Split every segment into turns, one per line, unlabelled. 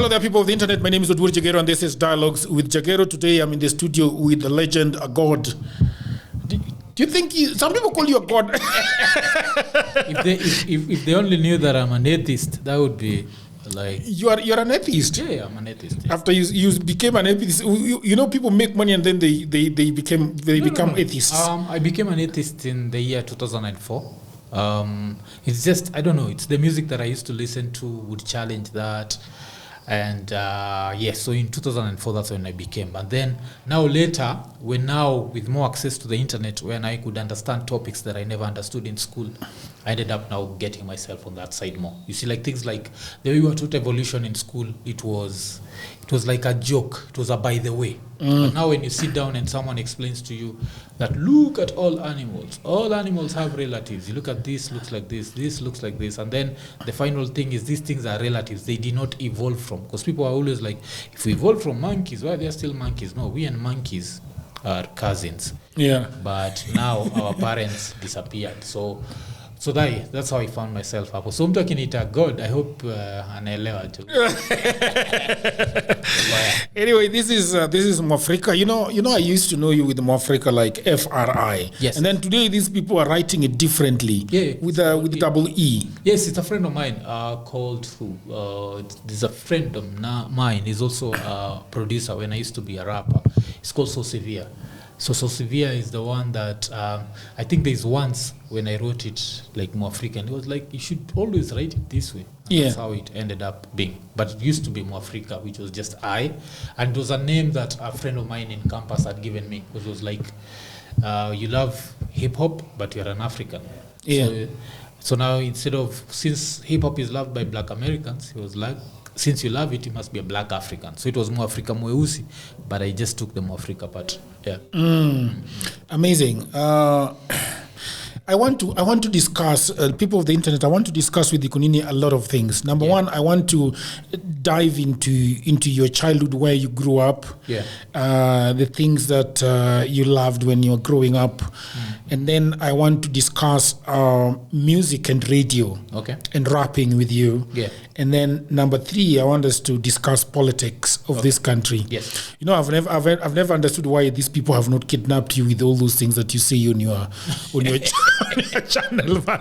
Hello there, people of the internet. My name is Ghetto, and this is Dialogues with Ghetto. Today, I'm in the studio with the legend, a god. Do you think some people call you a god?
if they only knew that I'm an atheist, that would be like
you're an atheist.
Yeah, I'm an atheist. Yeah.
After you became an atheist, you know, people make money and then they become atheists.
I became an atheist in the year 2004. It's just, I don't know, it's the music that I used to listen to would challenge that. And so in 2004, that's when I became. And then now later, with more access to the internet, when I could understand topics that I never understood in school, I ended up now getting myself on that side more. You see, like things like the way we were taught evolution in school, it was like a joke. It was a by the way. But now when you sit down and someone explains to you that look at all animals have relatives. You look at this, looks like this looks like this. And then the final thing is these things are relatives. They did not evolve from. Because people are always like, if we evolved from monkeys, why are there still monkeys? No, we and monkeys are cousins.
Yeah.
But now our parents disappeared. So that's how I found myself up. So I'm talking it a God. I hope anaelewa tu.
Anyway, this is Mwafreeka. You know, I used to know you with Mwafreeka like FRI.
Yes.
And then today these people are writing it differently.
Yeah.
With double E.
Yes, it's a friend of mine called who? There's a friend of mine. He's also a producer when I used to be a rapper. It's called So Severe. So Severe is the one that I think there's once when I wrote it like Mwafreeka, and it was like, you should always write it this way. And that's how it ended up being. But it used to be Mwafreeka, which was just I. And it was a name that a friend of mine in campus had given me. Because it was like, you love hip-hop, but you're an African.
Yeah.
So now since hip-hop is loved by Black Americans, he was like, since you love it, you must be a Black African. So it was Mwafreeka Mweusi, but I just took the Mwafreeka part. Yeah.
Amazing. I want to discuss, people of the internet, I want to discuss with Ikunini a lot of things. Number one, I want to dive into your childhood, where you grew up, the things that you loved when you were growing up. And then I want to discuss music and radio and rapping with you.
Yeah.
And then number three, I want us to discuss politics of this country.
Yes.
You know, I've never understood why these people have not kidnapped you with all those things that you say on your channel, man.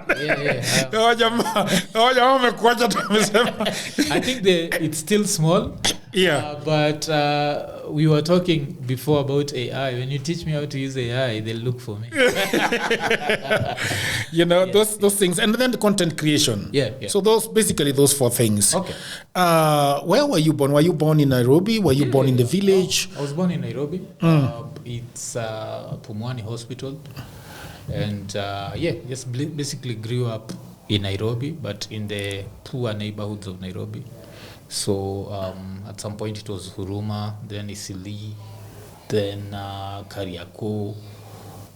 I think it's still small.
Yeah.
But we were talking before about AI. When you teach me how to use AI, they'll look for me.
You know, those things. And then the content creation.
Yeah.
So those four things.
Okay.
Where were you born? Were you born in Nairobi? Were you born in the village?
I was born in Nairobi. It's Pumwani Hospital. And just basically grew up in Nairobi, but in the poor neighborhoods of Nairobi. So at some point it was Huruma, then Isili, then Kariako,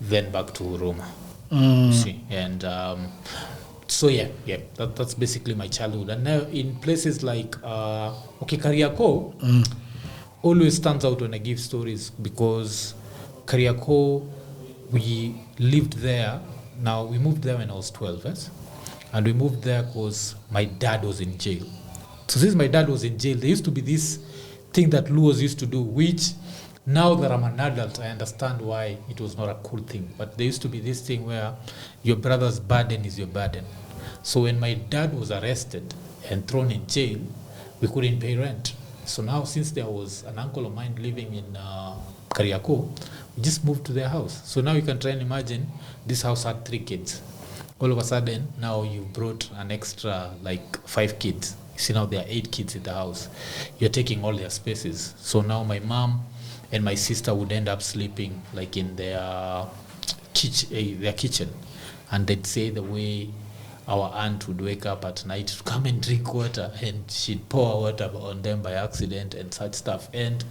then back to Huruma. You see, and that's basically my childhood. And now in places like Kariako always stands out when I give stories, because Kariako, we lived there. Now we moved there when I was 12, yes? And we moved there because my dad was in jail. So since my dad was in jail, there used to be this thing that Luos used to do, which now that I'm an adult, I understand why it was not a cool thing. But there used to be this thing where your brother's burden is your burden. So when my dad was arrested and thrown in jail, we couldn't pay rent. So now, since there was an uncle of mine living in Kariako, we just moved to their house. So now you can try and imagine, this house had 3 kids. All of a sudden, now you brought an extra 5 kids. See, now there are 8 kids in the house. You're taking all their spaces. So now my mom and my sister would end up sleeping in their kitchen. And they'd say the way our aunt would wake up at night to come and drink water, and she'd pour water on them by accident and such stuff. And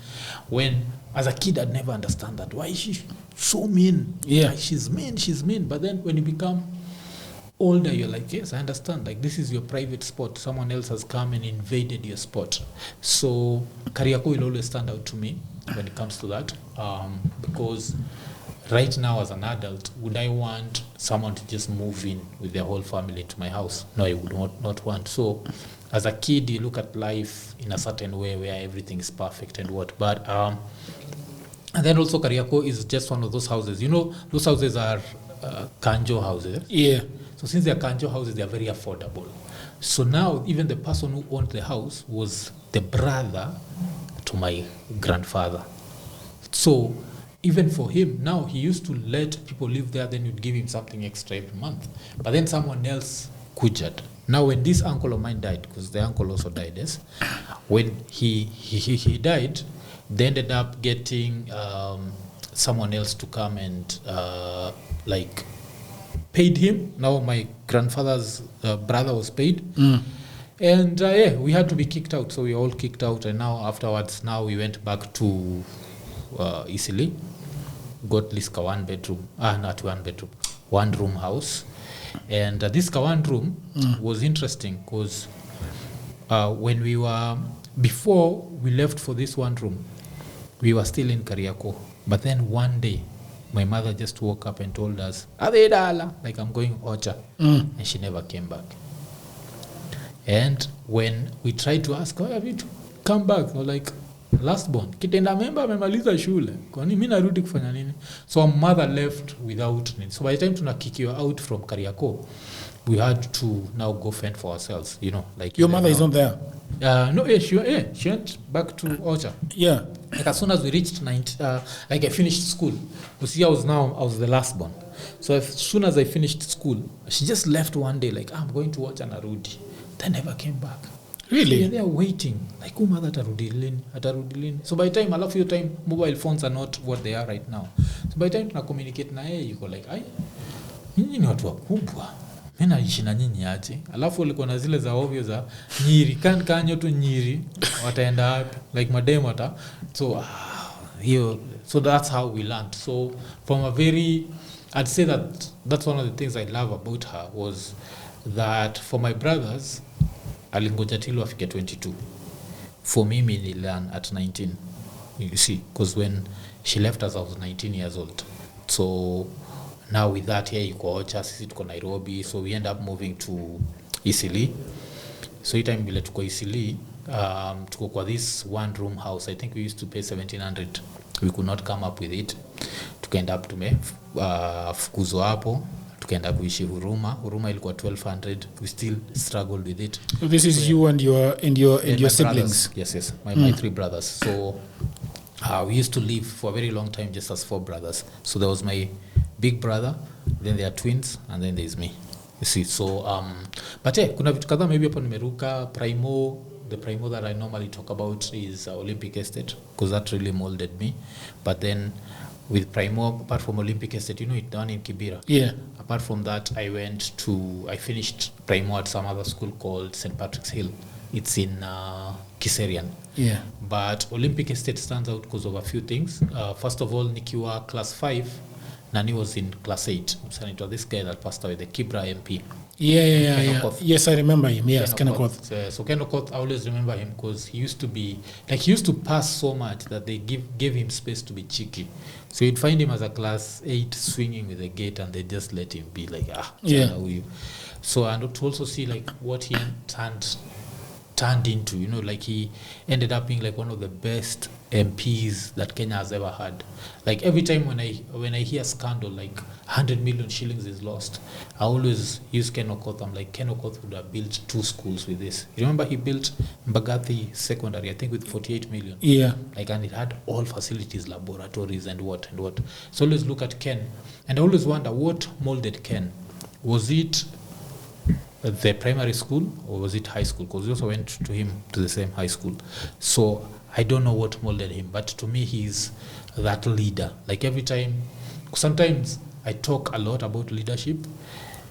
when, as a kid, I'd never understand that. Why is she so mean?
Yeah.
She's mean. But then when you become older, you're like, yes, I understand. This is your private spot. Someone else has come and invaded your spot. So Kariako will always stand out to me when it comes to that, because right now as an adult, would I want someone to just move in with their whole family to my house? No, I would not want. So as a kid, you look at life in a certain way where everything is perfect and what. But and then also Kariako is just one of those houses. You know, those houses are kanjo houses.
Yeah.
So since they are kanjo houses, they are very affordable. So now even the person who owned the house was the brother to my grandfather. So even for him, now he used to let people live there, then you'd give him something extra every month. But then someone else kujat. Now when this uncle of mine died, because the uncle also died, yes, when he died, they ended up getting someone else to come and like paid him. Now my grandfather's brother was paid. And yeah, we had to be kicked out. So we all kicked out. And now afterwards, now we went back to Isili. Got this one bedroom, not one bedroom, one room house. And this one room was interesting because when we were, before we left for this one room, we were still in Kariako. But then one day, my mother just woke up and told us, like I'm going Ocha. And she never came back. And when we tried to ask, why have you come back? Or like, last born, kitenda member amemaliza shule. Kwani mimi narudi kufanya nini? So our mother left without nini. So by the time tunakikiwa out from Kariako, we had to now go fend for ourselves, you know. Like
your mother is not there?
No, she went back to Ocha.
Yeah.
Like as soon as we reached like I finished school. Because I was the last born. So as soon as I finished school, she just left one day like, I'm going to Ocha narudi. They never came back.
Really?
So they are waiting. Like, mother atarudi lini. So by the time, your time, mobile phones are not what they are right now. So by the time tuna communicate na yeye, yuko like, nyinyi ni watu wakubwa. Mimi naishi na nyinyi aje. Alafu walikuwa na zile za obvious za Nyiri, kanyo tu Nyiri, wataenda wapi? Like mademo ata. So so that's how we learned. So from a very, I'd say that's one of the things I love about her was that for my brothers, alingoja till afike 22. For me, nililearn at 19. You see, because when she left us, I was 19 years old. So now with that, here IKO Ocha, sisi tuko Nairobi. So we end up moving to Isili. So time bila tuko Isili, tuko kwa this one room house. I think we used to pay 1,700. We could not come up with it. Tukaenda up fukuzwa hapo. Tukaenda kuishi Huruma ilikuwa 1,200. We still struggled with it.
So this is you and your siblings.
Brothers. Yes. My 3 brothers. So we used to live for a very long time just as 4 brothers. So there was my big brother, then there are twins, and then there's me. You see, so but kuna vitu kadhaa maybe hapo nimeruka. The Primo that I normally talk about is Olympic Estate, because that really molded me. But then with Primo, apart from Olympic Estate, it done in Kibera.
Yeah.
Apart from that, I finished Primo at some other school called St. Patrick's Hill. It's in Kiserian.
Yeah.
But Olympic Estate stands out because of a few things. First of all, nikiwa class 5, Nani was in class 8. So it was this guy that passed away, the Kibera MP.
Yeah. Yes, I remember him. Yes, Ken Okoth.
So Ken Okoth, I always remember him because he used to pass so much that they gave him space to be cheeky. So you'd find him as a class 8 swinging with a gate, and they just let him be like, So, and to also see like what he turned into, like he ended up being like one of the best MPs that Kenya has ever had. Like every time when I hear scandal, like 100 million shillings is lost, I always use Ken Okoth. I'm like, Ken Okoth would have built 2 schools with this. You remember he built Mbagathi Secondary, I think with 48 million.
Yeah.
Like, and it had all facilities, laboratories and what. So always look at Ken, and I always wonder what molded Ken. Was it the primary school or was it high school? Because we also went to the same high school. So I don't know what molded him, but to me he's that leader. Like every time, sometimes I talk a lot about leadership,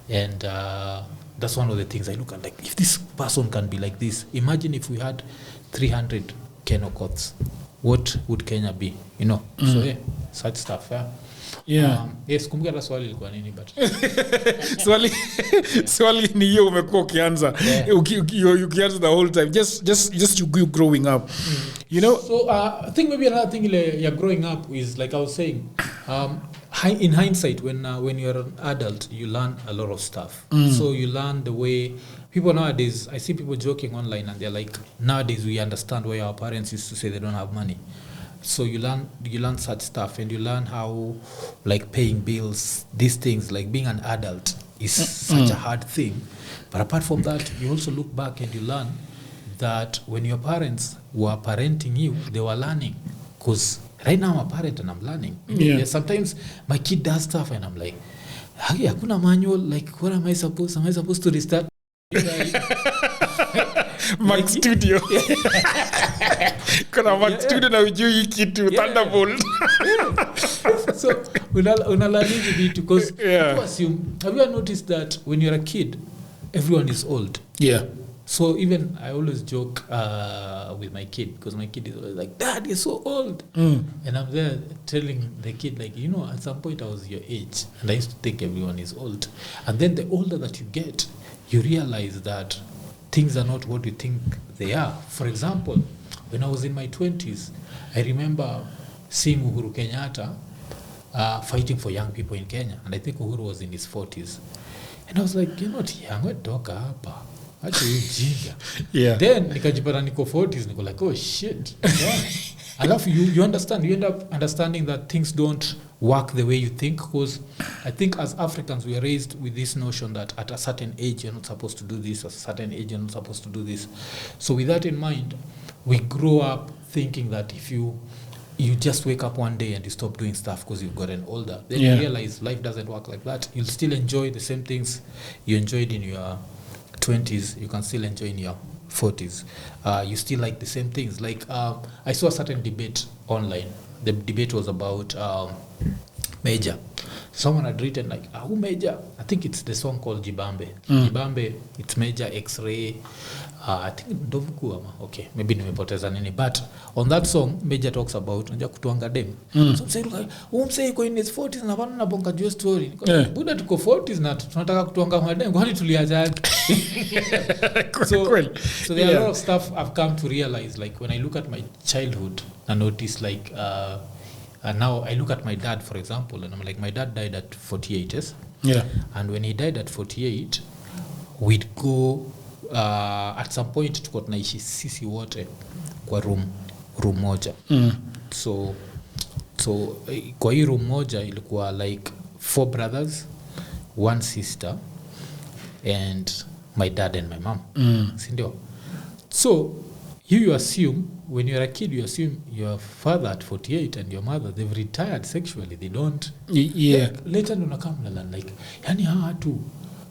and that's one of the things I look at. Like, if this person can be like this, imagine if we had 300 Ken Okoths, what would Kenya be? So yeah, such stuff. Yes, kumbuka la swali ilikuwa nini, but
swali ni hiyo umekuwa ukianza ukianza the whole time, just you growing up.
So I think maybe another thing you're growing up is, like I was saying, In hindsight, when you're an adult, you learn a lot of stuff. So you learn the way people nowadays, I see people joking online and they're like, nowadays we understand why our parents used to say they don't have money. So you learn such stuff, and you learn how, like, paying bills, these things, like being an adult is such a hard thing. But apart from that, you also look back and you learn that when your parents were parenting you, they were learning. Because right now I'm a parent and I'm learning. Sometimes my kid does stuff and I'm like, hakuna manual, like what am I supposed to restart?
Mac Studio. Kuna Mac Studio na ujui kitu Thunderbolt.
So unalearning a bit because people assume, have you ever noticed that when you're a kid, everyone is old?
Yeah.
So even I always joke with my kid, because my kid is always like, Dad, you're so old. And I'm there telling the kid, like, you know, at some point I was your age and I used to think everyone is old. And then the older that you get, you realize that things are not what you think they are. For example, when I was in my 20s, I remember seeing Uhuru Kenyatta fighting for young people in Kenya. And I think Uhuru was in his 40s. And I was like, you're not young, we're toka hapa. Then nikajipata niko 40s, niko like, oh shit. Alafu you understand, you end up understanding that things don't work the way you think, because I think as Africans we are raised with this notion that at a certain age you're not supposed to do this, at a certain age you're not supposed to do this. So with that in mind, we grow up thinking that if you just wake up one day and you stop doing stuff because you've gotten older, then you realize life doesn't work like that. You'll still enjoy the same things you enjoyed in your 20s, you can still enjoy in your 40s. You still like the same things. Like I saw a certain debate online. The debate was about Major. Someone had written like, who Major? I think it's the song called Jibambe. Jibambe, it's Major, X-Ray. I think Ndovuku ama. Okay, maybe nimepoteza nini. But on that song, Major talks about unja kutuanga dem. So msee yuko in his 40s na bana bonga juu story. Buda tuko 40s na tunataka kutuanga madem. Kwani tuliajaje? So there are a lot of stuff I've come to realize. Like when I look at my childhood, I notice like and now I look at my dad, for example, and I'm like, my dad died at 48, yes?
Yeah. And
when he died at 48, we'd go at some point tuko tunaishi sisi wote kwa room moja. So kwa hii room moja ilikuwa like 4 brothers, 1 sister, and my dad and my mom. Sindio? So you assume, when you're a kid, you assume your father at 48 and your mother, they've retired sexually. They don't.
Yeah.
Later on, like, yani hatu.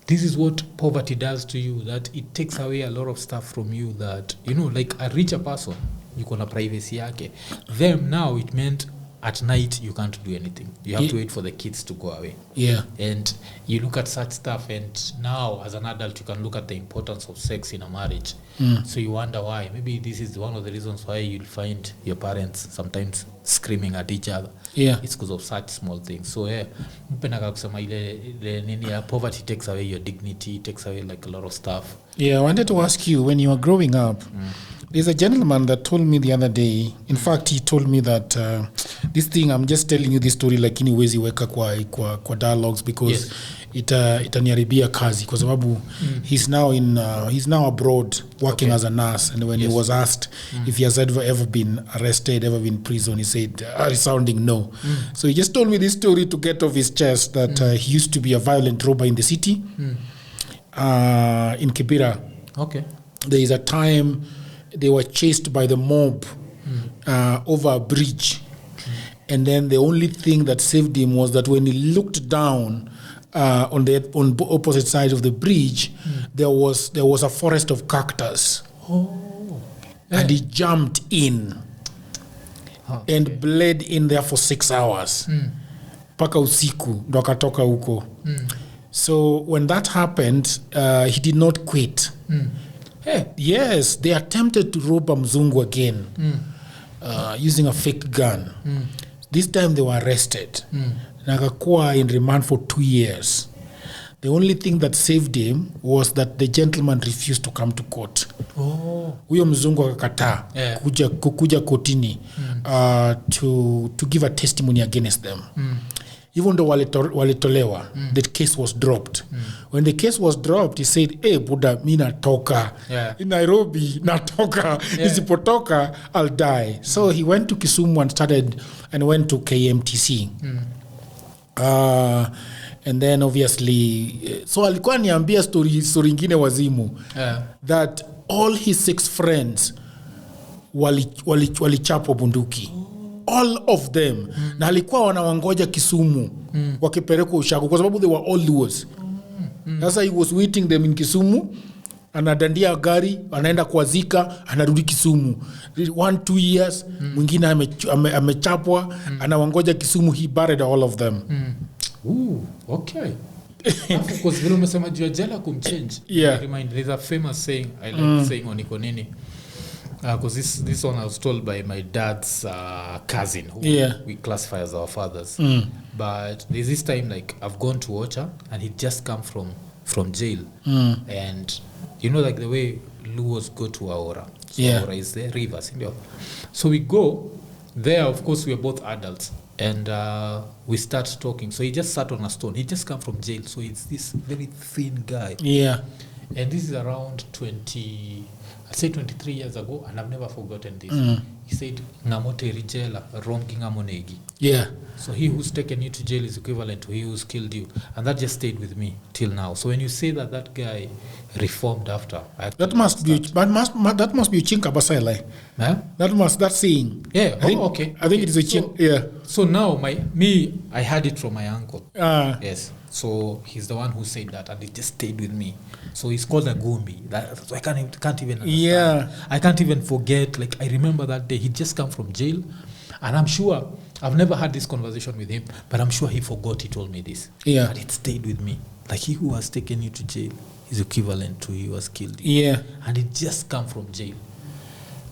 This is what poverty does to you, that it takes away a lot of stuff from you that, you know, like a richer person, you can have privacy yake. Them now, it meant at night you can't do anything. You have to wait for the kids to go away. Yeah. And you look at such stuff, and now as an adult you can look at the importance of sex in a marriage. So you wonder why. Maybe this is one of the reasons why you'll find your parents sometimes screaming at each other. Yeah. It's because of such small things. So mpendaka kusema ile nini, poverty takes away your dignity, takes away like a lot of stuff.
Yeah, I wanted to ask you, when you were growing up, there's a gentleman that told me the other day, in fact he told me that this thing, I'm just telling you this story like iniwezi weka kwa dialogues because itaniharibia kazi kwa sababu he's now abroad working as a nurse, and when he was asked if he has ever been arrested, ever been in prison, he said resounding no. So he just told me this story to get off his chest that he used to be a violent robber in the city in Kibera.
Okay.
There is a time they were chased by the mob over a bridge, and then the only thing that saved him was that when he looked down on the opposite side of the bridge, there was a forest of cactus. And he jumped in and bled in there for 6 hours paka usiku ndo akatoka huko. So when that happened, he did not quit. Yes, they attempted to rob a mzungu again using a fake gun. This time they were arrested. Nakakuwa in remand for 2 years. The only thing that saved him was that the gentleman refused to come to court. Huyo mzungu akakataa kukuja kotini to give a testimony against them. Even though walitolewa, the case was dropped. When the case was dropped, he said, hey, Buddha, mi natoka. In Nairobi, natoka. Isipotoka, I'll die. So he went to Kisumu and went to KMTC. And then obviously, so alikuwa niambia story ingine wazimu. That all his 6 friends walichapwa bunduki. All of them. Na alikuwa wanawangoja Kisumu wakipelekwa ushago kwa sababu they were all Luos. Sasa he was waiting them in Kisumu, anadandia gari, anaenda kuwazika, anarudi Kisumu. 1-2 years, mwingine amechapwa, anawangoja Kisumu, he buried all of them.
Okay. Because vile umesema juu ya jela kumchange. I remind, there's a famous saying, I like saying on Ikonini. Because this one I was told by my dad's cousin, who we classify as our fathers. But there's this time, like, I've gone to Ocha, and he'd just come from jail. And you know, like the way Luos go to Aora. So Aora is the rivers. So we go there. Of course, we are both adults. And we start talking. So he just sat on a stone. He just come from jail. So it's this very thin guy. And this is around 23 years ago, and I've never forgotten this. He said, Ngamote rijela, romki ngamonegi. So he who's taken you to jail is equivalent to he who's killed you. And that just stayed with me till now. So when you say that guy reformed after,
that must be Chinka Basile. That saying.
Okay.
I think it is a Chinka.
So now I heard it from my uncle. Yes. So he's the one who said that, and it just stayed with me. So he's called a Gumbi. So I can't even understand. I can't even forget. Like, I remember that day. He'd just come from jail, and I'm sure I've never had this conversation with him, but I'm sure he forgot he told me this. But it stayed with me. Like, he who has taken you to jail is equivalent to he who has killed you. And it just come from jail.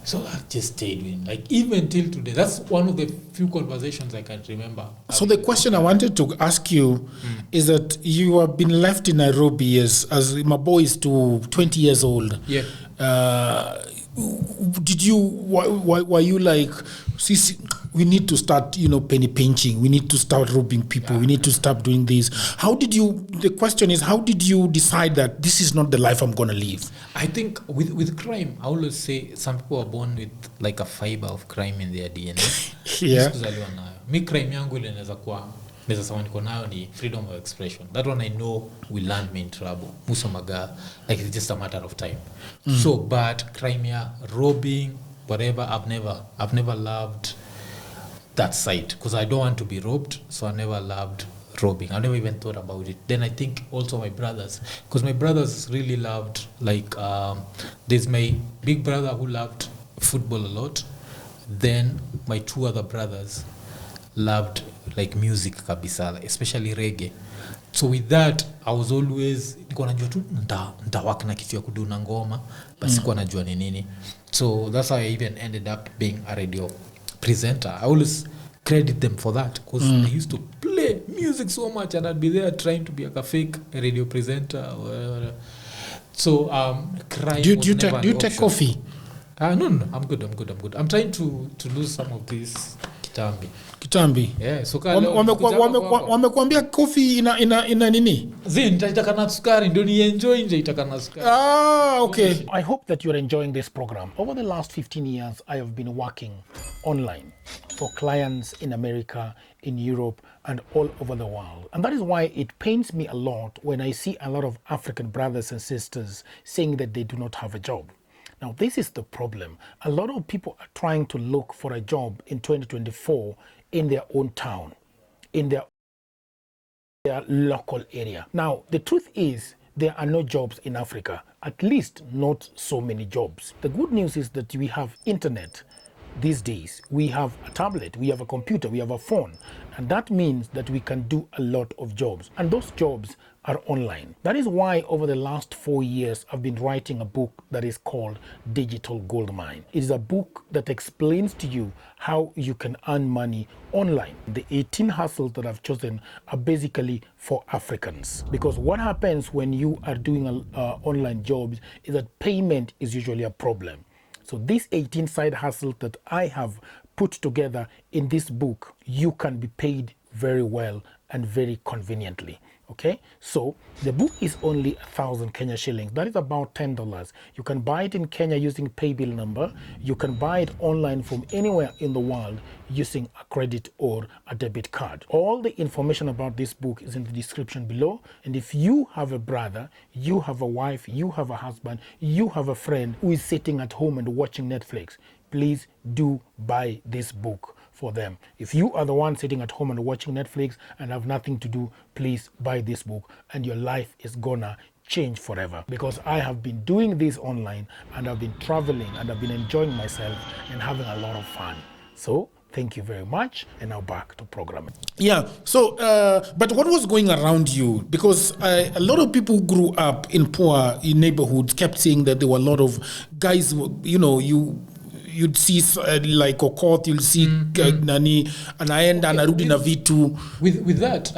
So that just stayed with him. Like, even till today, that's one of the few conversations I can remember. So
the question I wanted to ask you is that you have been left in Nairobi as my boy is 20 years old. Were you like, we need to start, penny pinching. We need to start robbing people. We need to stop doing this. The question is, how did you decide that this is not the life I'm going to live?
I think with crime, I always say some people are born with like a fiber of crime in their DNA. Me crime yangu ile inaweza sema niko nayo ni freedom of expression. That one I know will land me in trouble. Musa maga, like it's just a matter of time. So, but crime, robbing, whatever, I've never loved that side because I don't want to be robbed, so I never loved robbing. I never even thought about it. Then I think also my brothers, because my brothers really loved, like, there's my big brother who loved football a lot. Then my 2 other brothers loved like music kabisa, especially reggae. So with that, I was always niko najua tu ndawak na kitu ya kuduna ngoma, basi kwa najua ni nini. So that's how I even ended up being a radio presenter. I always credit them for that because they used to play music so much and I'd be there trying to be like a fake radio presenter or whatever. So crime
do you take coffee?
No, I'm good. I'm trying to lose some of this kitambi. So
wamekuambia coffee ina nini?
Nitaitaka na sukari ndio ni enjoy nje itaka na sukari.
Okay. I hope that you're enjoying this program. Over the last 15 years I have been working online for clients in America, in Europe, and all over the world. And that is why it pains me a lot when I see a lot of African brothers and sisters saying that they do not have a job. Now, this is the problem. A lot of people are trying to look for a job in 2024 in their own town, in their local area. Now, the truth is there are no jobs in Africa, at least not so many jobs. The good news is that we have internet. these days. We have a tablet, we have a computer, we have a phone, and that means that we can do a lot of jobs, and those jobs are online. That is why over the last 4 years I've been writing a book that is called Digital Goldmine. It is a book that explains to you how you can earn money online. The 18 hustles that I've chosen are basically for Africans, because what happens when you are doing online jobs is that payment is usually a problem. So these 18 side hustles that I have put together in this book, you can be paid very well and very conveniently. Okay, so the book is only 1,000 Kenya shillings. That is about $10. You can buy it in Kenya using pay bill number. You can buy it online from anywhere in the world using a credit or a debit card. All the information about this book is in the description below. And if you have a brother, you have a wife, you have a husband, you have a friend who is sitting at home and watching Netflix, please do buy this book for them. If you are the one sitting at home and watching Netflix and have nothing to do, please buy this book and your life is gonna change forever. Because I have been doing this online and I've been traveling and I've been enjoying myself and having a lot of fun. So thank you very much, and now back to programming. Yeah, so, but what was going around you? Because a lot of people grew up in poor neighborhoods, kept saying that there were a lot of guys, you know, you'd see like Okot, you'll see nani anaenda anarudi na vitu.
With that,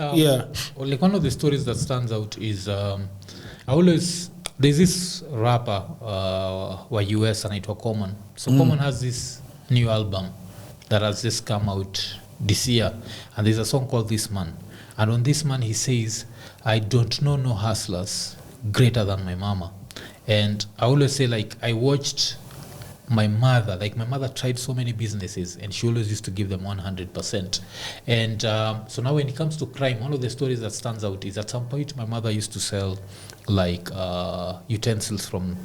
like one of the stories that stands out is there's this rapper wa US anaitwa Common. So Common has this new album that has just come out this year, and there's a song called This Man, and on This Man he says, I don't know no hustlers greater than my mama. And I always say, like, I watched my mother tried so many businesses and she always used to give them 100%. And so now when it comes to crime, one of the stories that stands out is at some point my mother used to sell like utensils from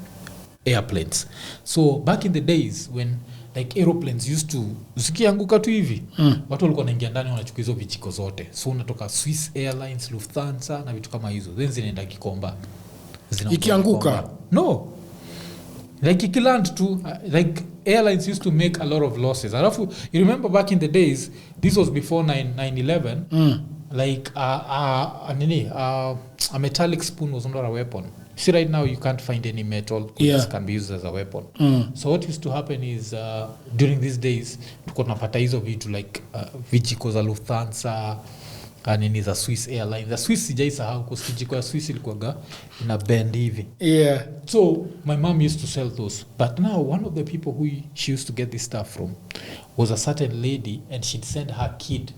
airplanes. So back in the days when like aeroplanes used to zikianguka tu hivi watu walikuwa wanaingia ndani wanachukua hizo vijiko zote. So unatoka Swiss Airlines, Lufthansa na vitu kama hizo, then zinaenda Kikomba,
ikianguka
no, like ikiland too, like airlines used to make a lot of losses. Alafu you remember back in the days, this was before 9/11, like a metallic spoon was not a weapon. See, right now you can't find any metal that can be used as a weapon. So what used to happen is during these days tuko tunapata hizo vitu like vijiko za Lufthansa nini za Swiss Airlines. The Swiss sijaisahau kwa kijiko ya Swiss ilikuwa ina bend hivi.
Yeah.
So my mom used to sell those. But now one of the people who she used to get this stuff from was a certain lady, and she'd send her kid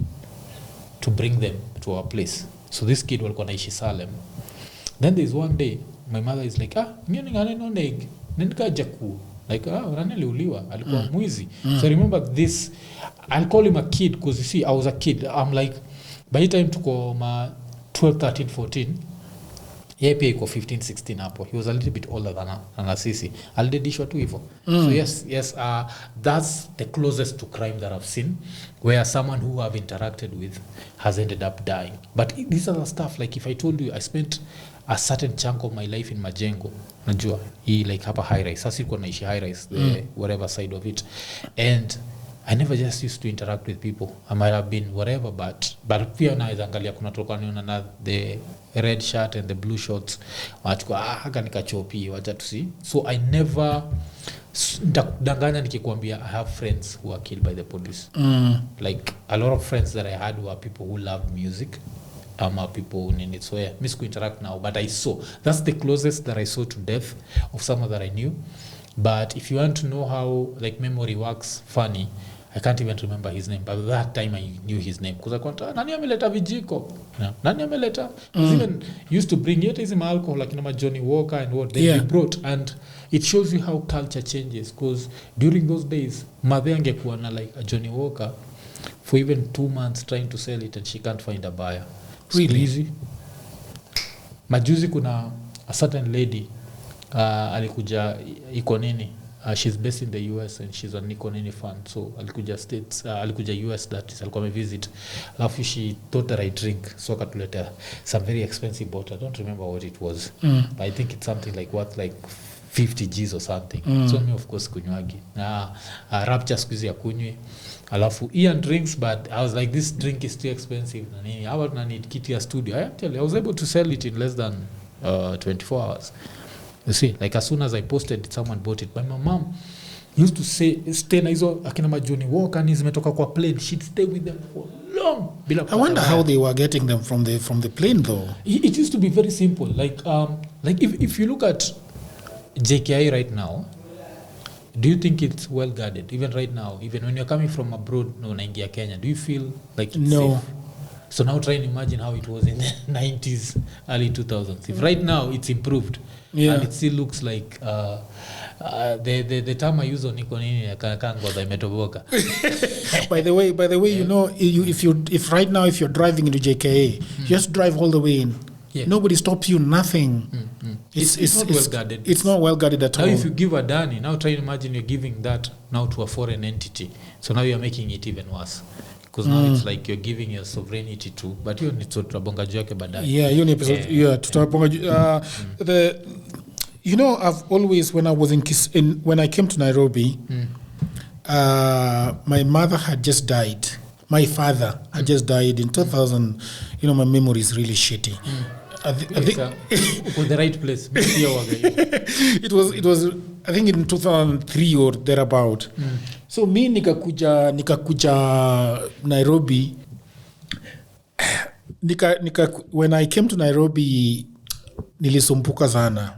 to bring them to our place. So this kid walikuwa naishi Salem. Then there's one day my mother is like, mimi ngane no neg. Nikaja ku like nani aliuliwa, alikuwa mwizi. So I remember this, I'll call him a kid because you see I was a kid. I'm like, by the time tuko ma 12, 13, 14, yeye pia iko 15, 16 hapo. He was a little bit older than sisi. Alidedishwa tu hivyo. So yes, that's the closest to crime that I've seen, where someone who I've interacted with has ended up dying. But these are the stuff, like if I told you I spent a certain chunk of my life in Majengo, najua, like hapa high rise. Sasa nilikuwa naishi high rise, the whatever side of it. And I never just used to interact with people. I might have been whatever, but pia naweza angalia kuna toka niona na the red shirt and the blue shorts. Wachukua haka nikachopi, wacha tu see. So I never danganya nikikwambia I have friends who are killed by the police. Like a lot of friends that I had were people who loved music. People in it. So yeah, miss to interact now, but I saw. That's the closest that I saw to death of someone that I knew. But if you want to know how like memory works, funny, I can't even remember his name. But that time I knew his name. Because I thought, nani ameleta vijiko? Nani ameleta? Even used to bring it as alcohol, like Johnny Walker and what they brought. And it shows you how culture changes. Because during those days, madhe angekuwa na like a Johnny Walker for even 2 months trying to sell it and she can't find a buyer.
Really?
Easy. Majuzi kuna a certain lady alikuja iko nini, she's based in the US and she's an Iko Nini fan. So alikuja States, alikuja US, that is alikuwa visit. Alafu she thought that I drink, so akatuleta some very expensive bottle. I don't remember what it was. But I think it's something like worth like 50 G's or something. So me of course kunywagi na rapture squeeze ya kunywe alafu Ian drinks, but I was like, this drink is too expensive na nini, how about I need kit ya studio. I was able to sell it in less than 24 hours. You see, like as soon as I posted it, someone bought it. But my mom used to say, stay na hizo akina majoni walk and zimetoka kwa plane, she'd stay with them for long.
I wonder how they were getting them from the plane though.
It used to be very simple. Like if you look at JKI right now, do you think it's well guarded? Even right now, even when you're coming from abroad, unaingia Kenya, do you feel like it's safe? So now try and imagine how it was in the 90s, early 2000s. If right now it's improved, and it still looks like the term I use on Nini kangoza imetoboka.
By the way, you know, if right now if you're driving into JKA, just drive all the way in. Yeah. Nobody stops you, nothing.
It's not well guarded.
It's not well guarded at all.
Now if you give Adani, now try and imagine you're giving that now to a foreign entity. So now you're making it even worse. Because now it's like you're giving your sovereignty to, but you need to tutabonga juu yake baadaye.
Yeah, you need to tutabonga you know, I've always, when I was when I came to Nairobi, my mother had just died. My father had just died in 2000. You know, my memory is really shitty. I think
was the right place.
It was I think in 2003 or thereabout. So me nikakuja Nairobi. When I came to Nairobi nilisumbuka sana.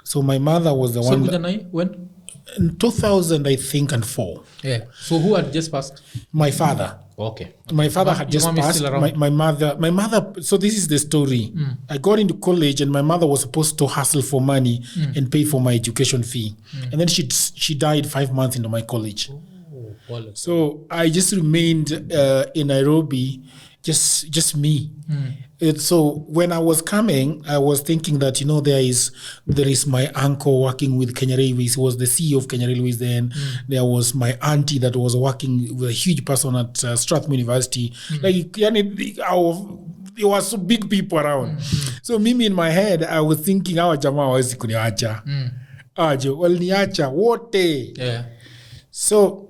So my mother was the one.
So when?
In 2000, I think, and 4.
Yeah. So who had just passed?
My father.
Okay.
My father had just passed. My mother. So this is the story. I got into college, and my mother was supposed to hustle for money and pay for my education fee, and then she died 5 months into my college. Oh, so I just remained in Nairobi, just me. So when I was coming, I was thinking that, you know, there is my uncle working with Kenya Railways. He was the CEO of Kenya Railways then. There was my auntie that was working with a huge person at Strathmore University. Like, there were so big people around. So mimi in my head, I was thinking, hawa jamaa hawezi kuniacha. Aje, waliniacha wote.
Yeah.
So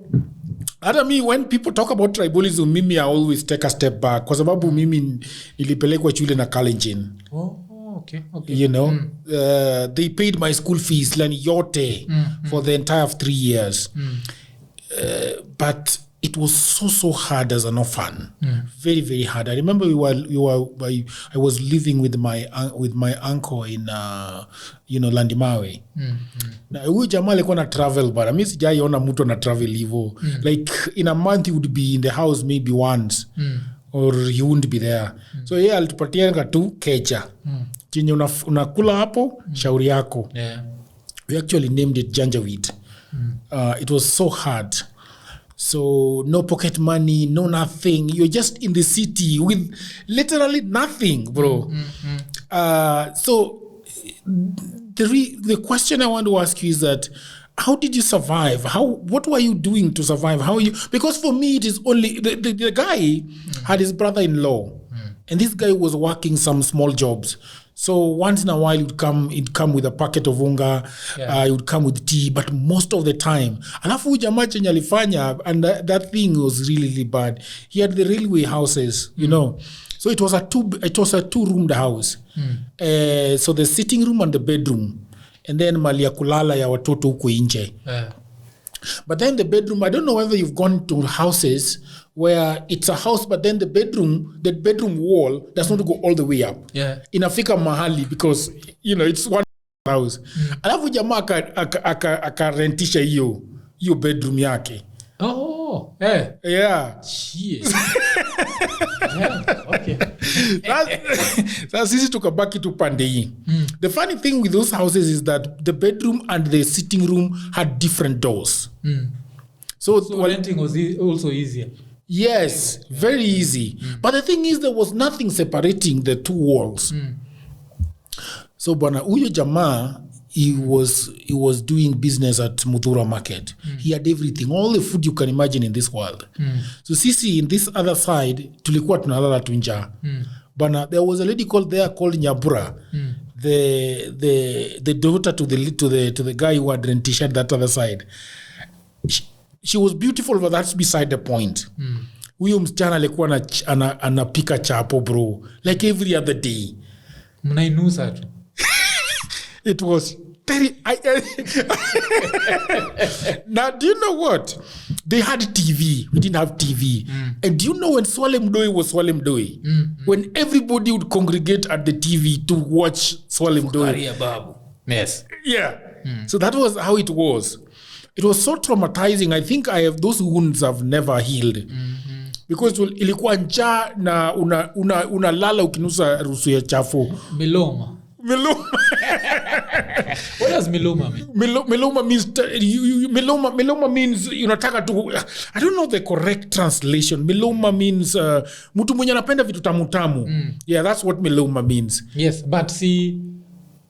hata me, when people talk about tribalism, mimi I always take a step back kwa sababu mimi nilipelekwa shule na Kalenjin.
Okay.
You know, they paid my school fees lani yote for the entire 3 years. But it was so hard as an orphan. Very, very hard. I remember I was living with my uncle in Landimawe. Na huyu jamaa alikuwa na travel, but mimi sijaiona mtu na travel hivyo. Like in a month he would be in the house maybe once or he wouldn't be there. So yeye alitupatia tu kecha. Chenye unakula hapo shauri yako.
Yeah.
We actually named it Janjaweed. It was so hard. So no pocket money, no nothing. You're just in the city with literally nothing, bro. So the question I want to ask you is that how did you survive? What were you doing to survive? Because for me it is only the guy had his brother-in-law, and this guy was working some small jobs. So once in a while he'd come with a packet of unga, he would come with tea, but most of the time, alafu jamaa chenye alifanya, and that thing was really bad. He had the railway houses, you know. So it was a two-roomed house. So the sitting room and the bedroom, and then mali ya kulala ya watoto huko nje. But then the bedroom, I don't know whether you've gone to houses where it's a house, but then the bedroom wall does not go all the way up.
Yeah.
Inafika mahali because, you know, it's one house. Alafu jamaa akarentisha hiyo bedroom yake.
Oh, yeah.
Yeah.
Jeez. Yeah, okay.
Sasa sisi tukabaki tu pande hii. The funny thing with those houses is that the bedroom and the sitting room had different doors. So
renting was also easier.
Yes, very easy. But the thing is, there was nothing separating the two walls. So bwana huyo jamaa, he was doing business at Muthura Market. He had everything, all the food you can imagine in this world. So sisi in this other side tulikuwa tunalala tu njaa. But there was a lady called Nyabura. the daughter to the guy who had rentished that other side, she was beautiful, but that's beside the point. Huyo msichana alikuwa anapika chapo bro, like every other day.
Mnainusa tu.
It was Now, do you know what? They had TV. We didn't have TV. And do you know when Swale Mdoi was Swale Mdoi? When everybody would congregate at the TV to watch Swale Mdoi.
Yes.
Yeah. So that was how it was. It was so traumatizing. I think those wounds have never healed. Because ilikuwa njaa na unalala ukinusa rusu ya chafu.
Miloma. What does miloma mean?
Miloma means miloma means unataka tu. I don't know the correct translation. Miloma means mtu mwenye anapenda vitu tamu tamu. Yeah, that's what miloma means.
Yes, but see,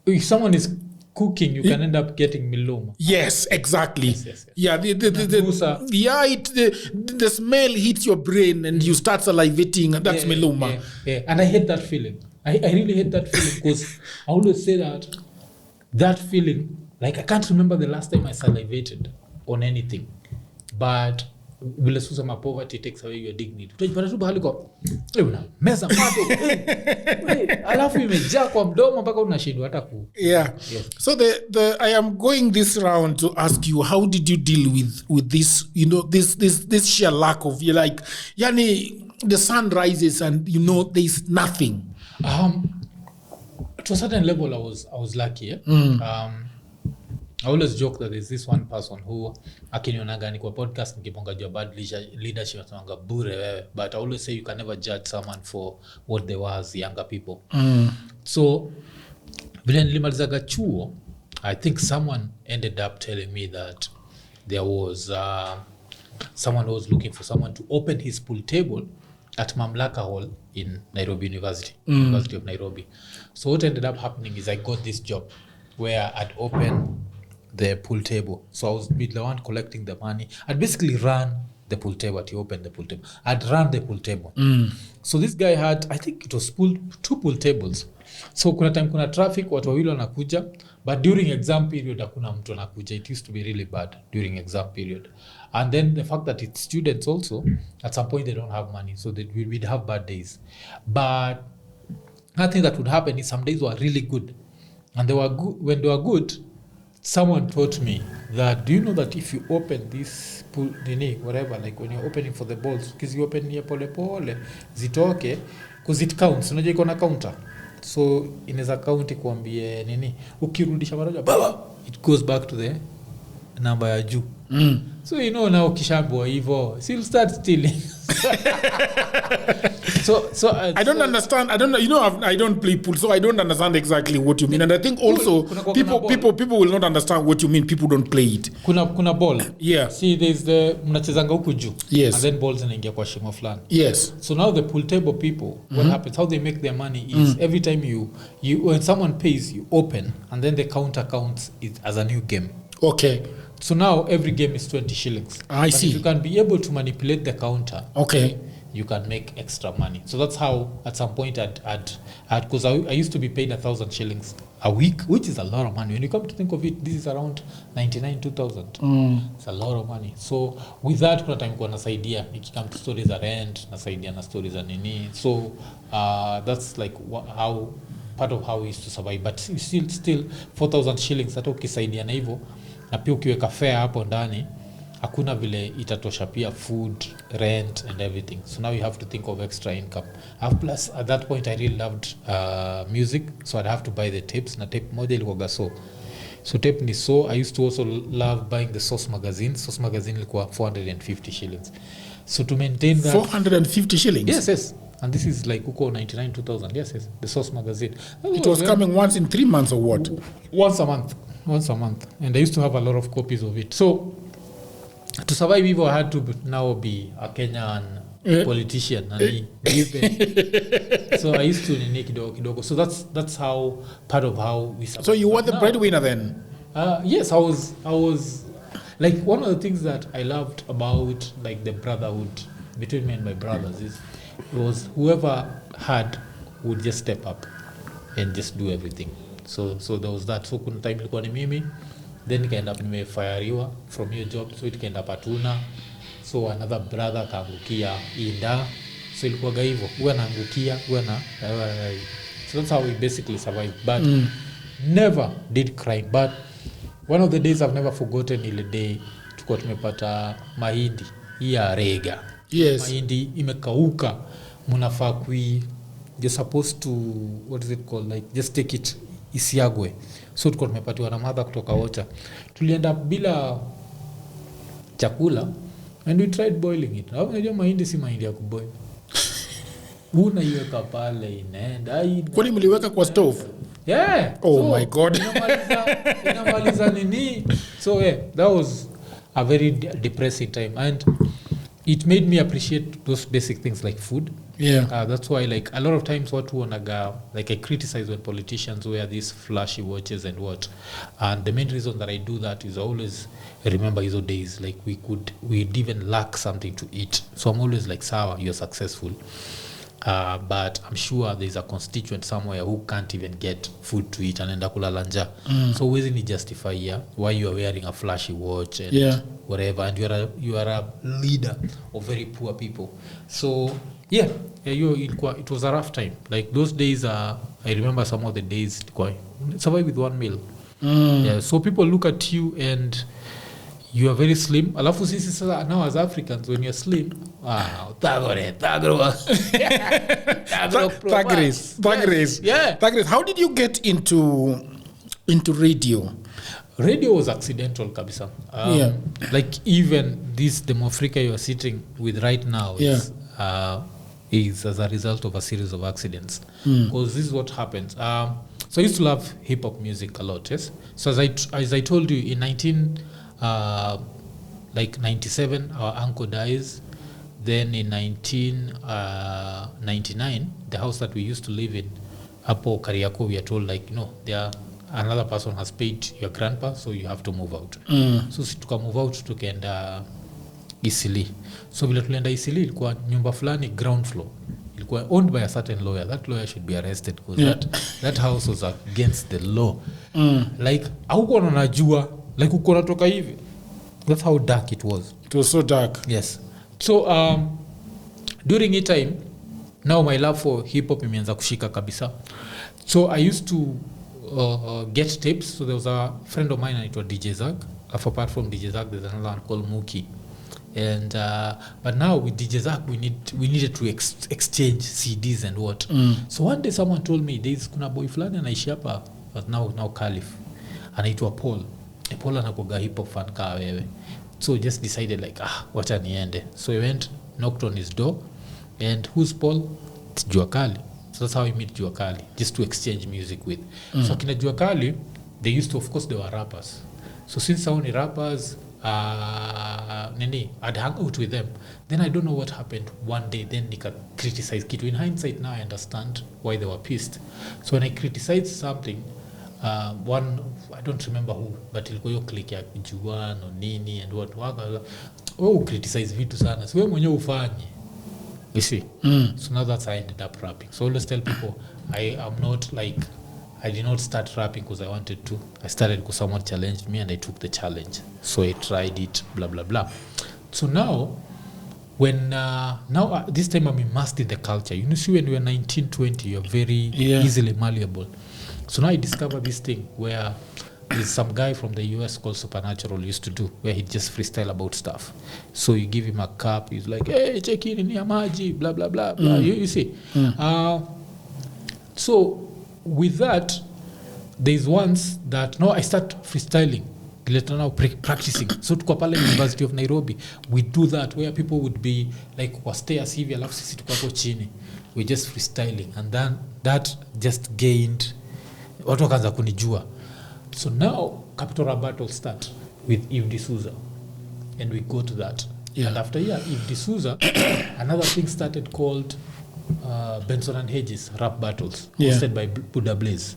if someone is cooking, you can end up getting miloma.
Yes, exactly.
Yes.
Yeah, the smell hits your brain and you start salivating. That's miloma.
Yeah. And I hate that feeling. I really hate that feeling because I always say that feeling, like I can't remember the last time I salivated on anything. But vile susema poverty takes away your dignity. Utajipata tu bahali kwa una meza mato. Alafu imejaa kwa mdomo mpaka unashindwa hata ku.
Yeah. Yes. So I am going this round to ask you, how did you deal with this, you know, this sheer lack of, you're like, yani the sun rises and you know there's nothing.
To a certain level I was lucky. I always joke that there's this one person who akinionaga ni kwa podcast nikiponga jua bad leadership atamanga bure wewe, but I always say you can never judge someone for what they were as younger people. So vile nilimalizaga chuo, I think someone ended up telling me that there was someone who was looking for someone to open his pool table at Mamlaka Hall in Nairobi University of Nairobi. So what ended up happening is I got this job where I'd open the pool table. So I was the one collecting the money. I'd basically run the pool table. He opened the pool table. I'd run the pool table. So this guy had, I think it was two pool tables. So kuna time kuna traffic, watu wawili wanakuja, but during exam period hakuna mtu anakuja. It used to be really bad during exam period. And then the fact that it's students also, at some point they don't have money, so we'd have bad days. But nothing that would happen is some days were really good. And they were good. When they were good, someone taught me that, do you know that if you open this pool, whatever, like when you're opening for the balls, because you open here pole pole, zitoke, because it counts. Unajua iko na counter. So inaweza count kuambie nini, ukirudisha mara moja baba, it goes back to the number ya juu. So you know now ukishambwa hivyo, she'll start stealing. So
I don't understand. I don't know. You know, I don't play pool, so I don't understand exactly what you mean. And I think also people will not understand what you mean. People don't play it.
Kuna ball.
Yeah.
See, there's the mnachezanga huku juu.
Yes.
And then balls zinaingia kwa shimo fulani.
Yes.
So now the pool table people, what happens? How they make their money is every time you when someone pays, you open, and then the counter counts it as a new game.
Okay.
So now every game is 20 shillings.
I see.
If you can be able to manipulate the counter,
okay,
you can make extra money. So that's how at some point because I used to be paid 1,000 shillings a week, which is a lot of money. When you come to think of it, this is around 99,000. It's a lot of money. So with that, kuna time kwa nasaidia, nikikam to stories za rent, nasaidia na stories za nini. So that's like how part of how we used to survive. But still 4,000 shillings hata ukisaidia na hivyo, na pia ukiweka fare hapo ndani, hakuna vile itatosha pia food, rent and everything. So now you have to think of extra income. Plus at that point I really loved music, so I'd have to buy the tapes. Na tape moja ilikuwa so tape ni so. I used to also love buying the Source magazine. Source magazine ilikuwa 450 shillings. So to maintain that
450 shillings.
Yes. And this is like uko 99 2000. Yes. The Source magazine.
It was coming once in 3 months or what?
Once a month. And I used to have a lot of copies of it. So to survive hivyo, I had to now be a Kenyan politician. So I used to nini kidogo. So that's how part of how we survived.
So you were the breadwinner then?
Yes, I was like, one of the things that I loved about like the brotherhood between me and my brothers is it was whoever had would just step up and just do everything. so there was that. So kuna time ilikuwa ni mimi, then nikaenda nimefireriwa from your job, so ikaenda Patuna, so another brother kaangukia Inda, so ilikuwa hivyo, huwa naangukia, so that's how we basically survived, but never did crime. But one of the days I've never forgotten ile day tulikuwa tumepata mahindi hii ya rega.
Yes.
Mahindi imekauka, mnafaa you're supposed to, what is it called, like just take it isiagwe. So tulikuwa tumepatiwa na mother kutoka Ocha, tulienda bila chakula and we tried boiling it. Unajua mahindi si mahindi ya kuboil. Unaiweka pale inaenda.
Kwani mliweka kwa stove?
Yeah.
Oh
so,
my God.
Inamaliza nini? So yeah, that was a very depressing time, and it made me appreciate those basic things like food.
Yeah.
That's why, like, a lot of times watu wanaga, like, I criticize when politicians wear these flashy watches and what, and the main reason that I do that is I always remember those days, like, we'd even lack something to eat. So I'm always like, sawa, you're successful, but I'm sure there's a constituent somewhere who can't even get food to eat and enda kulala njaa. So huwezi ni justify why you are wearing a flashy watch and whatever, and you are a leader of very poor people. So it was a rough time. Like those days, I remember some of the days survive with one meal. Yeah, so people look at you and you are very slim. Alafu sisi sasa now as Africans, when you're slim,
Thagris.
Yeah.
Thagris, how did you get into radio?
Radio was accidental kabisa. Like even the Mwafreeka you are sitting with right now is as a result of a series of accidents. Because this is what happens. So I used to love hip hop music a lot, yes. So as I told you, in 97, our uncle dies. Then in 1999, the house that we used to live in, Apo Kariako, we are told, like, another person has paid your grandpa, so you have to move out. So tuka move out tukaenda Isili. So vile tulienda Isili, ilikuwa nyumba fulani ground floor, ilikuwa owned by a certain lawyer. That lawyer should be arrested because that house was against the law. Like hauko unajua, like uko unatoka hivi. That's how dark it was.
It was so dark.
Yes. So during it time, now my love for hip hop imeanza kushika kabisa. So I used to get tapes. So there was a friend of mine anaitwa DJ Zag. Apart from DJ Zag, there's another one called Muki. And but now with DJ Zag, we needed to exchange CDs and what. So one day someone told me there's kuna boy fulani anaishi hapa, but now Caliph, anaitwa Paul. Paul anakuga hip hop fan ka wewe. So just decided like wacha niende. So I went, knocked on his door, and who's Paul? It's Juakali. So that's how we meet Juakali, just to exchange music with. So kina Juakali, they used to, of course, they were rappers. So since I only rappers, I'd hang out with them. Then I don't know what happened one day. Then nika criticize kitu. In hindsight now I understand why they were pissed. So when I criticized something, one, I don't remember who, but ilikuwa hiyo click ya Juan or Nini and what waka criticize vitu sana, so wewe mwenyewe ufanye, you see. So now that's how I ended up rapping. So I always tell people I did not start rapping because I wanted to. I started because someone challenged me and I took the challenge. So I tried it, blah blah blah. So now when this time I'm immersed in the culture. You know, see, when you're 19, 20, you're very easily malleable. So now I discovered this thing where there's some guy from the US called Supernatural used to do, where he just freestyle about stuff. So you give him a cup, he's like, hey, check in ya maji, blah, blah, blah, blah. You see. So with that, there's once that, I start freestyling. Later now practicing. So tuko pale University of Nairobi, we do that where people would be like wastairs hivi alafu sisi tuko hapo chini. We just freestyling, and then that just gained, watu wakaanza kunijua. So now capital battles start with Eve D'Souza, and we go to that. And after Eve D'Souza, another thing started called Benson and Hedges rap battles, hosted by Buddha Blaze.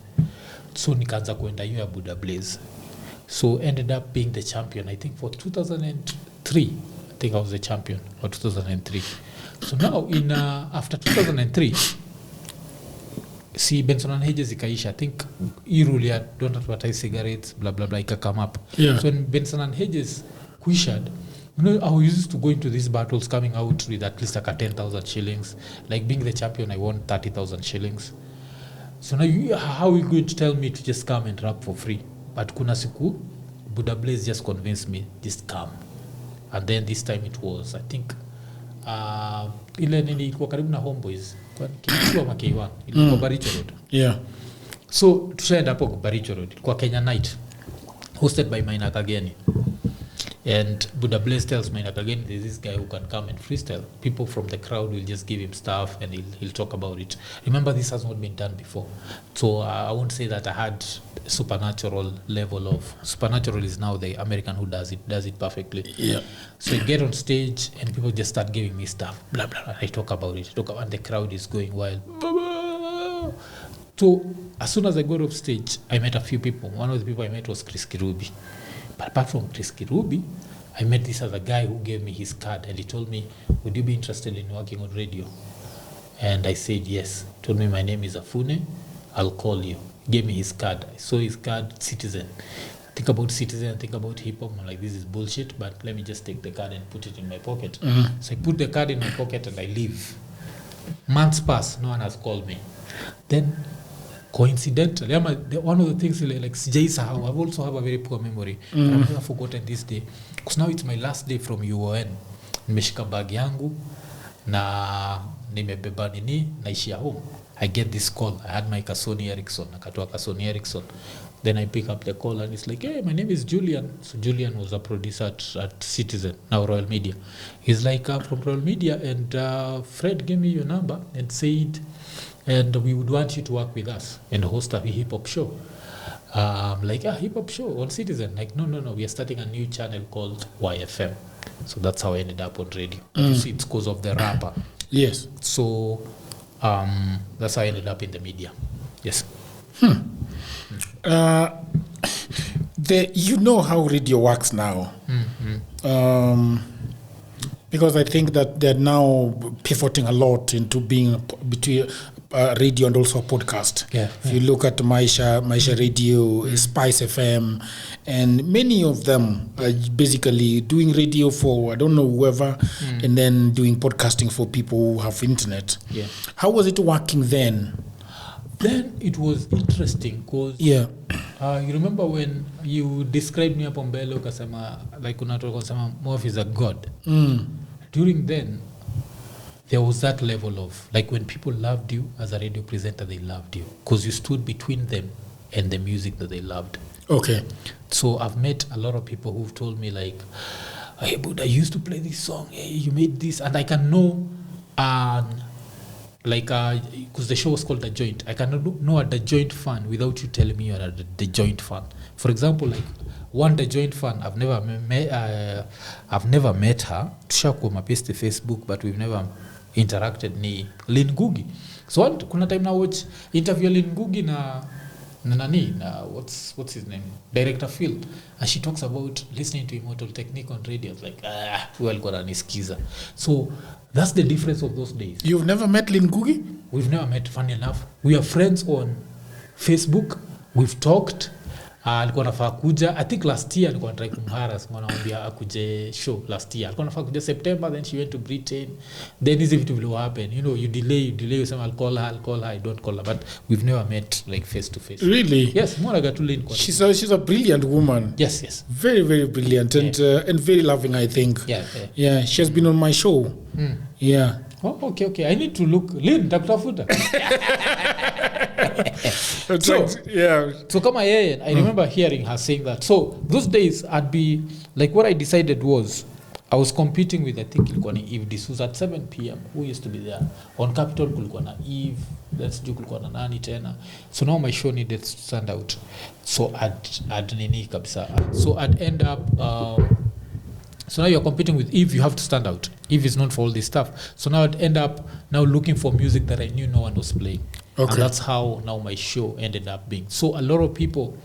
So nikaanza kuenda hiyo ya Buddha Blaze. So ended up being the champion, I think for 2003. I think I was the champion for 2003. So now in after 2003, see Benson and Hedges ikaisha. I think rule don't advertise cigarettes blah blah blah ika come up.
Yeah.
So when Benson and Hedges kuishad, I used to go into these battles coming out with at least like 10,000 shillings. Like being the champion, I won 30,000 shillings. So now how are you going to tell me to just come and rap for free? But kuna siku Buddha Blaze just convinced me, just come. And then this time it was, I think, ile nini ilikuwa karibu na Homeboys. Kilikuwa K1, ilikuwa Baricho Road.
Yeah.
So tushaenda hapo kwa Baricho Road. Ilikuwa Kenya Night, hosted by Maina Kageni. And Buddha Blaze tells Maina Kageni, there's this guy who can come and freestyle. People from the crowd will just give him stuff and he'll talk about it. Remember, this has not been done before. So I won't say that I had supernatural level of... Supernatural is now the American who does it perfectly.
Yeah.
So I get on stage and people just start giving me stuff. Blah, blah, blah. I talk about it. And the crowd is going wild. So as soon as I got off stage, I met a few people. One of the people I met was Chris Kirubi. But apart from Chris Kirubi, I met this other guy who gave me his card and he told me, would you be interested in working on radio? And I said yes. He told me my name is Afune, I'll call you. He gave me his card. I saw his card, Citizen. Think about Citizen, think about hip-hop. I'm like, this is bullshit, but let me just take the card and put it in my pocket. Mm-hmm. So I put the card in my pocket and I leave. Months pass, no one has called me. Then coincidentally, one of the things like sijaisahau, I also have a very poor memory. But I've never forgotten this day. Because now it's my last day from UON. Nimeshika bag yangu na nimebeba nini naishia home. I get this call. I had my Sony Ericsson. Nakatoa Sony Ericsson. Then I pick up the call and it's like, hey, my name is Julian. So Julian was a producer at Citizen, now Royal Media. He's like, from Royal Media, and Fred gave me your number and said, and we would want you to work with us and host a hip-hop show. Like, hip-hop show on Citizen. Like, no, we are starting a new channel called YFM. So that's how I ended up on radio. You see, it's because of the rapper.
Yes.
So that's how I ended up in the media. Yes.
You know how radio works now. Mm-hmm. Because I think that they're now pivoting a lot into being between radio and also a podcast.
Yeah.
If you look at Maisha Radio, Spice FM, and many of them are basically doing radio for, I don't know, whoever, and then doing podcasting for people who have internet.
Yeah.
How was it working then?
Then it was interesting because you remember when you described me hapo mbele ukasema like unatoka kusema Mwaf is a god. During then there was that level of like when people loved you as a radio presenter, they loved you because you stood between them and the music that they loved.
Okay.
So I've met a lot of people who've told me like, hey Buddha, I used to play this song, hey you made this, and I can know like because the show was called The Joint, I cannot know a The Joint fan without you telling me you're a The Joint fan. For example, like one The Joint fan, I've never met her. Tushakuwa mapeste Facebook, but we've never interacted. Ni Lin Ngugi. So kuna time na watch interview Lin Ngugi na what's his name, Director Phil, and she talks about listening to Immortal Technique on radio. It's like well got anisikiza. So that's the difference of those days.
You've never met Lin Ngugi?
We've never met, funny enough. We are friends on Facebook. We've talked. Alikuwa nafaa kuja, I think last year alikuwa try kumharas, mwanaambia akuje show last year. Alikuwa nafaa kuja September, then she went to Britain. Then this vitu will happen. You know, you delay, you say I'll call her, I don't call her. But we've never met like face to face.
Really?
Yes, more like a Lin.
She's a brilliant woman.
Yes.
Very, very brilliant and very loving, I think. Yeah, she has been on my show. Yeah.
Oh, okay. I need to look. Lin, takutafuta. So kama yeye, I remember hearing her saying that. So those days I'd be like, what I decided was I was competing with, I think ilikuwa ni Eve D'Souza at 7 p.m. Who used to be there? On Capital kulikuwa na Eve, let's do kulikuwa na nani tena. So now my show needed to stand out. So I'd nini kabisa. So I'd end up so now you're competing with Eve, you have to stand out. Eve is known for all this stuff. So now I'd end up now looking for music that I knew no one was playing. Okay. And that's how now my show ended up being. So a lot of people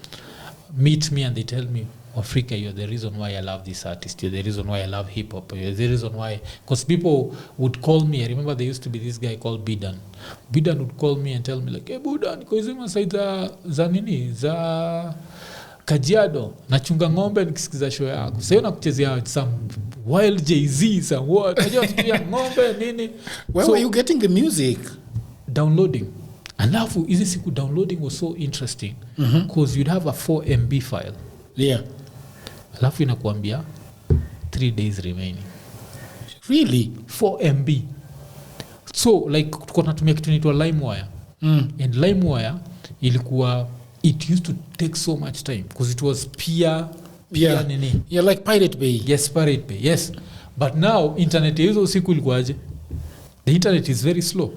meet me and they tell me, Africa, you're the reason why I love this artist. You're the reason why I love hip hop. You're the reason why, because people would call me. I remember there used to be this guy called Bidan. Bidan would call me and tell me like, "Hey Budan, kwa hizo masaida za nini za Kajiado, nachunga ng'ombe nikisikiza show yako. Sasa nakuchezea some wild Jay-Z, some what? Unajua sikia ng'ombe nini?"
Where were you getting the music?
Downloading. Alafu hizi siku downloading was so interesting because you'd have a 4 MB file.
Yeah.
Alafu inakuambia 3 days remaining.
Really?
4 MB. So like tuko tunatumia kitu inaitwa LimeWire. And LimeWire ilikuwa, it used to take so much time because it was peer nini.
Yeah, like Pirate Bay.
Yes, Pirate Bay. Yes. But now internet hizo siku ilikuwaje? The internet is very slow.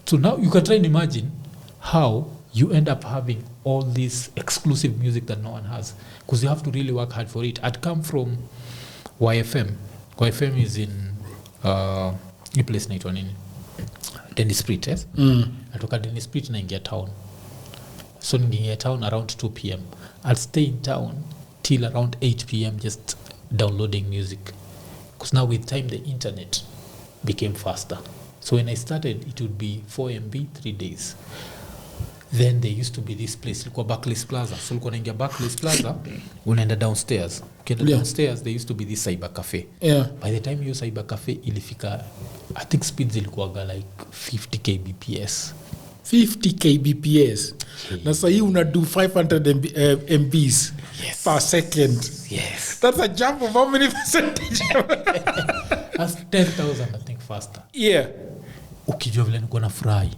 So now you can try and imagine how you end up having all this exclusive music that no one has, because you have to really work hard for it. I'd come from YFM. YFM is in a place naitwa nini? Dennis Street, yes? Natoka Dennis Street naingia town. So ningia town around 2 p.m. I'll stay in town till around 8 p.m. just downloading music. Because now with time the internet became faster. So when I started, it would be 4 MB, 3 days. Then there used to be this place, ilikuwa Barclays Plaza. So ulikuwa unaingia Barclays Plaza, unaenda downstairs. Ukienda downstairs, there used to be this cyber cafe.
Yeah.
By the time you cyber cafe ilifika, I think speeds ilikuwa like 50 kbps.
50 kbps. Na sasa hii una do 500 MBs per second.
Yes.
That's a jump of how many percentage?
That's 10,000 I think faster.
Yeah.
Ukijua vile niko na furahi.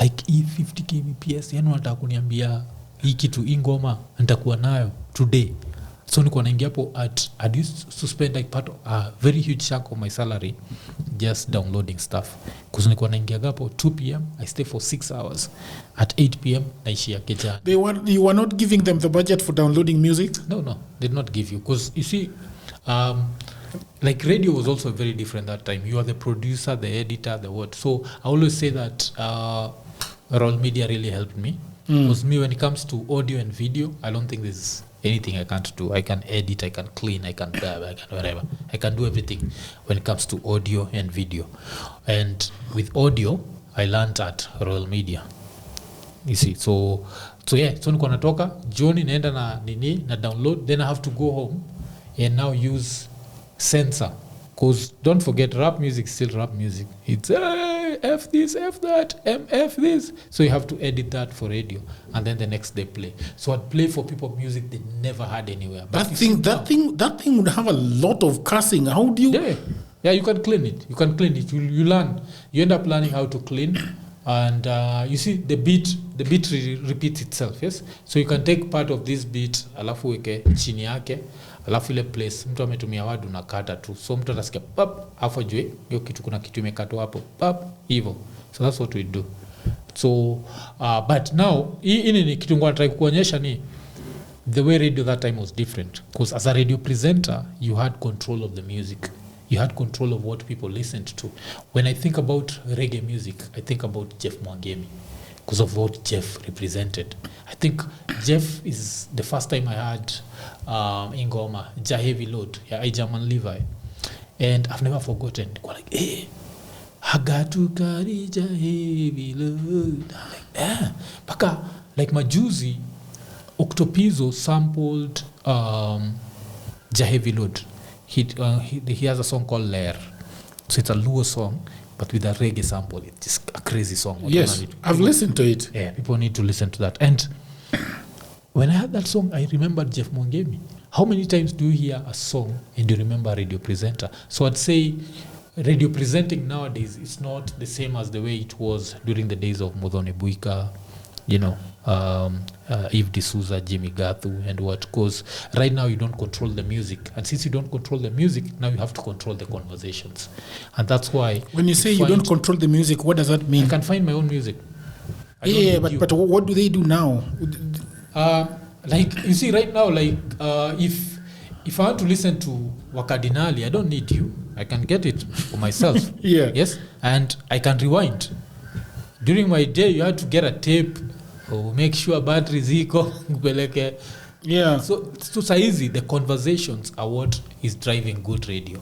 Like hii 50 kbps, yani unataka kuniambia hii kitu ingoma nitakuwa nayo today. So niko naingia hapo I'd used to spend like part of a very huge chunk of my salary just downloading stuff. Because niko naingia hapo 2 p.m. I stay for 6 hours. At 8 p.m. naishia Kenya.
You were not giving them the budget for downloading music?
No, they did not give you. Because you see, like radio was also very different that time. You are the producer, the editor, the what. So I always say that Roll Media really helped me. Because me, when it comes to audio and video, I don't think there's anything I can't do. I can edit, I can clean, I can dub, I can whatever. I can do everything when it comes to audio and video. And with audio, I learned at Royal Media. You see, so yeah, so niko natoka jioni naenda na nini na download, then I have to go home and now use censor, because don't forget rap music is still rap music. It's F this, F that, MF this. So you have to edit that for radio and then the next day play. So I'd play for people music they never heard anywhere. But
that thing would have a lot of cussing. How do you?
Yeah, you can clean it. You learn. You end up learning how to clean. And you see the beat repeats itself, yes? So you can take part of this beat, alafu weke chini yake, alafu ile place mtu ametumia word unakata tu. So mtu atasikia pap, afu ajue hiyo kitu kuna kitu imekatwa hapo, pap, hivyo. So that's what we do. So but now hii ni kitu ngoja try kuonyesha ni the way radio that time was different, because as a radio presenter you had control of the music. You had control of what people listened to. When I think about reggae music, I think about Jeff Mwangemi because of what Jeff represented. I think Jeff is the first time I heard Ingoma, Ja Heavy Load, I German Levi. And I've never forgotten. Like, hey, I got to carry Ja Heavy Load. I'm like, Paka, like Majuzi, Octopizzo sampled Ja Heavy Load. He has a song called Lair. So it's a Luo song, but with a reggae sample. It's just a crazy song.
Yes, I've listened to it.
Yeah, people need to listen to that. And when I heard that song, I remembered Jeff Mwangemi. How many times do you hear a song and you remember a radio presenter? So I'd say radio presenting nowadays is not the same as the way it was during the days of Muthoni Buika, you know, Eve D'Souza, Jimmy Gathu, and what. Because right now you don't control the music, and since you don't control the music, now you have to control the conversations, and that's why.
When you say you don't control the music, what does that mean?
I can find my own music.
But what do they do now?
Like you see, right now, like if I want to listen to Wakadinali, I don't need you. I can get it for myself.
Yeah.
Yes, and I can rewind. During my day, you had to get a tape. Or make sure battery ziko kupeleke
Yeah.
So saizi the conversations are what is driving good radio.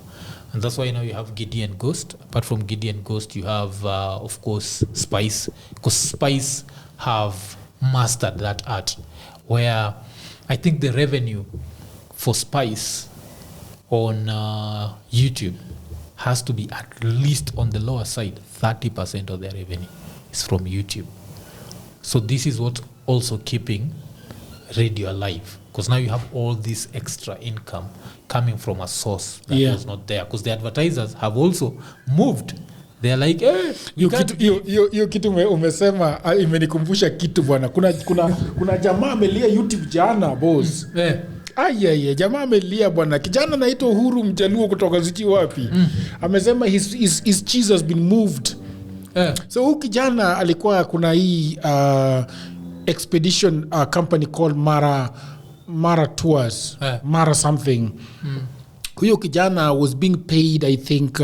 And that's why now you have Giddy and Ghost. Apart from Giddy and Ghost, you have, of course, Spice. Because Spice have mastered that art. Where I think the revenue for Spice on YouTube has to be at least on the lower side. 30% of their revenue is from YouTube. So this is what also keeping radio alive. Because now you have all this extra income coming from a source that was not there. Because the advertisers have also moved. They're like, hey,
hiyo kitu umesema imenikumbusha kitu bwana. Kuna jamaa amelia YouTube jana boss. Jamaa amelia bwana. Kijana anaitwa Uhuru Mjaluo kutoka zichi wapi. Amesema his cheese has been moved. So huyu kijana alikuwa kuna hii expedition company called Mara Tours, Mara something. Huyo kijana was being paid, I think,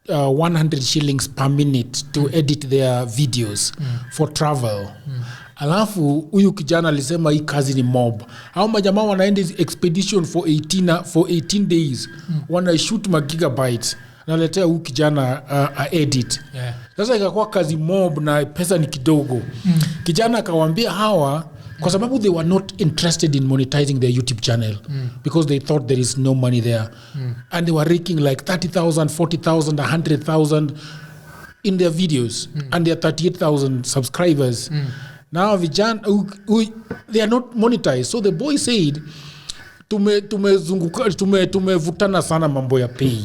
100 shillings per minute to edit their videos for travel. Alafu huyu kijana alisema hii kazi ni mob. Hao majamaa wanaenda expedition for 18 days. Wana shoot gigabytes. Naletea huyu kijana edit. Sasa ikakuwa kazi mob na pesa ni kidogo. Kijana akawaambia hawa kwa sababu they were not interested in monetizing their YouTube channel because they thought there is no money there. And they were raking like 30,000, 40,000, 100,000 in their videos and their 38,000 subscribers. Now vijana they are not monetized. So the boy said tumevutana sana mambo ya pay.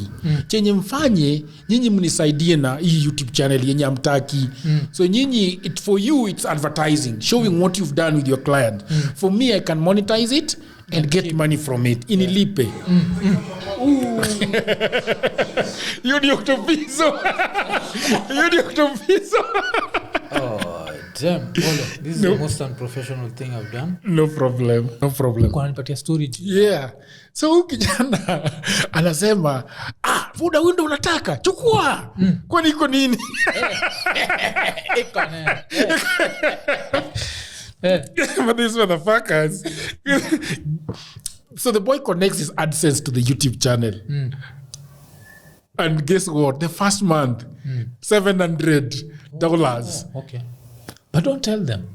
Chenye mfanye nyinyi mnisaidie na hii YouTube channel yenye amtaki. So nyinyi for you it's advertising, showing what you've done with your client. For me I can monetize it and get money from it. Inilipe. Yudi oktopizo.
Oh, damn. This is the most unprofessional thing I've done.
No problem.
Kwa nipatia story.
Yeah. So kijana anasema, fuda window unataka, chukua. Kwani iko nini?
Iko nini?
But these motherfuckers. So the boy connects his AdSense to the YouTube channel. And guess what? The first month, $700.
Okay. But don't tell them.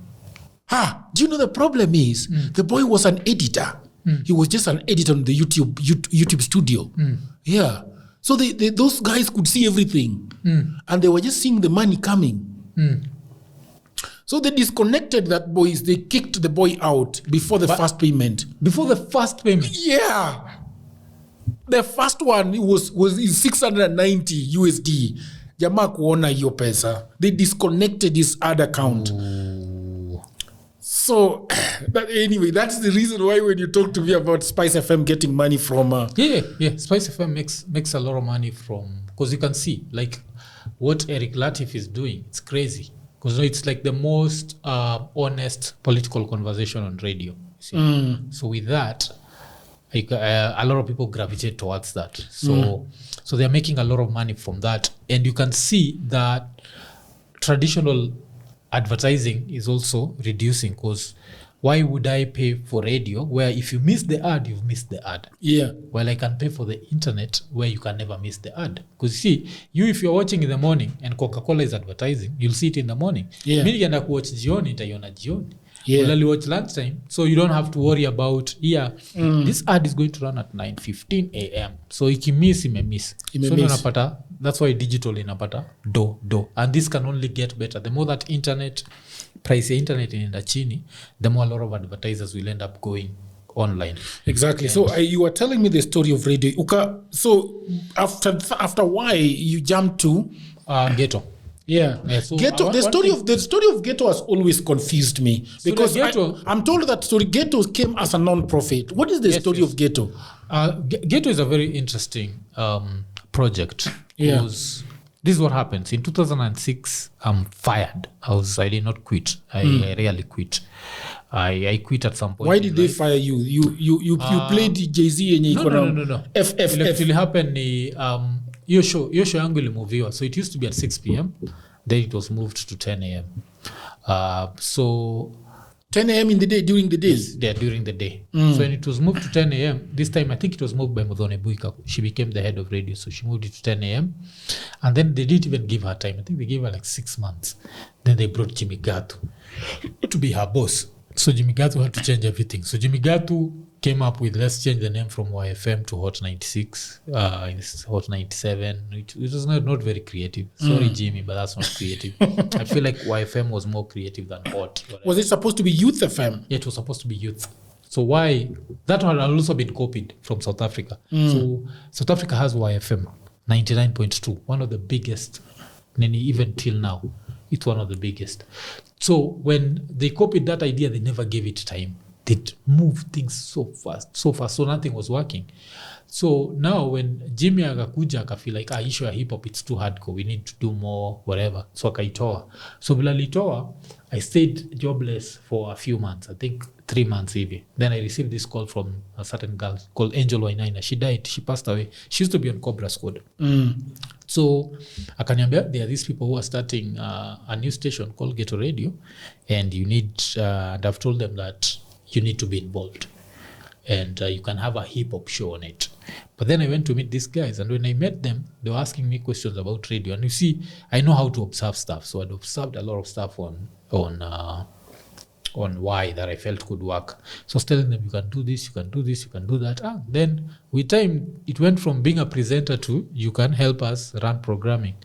Do you know the problem is the boy was an editor. He was just an editor on the YouTube studio. Yeah. So those guys could see everything. And they were just seeing the money coming. So they disconnected that boy. They kicked the boy out before the first payment.
Before the first payment?
Yeah. The first one was 690 USD. Jamaa kuona hiyo pesa. They disconnected his ad account.
Ooh.
So, anyway, that's the reason why when you talk to me about Spice FM getting money from...
Yeah. Spice FM makes a lot of money from... Because you can see, like, what Eric Latif is doing. It's crazy. Because it's like the most honest political conversation on radio. So with that... a lot of people gravitate towards that. So they're making a lot of money from that. And you can see that traditional advertising is also reducing because why would I pay for radio where if you miss the ad, you've missed the ad?
Yeah.
Well, I can pay for the internet where you can never miss the ad. Because see, if you're watching in the morning and Coca-Cola is advertising, you'll see it in the morning.
Yeah.
Mimi nikienda kuwatch jioni, nitaiona jioni.
Yeah.
Well, watch lunchtime, so you don't have to worry about this ad is going to run at 9:15 a.m. So ikimiss imemiss. So unapata, that's why digital inapata do. And this can only get better. The more that price ya internet inaenda chini, the more a lot of advertisers will end up going online.
Exactly. So you were telling me the story of radio. So after why you jumped to
Ghetto.
Yeah.
So
Ghetto. The story of Ghetto has always confused me because I'm told that story Ghetto came as a non-profit. What is the story of Ghetto?
Ghetto is a very interesting project.
Yeah.
This is what happens. In 2006, I'm fired. I did not quit. I really quit. I quit at some point.
Why did they fire you? You played Jay-Z and you
No. It actually happened. Your show yangu ilimuviwa. So it used to be at 6 p.m. Then it was moved to 10 a.m. So
10 a.m. in the day, during the days?
Yeah, during the day. So when it was moved to 10 a.m., this time I think it was moved by Muthoni Buika. She became the head of radio, so she moved it to 10 a.m. And then they didn't even give her time. I think they gave her like 6 months. Then they brought Jimmy Gatu to be her boss. So Jimmy Gatu had to change everything. So Jimmy Gatu came up with, let's change the name from YFM to Hot 96, Hot 97. It was not very creative. Sorry, Jimmy, but that's not creative. I feel like YFM was more creative than Hot.
Was it supposed to be Youth FM?
Yeah, it was supposed to be Youth. So why? That one had also been copied from South Africa. So South Africa has YFM 99.2, one of the biggest, even till now. It's one of the biggest. So when they copied that idea, they never gave it time. They'd move things so fast, so nothing was working. So now when Jimmy akakuja akafeel like, issue ya hip hop, it's too hardcore, we need to do more, whatever. So akaitoa. So bila litoa, I stayed jobless for a few months, I think 3 months even. Then I received this call from a certain girl called Angel Wainaina. She died, she passed away. She used to be on Cobra Squad. So akaniambia, there are these people who are starting a new station called Ghetto Radio, and you need, and I've told them that you need to be involved, and you can have a hip-hop show on it. But then I went to meet these guys, and when I met them, they were asking me questions about radio. And you see, I know how to observe stuff, so I'd observed a lot of stuff on why that I felt could work. So I was telling them, you can do this, you can do this, you can do that. Then with time, it went from being a presenter to, you can help us run programming.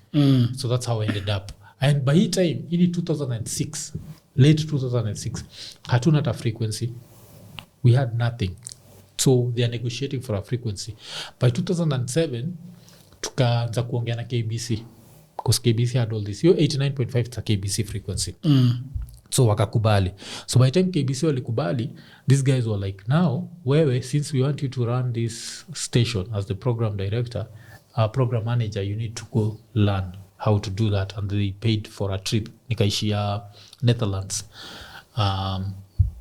So that's how I ended up. And by that time, in 2006, late 2006, hatuna hata frequency. We had nothing. So they are negotiating for a frequency. By 2007, tukaanza kuongea na KBC. Because KBC had all this. 89.5 is a KBC frequency. So wakakubali. So by the time KBC walikubali, these guys were like, now, wewe, since we want you to run this station as the program director, program manager, you need to go learn how to do that. And they paid for a trip. Nikaishia Netherlands.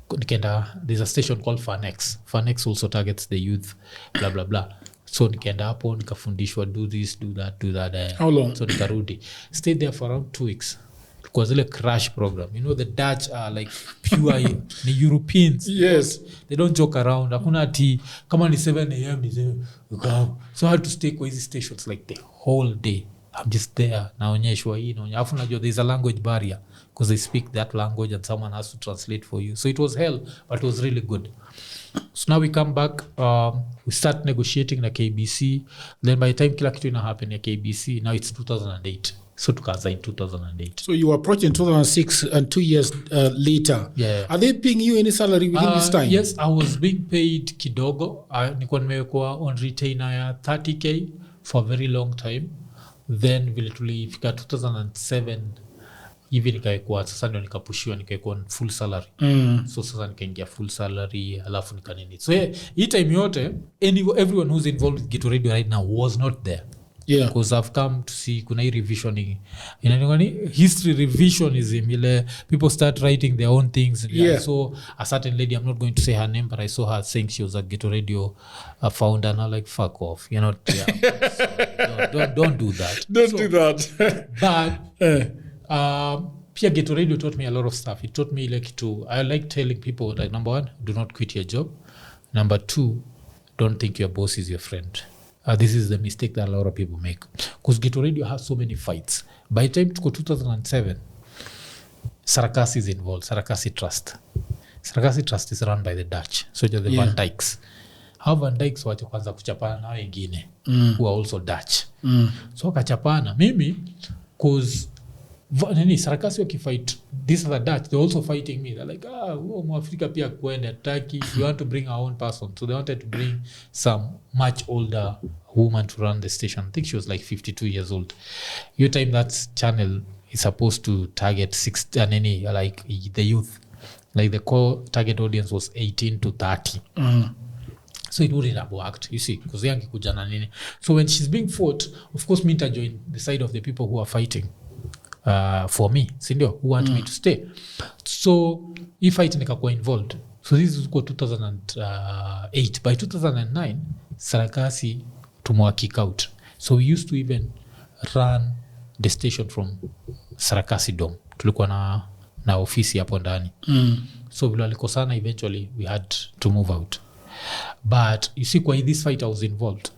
There's a station called Fanex. Fanex also targets the youth, blah, blah, blah. So nikaenda hapo, nikafundishwa, do this, do that.
How long?
So nikarudi. Stayed there for around 2 weeks. Because the crash program, the Dutch are like pure the Europeans.
Yes,
they don't joke around. Hakuna ati kama ni 7 a.m. So I had to stay kwa hizi stations like the whole day. I'm just there. Naonyeshwa hii naonyesha. Afu najua there's a language barrier because they speak that language and someone has to translate for you. So it was hell, but it was really good. So now we come back, we start negotiating na KBC. Then by the time kila kitu ina happen ya KBC, now it's 2008. So tukaanza in 2008.
So you were approaching 2006 and 2 years later.
Yeah.
Are they paying you any salary within this time?
Yes, I was being paid kidogo. Nilikuwa nimewekwa on retainer ya 30k for a very long time. Then vile tulifika 2007 hivi nikaekwa, sasa ndio nikapushiwa, nikaekwa full salary. So sasa nikaingia full salary, alafu nikanini. So hii time yote, everyone who's involved with Ghetto Radio right now was not there.
Yeah.
Because I've come to see kuna hii revisioning. History revisionism, ile people start writing their own things.
Yeah.
So a certain lady, I'm not going to say her name, but I saw her saying she was a Ghetto Radio founder, and I'm like, fuck off. Don't do that.
Don't do that.
But Pia Ghetto Radio taught me a lot of stuff. It taught me I like telling people that, number 1, do not quit your job. Number 2, don't think your boss is your friend. This is the mistake that a lot of people make. Because Ghetto Radio has so many fights. By the time to go 2007, Sarakasi is involved, Sarakasi Trust. Sarakasi Trust is run by the Dutch. So the Van Dijks. How Van Dijks wacha kwanza kuchapana na wengine who are also Dutch. So kachapana. Mimi, because Sarakasi wakifight this other Dutch, they're also fighting me. They're like, Mwafreeka pia kwende Turkey. We want to bring our own person. So they wanted to bring some much older woman to run the station. I think she was like 52 years old. Your time that channel is supposed to target like the youth. Like the core target audience was 18 to 30. So it wouldn't have worked, you see, because yangi kujana nini. So when she's being fought, of course, me to join the side of the people who are fighting. For me, sindio, who want me to stay. So if fight nikakuwa involved. So this is 2008. By 2009, Sarakasi tumwa kick out. So we used to even run the station from Sarakasi Dome. Tulikuwa na ofisi hapo ndani. so vile walikosana eventually we had to move out. But you see, kwa this fight I was involved,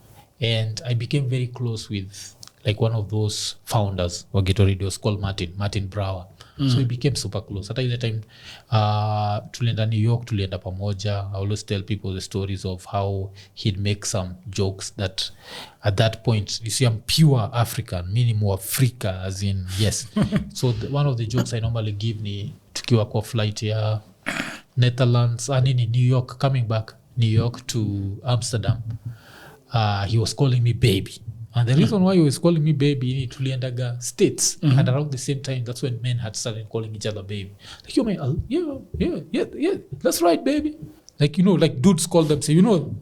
and I became very close with like one of those founders wa Ghetto Radio called Martin Brower. So we became super close. Hata ile time tulienda New York, tulienda pamoja. I always tell people the stories of how he'd make some jokes that at that point, you see, I'm pure African, meaning Mwafreeka, as in yes. So one of the jokes I normally give ni tukiwa kwa flight ya Netherlands, New York, coming back New York to Amsterdam, he was calling me baby. And the reason why he was calling me baby, ni tuliendaga States, and around the same time, that's when men had started calling each other baby. Like, yo, man, yeah, that's right, baby. Like, like dudes call themselves,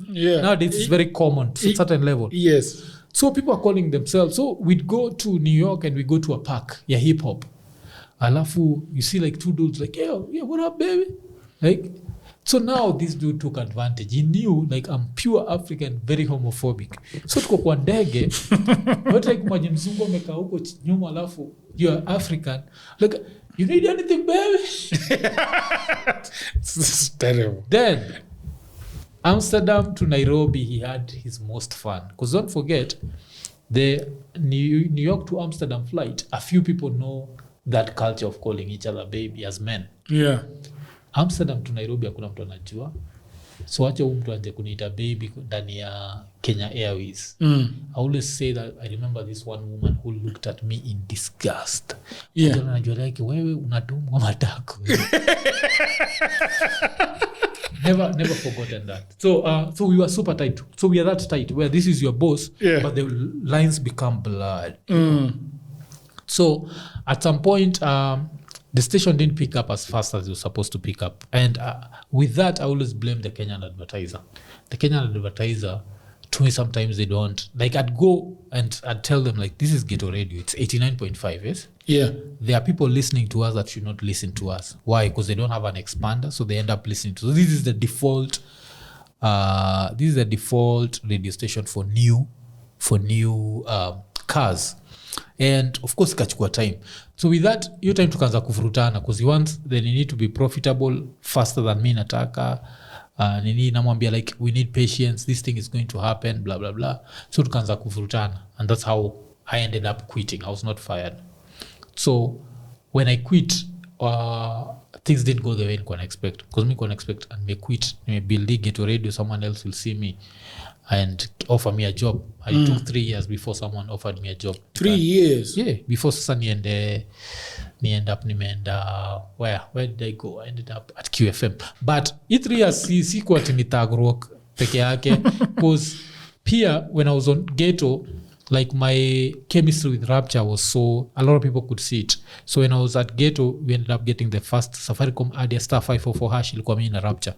nowadays it's very common to a certain level.
Yes.
So people are calling themselves. So we'd go to New York and we go to a park, hip hop. Alafu, you see like two dudes like, yeah, what up, baby? Like, so now this dude took advantage. He knew like I'm pure African, very homophobic. So tuko kwa ndege, wote like maji mzungu amekaa huko nyuma, alafu you are African. Like, you need anything, baby?
This is terrible.
Then Amsterdam to Nairobi, he had his most fun. Because don't forget, the New York to Amsterdam flight, a few people know that culture of calling each other baby as men.
Yeah.
Amsterdam to Nairobi hakuna mtu anajua. So wacha mtu anje kuniita baby ndani ya Kenya Airways. I always say that I remember this one woman who looked at me in disgust.
Yeah.
Anajua like wewe unadumwa matako. Never forgotten that. So we were super tight. So we are that tight where this is your boss, but the lines become blurred. So at some point the station didn't pick up as fast as it was supposed to pick up. And with that, I always blame the Kenyan advertiser. The Kenyan advertiser, to me, sometimes they don't. Like, I'd go and I'd tell them, like, this is Ghetto Radio. It's 89.5, yes?
Yeah.
There are people listening to us that should not listen to us. Why? Because they don't have an expander, so they end up listening to us. So this is the default radio station for new cars. And of course ikachukua time. So with that, your time tukaanza kuvurutana because then you need to be profitable faster than me nataka. Nini namwambia like we need patience, this thing is going to happen, blah blah blah. So tukaanza kuvurutana, and that's how I ended up quitting. I was not fired. So when I quit, things didn't go the way I expect. Because me can expect and me quit, me build Ghetto Radio, someone else will see me and offer me a job. It took 3 years before someone offered me a job.
3 years?
Yeah, before sasa nimeenda where did I go? I ended up at QFM. But 3 years si kwa ati nitagrock peke yake because pia when I was on Ghetto, like my chemistry with Rapture was so a lot of people could see it. So when I was at Ghetto, we ended up getting the first Safaricom ad ya *544# ilikuwa mimi na Rapture.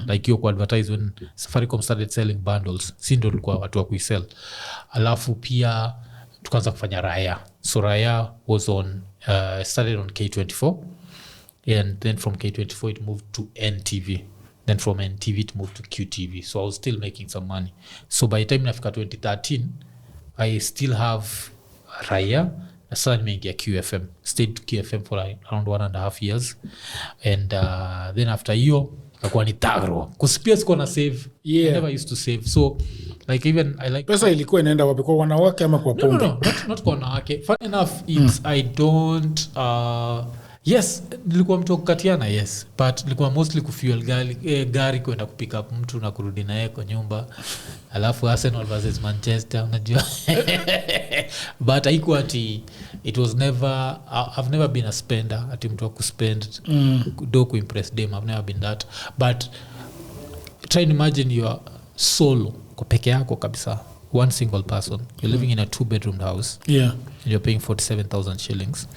Like you could advertise when Safaricom started selling bundles. Sindo ilikuwa watu wa kuisell. Alafu pia tukaanza kufanya Raya. So Raya was on started on K24, and then from K24 it moved to NTV. Then from NTV it moved to QTV. So I was still making some money. So by the time nafika 2013, I still have Raya. I started making a QFM. Stayed to QFM for around 1.5 years. And then after hiyo, kakuwa ni tagro. Because pia sikuwa na save. I never used to save. So, like even I like...
Pesa ilikuwa inaenda wapi? Kwa wanawake ama kwa pombe?
No, not kwa wanawake. Fun enough, it's I don't... yes, nilikuwa mtu kukatiana, yes. But nilikuwa mostly kufuel gari kwenda kupick up mtu na kurudi naye kwa nyumba. Alafu Arsenal versus Manchester, unajua. But haikuwa ati, it was never, I've never been a spender, ati mtu wa kuspend, do kuimpress them, I've never been that. But try and imagine you are solo, kwa peke yako kabisa, one single person. You're living in a 2-bedroom house.
Yeah.
And you're paying 47,000 shillings.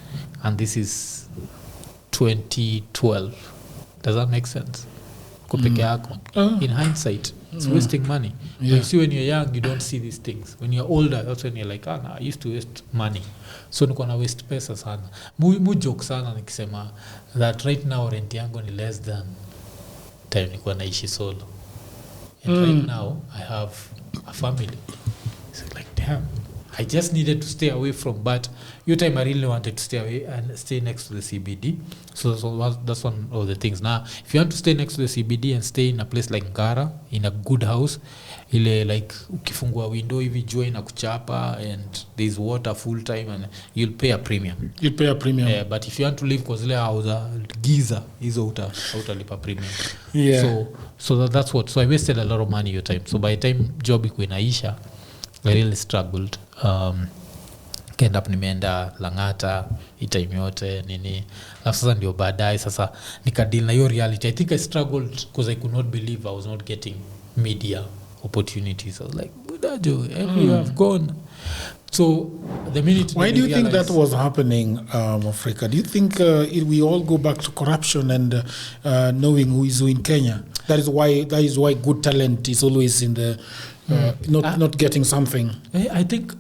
And this is 2012. Does that make sense? Kwa peke yako. In hindsight, it's wasting money. Yeah. You see, when you're young, you don't see these things. When you're older, that's when you're like, nah, I used to waste money. So niko na waste pesa sana. Mu joke sana nikisema that right now rent yangu ni less than time nilikuwa naishi solo. And right now, I have a family. It's like, damn. I just needed to stay away from, but your time I really wanted to stay away and stay next to the CBD. So that's one of the things. Now, if you want to stay next to the CBD and stay in a place like Ngara, in a good house, ile like ukifungua window hivi jua ina kuchapa and there's water full time and you'll pay a premium. Yeah, but if you want to live kwa zile house giza hizo utalipa premium.
Yeah.
So that's what. So I wasted a lot of money your time. So by the time job iko inaisha, I really struggled. Kenda up nimeenda Langata time yote nini. Sasa ndio baadaye sasa nikadeal na hiyo reality. I think I struggled because I could not believe I was not getting media opportunities. I was like, Budajo, you have gone. So the minute
why do you think that was happening, Mwafreeka? Do you think we all go back to corruption and knowing who is who in Kenya? That is why good talent is always in the not getting something.
I think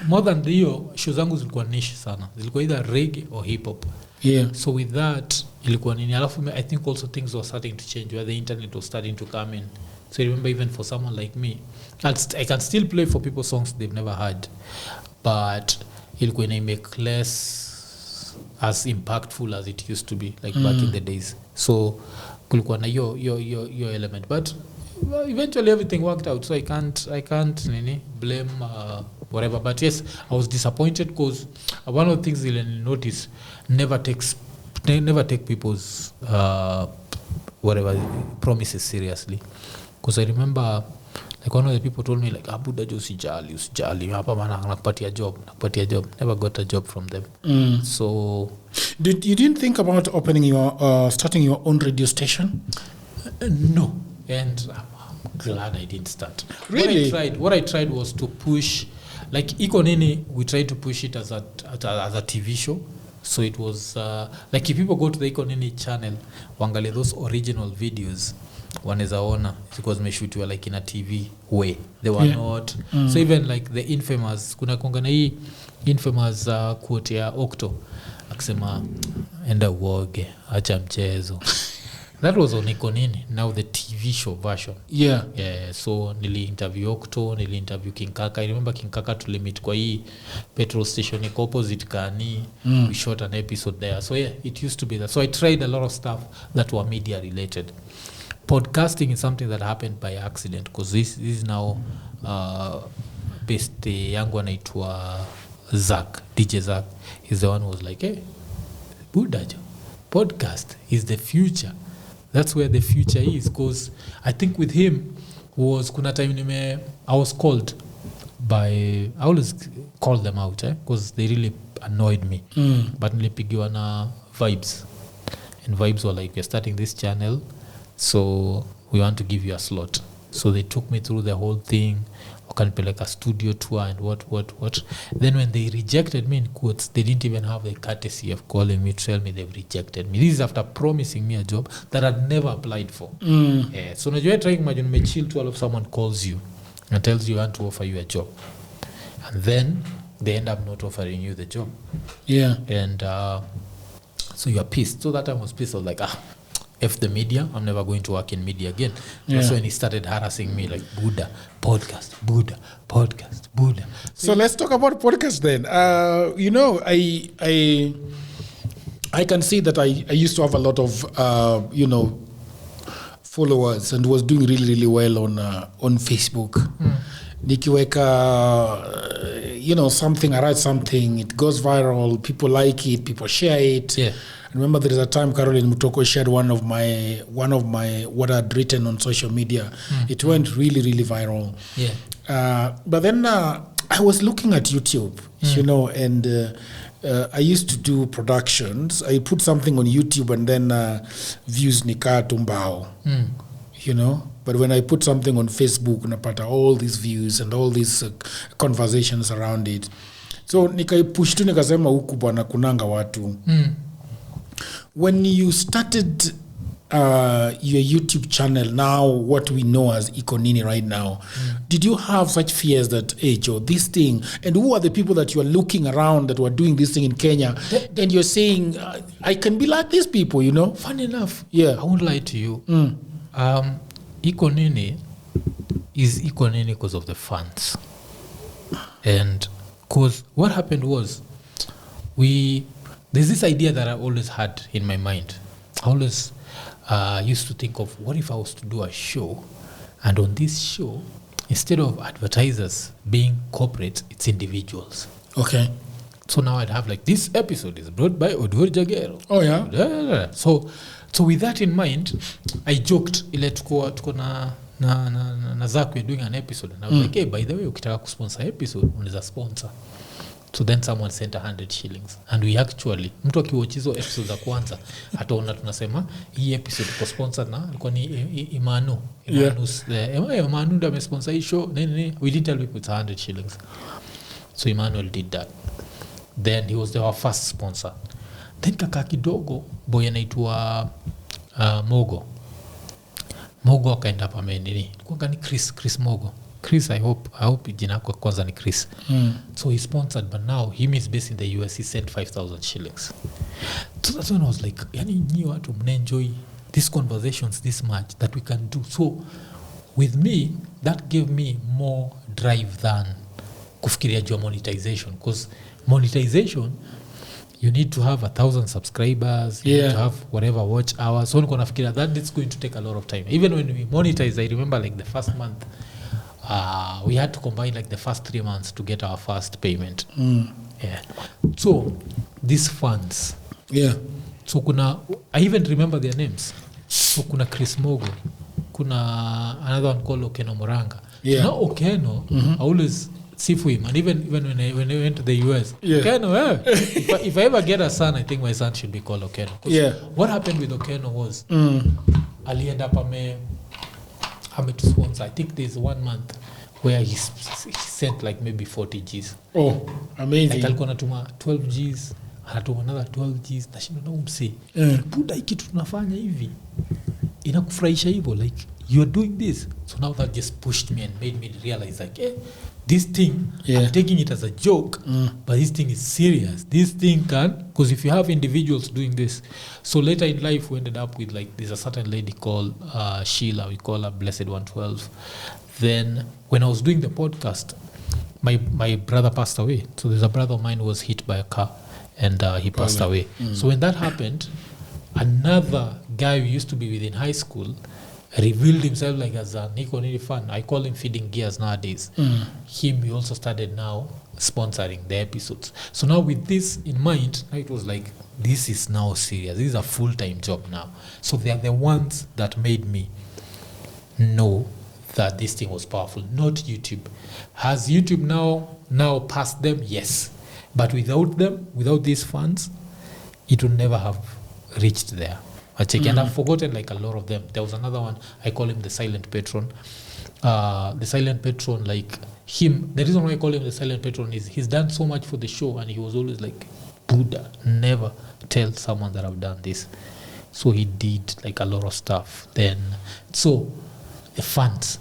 more than hiyo show zangu zilikuwa niche sana. Zilikuwa either reggae or hip hop.
Yeah.
So with that ilikuwa nini? Alafu I think also things were starting to change where the internet was starting to come in. So I remember even for someone like me, I can still play for people songs they've never heard, but ilikuwa ina make less as impactful as it used to be like back in the days. So kulikuwa na your element, but eventually everything worked out. So I can't blame whatever. But yes, I was disappointed because one of the things you'll notice, never take people's whatever promises seriously. Because I remember like one of the people told me like Abuda jo usijali hapa maana nakupatia job. Never got a job from them. So
you didn't think about starting your own radio station?
No. And I'm glad I didn't start.
Really?
What I tried was to push, like IKO NINI, we tried to push it as a TV show. So it was like if people go to the IKO NINI channel, wangale those original videos, wanaweza ona because meshutiwa like in a TV way. They were not. So even like the infamous, kuna kongana hii infamous quote ya Octo, akisema enda uoge, acha mchezo. That was on IKO NINI, now the TV show version.
Yeah.
So nili-interview Octo, nili-interview King Kaka. I remember King Kaka to limit kwa hii petrol station iko opposite Kani. We shot an episode there. So yeah, it used to be that. So I tried a lot of stuff that were media related. Podcasting is something that happened by accident because this is now based yangu anaitwa Zach, DJ Zach. He's the one who was like, hey, Budajo, podcast is the future. That's where the future is, because I think with him was kuna time I was called by, I always call them out because they really annoyed me. But nilipigiwa na Vibes, and Vibes were like, we're starting this channel, so we want to give you a slot. So they took me through the whole thing, wakanipeleka a studio tour and what. Then when they rejected me in quotes, they didn't even have the courtesy of calling me to tell me they've rejected me. This is after promising me a job that I'd never applied for. So najua trying imagine me chill to all of someone calls you and tells you want to offer you a job, and then they end up not offering you the job.
Yeah.
And so you're pissed. So that time I was pissed. I was like, F the media, I'm never going to work in media again. That's when he started harassing me like, Buddha, podcast.
So let's talk about podcast then. I can see that I used to have a lot of, followers and was doing really, really well on Facebook. Nikiweka, something, I write something, it goes viral, people like it, people share it.
Yeah.
I remember there is a time Caroline Mutoko shared one of my what I'd written on social media. It went really, really viral.
Yeah.
But then I was looking at YouTube, and I used to do productions. I put something on YouTube and then views nika tumbao, But when I put something on Facebook, napata all these views and all these conversations around it. So nikaipush tu nikasema huku bwana kunanga watu. When you started your YouTube channel, now what we know as IKO NINI right now, did you have such fears that, hey Joe, this thing, and who are the people that you are looking around that were doing this thing in Kenya, and you're saying, I can be like these people,
Funny enough,
yeah,
I won't lie to you. IKO NINI is IKO NINI because of the fans. And Because what happened was, there's this idea that I always had in my mind. I always used to think of, what if I was to do a show, and on this show, instead of advertisers being corporate, it's individuals.
Okay.
So now I'd have like, this episode is brought by Ghetto.
Oh yeah.
So with that in mind, I joked ile tuko na Zach, we're doing an episode, and I was like, hey, by the way, ukitaka kusponsor episode unaweza sponsor. So then someone sent 100 shillings, and we actually, mtu akiwatch hizo episodes za kwanza ataona tunasema hii episode kwa sponsor na alikuwa ni Imanu. Imanu ndio amesponsor hii show. We didn't tell people it's 100 shillings. So Emmanuel did that. Then he was our first sponsor. Then kaka kidogo boy anaitwa Mogo akaenda hapa nini. Kwa ni Chris Mogo. Chris, I hope jina lako kwanza ni Chris. So he sponsored, but now him is based in the US. He sent 5,000 shillings. So that's when I was like, yani nyi watu mnaenjoy these conversations this much that we can do. So with me, that gave me more drive than kufikiria juu monetization, because monetization, you need to have 1,000 subscribers, you need to have whatever watch hours. So niko nafikiria that it's going to take a lot of time. Even when we monetize, I remember like the first month, we had to combine like the first 3 months to get our first payment. Yeah. So these funds.
Yeah.
So I even remember their names. So kuna Chris Mogo, kuna another one called Okeno Moranga.
Yeah.
So now Okeno, I always see for him, and even when I went to the US, Okeno, if I ever get a son, I think my son should be called Okeno.
Yeah.
What happened with Okeno was, alienda up to sponsor. I think there's 1 month where he sent like maybe 40 Gs.
Oh, amazing.
Like alikuwa natuma 12 Gs, anatuma another 12 Gs, nashinda na umse. Buda hiki kitu tunafanya hivi, inakufurahisha hivyo, like you're doing this. So now that just pushed me and made me realize like, this thing, I'm taking it as a joke, but this thing is serious. This thing because if you have individuals doing this. So later in life, we ended up with like, there's a certain lady called Sheila, we call her Blessed 112. Then when I was doing the podcast, my brother passed away. So there's a brother of mine who was hit by a car, and he passed away. So when that happened, another guy who used to be with in high school revealed himself like as a NINI fan. I call him Feeding Gears nowadays. He also started now sponsoring the episodes. So now with this in mind, it was like, this is now serious. This is a full-time job now. So they are the ones that made me know that this thing was powerful, not YouTube. Has YouTube now passed them? Yes. But without them, without these funds, it would never have reached there. And I've forgotten like a lot of them. There was another one, I call him the silent patron. The silent patron, like him, the reason why I call him the silent patron is he's done so much for the show, and he was always like, Buddha, never tell someone that I've done this. So he did like a lot of stuff. Then, so the funds,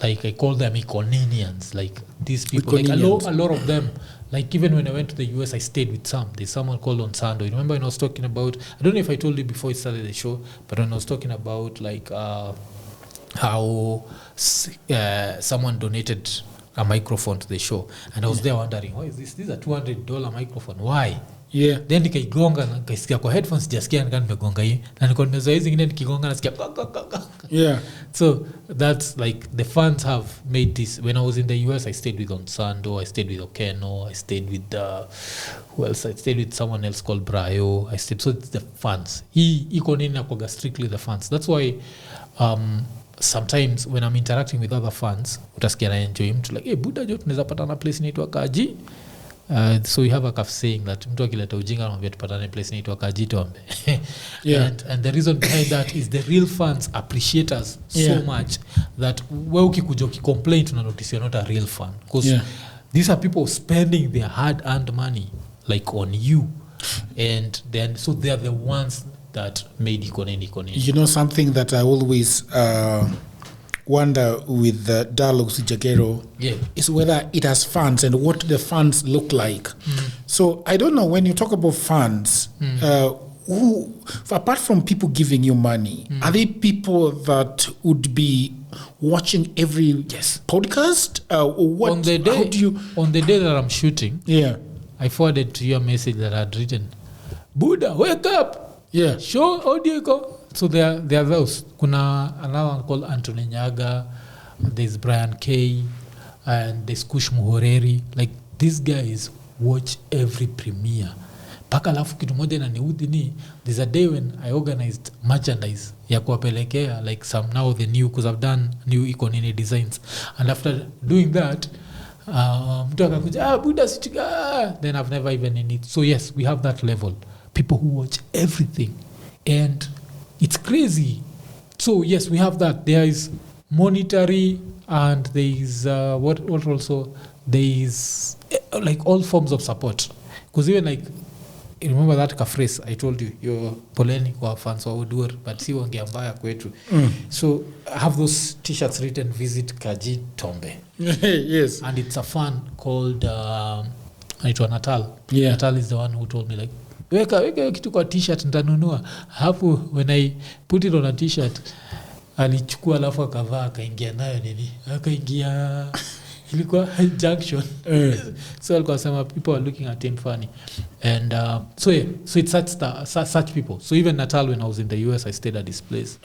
like I call them Econinians, like these people, like a lot of them. Like even when I went to the US, I stayed with some. There's someone called Onsando. You remember when I was talking about, I don't know if I told you before it started the show, but when I was talking about like how someone donated a microphone to the show, and I was there wondering, why is this? This is a $200 microphone. Why?
Yeah.
Then nikaigonga na nikaisikia kwa headphones, sijasikia nika nimegonga hii, na niko nimezoea hizi ngine nikigonga nasikia.
Yeah.
So that's like the fans have made this. When I was in the US, I stayed with Onsando, I stayed with Okeno, I stayed with who else? I stayed with someone else called Brayo. So it's the fans. Iko nini nakuwaga strictly the fans. That's why sometimes when I'm interacting with other fans, utasikia na enjoy mtu like, hey, Buddha jo tunaweza patana place inaitwa Kaji. So we have a calf saying that mtu akileta ujinga anamwambia tupatane place inaitwa Kaji tuombe. And the reason behind that is the real fans appreciate us so much that wewe ukikuja ukicomplain tuna notice you're not a real fan, because these are people spending their hard-earned money like on you, and then so they are the ones that made Ikoneni.
You know, something that I always wonder with the dialogues with Ghetto is whether it has funds and what the funds look like. So I don't know, when you talk about funds, who, apart from people giving you money, are they people that would be watching every podcast? Or what?
On the day that I'm shooting, I forwarded to you a message that I'd written, Buddha, wake up!
Yeah.
Show audio. So there are those. Kuna another one called Anthony Nyaga, there's Brian K, and there's Kush Muhoreri. Like, these guys watch every premiere. Paka alafu kitu moja inaniudhi ni, there's a day when I organized merchandise ya kuwapelekea, like some now the new, because I've done new IKO NINI designs, and after doing that mtu akakuja Buddha sitika, then I've never even in it. So yes, we have that level, people who watch everything, and it's crazy. So yes, we have that. There is monetary, and there is what also there is like all forms of support, because even like, remember that phrase I told you, you're poleni kwa fans wa Udur but si ongea mbaya kwetu. So I have those t-shirts written, visit Kaji Tombe.
Yes.
And it's a fan called anaitwa Natal. Natal is the one who told me like, weka kitu kwa t-shirt nitanunua. Hapo when I put it on a t-shirt, alichukua alafu akavaa akaingia nayo nini, akaingia ilikuwa junction. So alikuwa sema people are looking at him funny, and so it's such people. So even Natal, when I was in the US, I stayed at this place.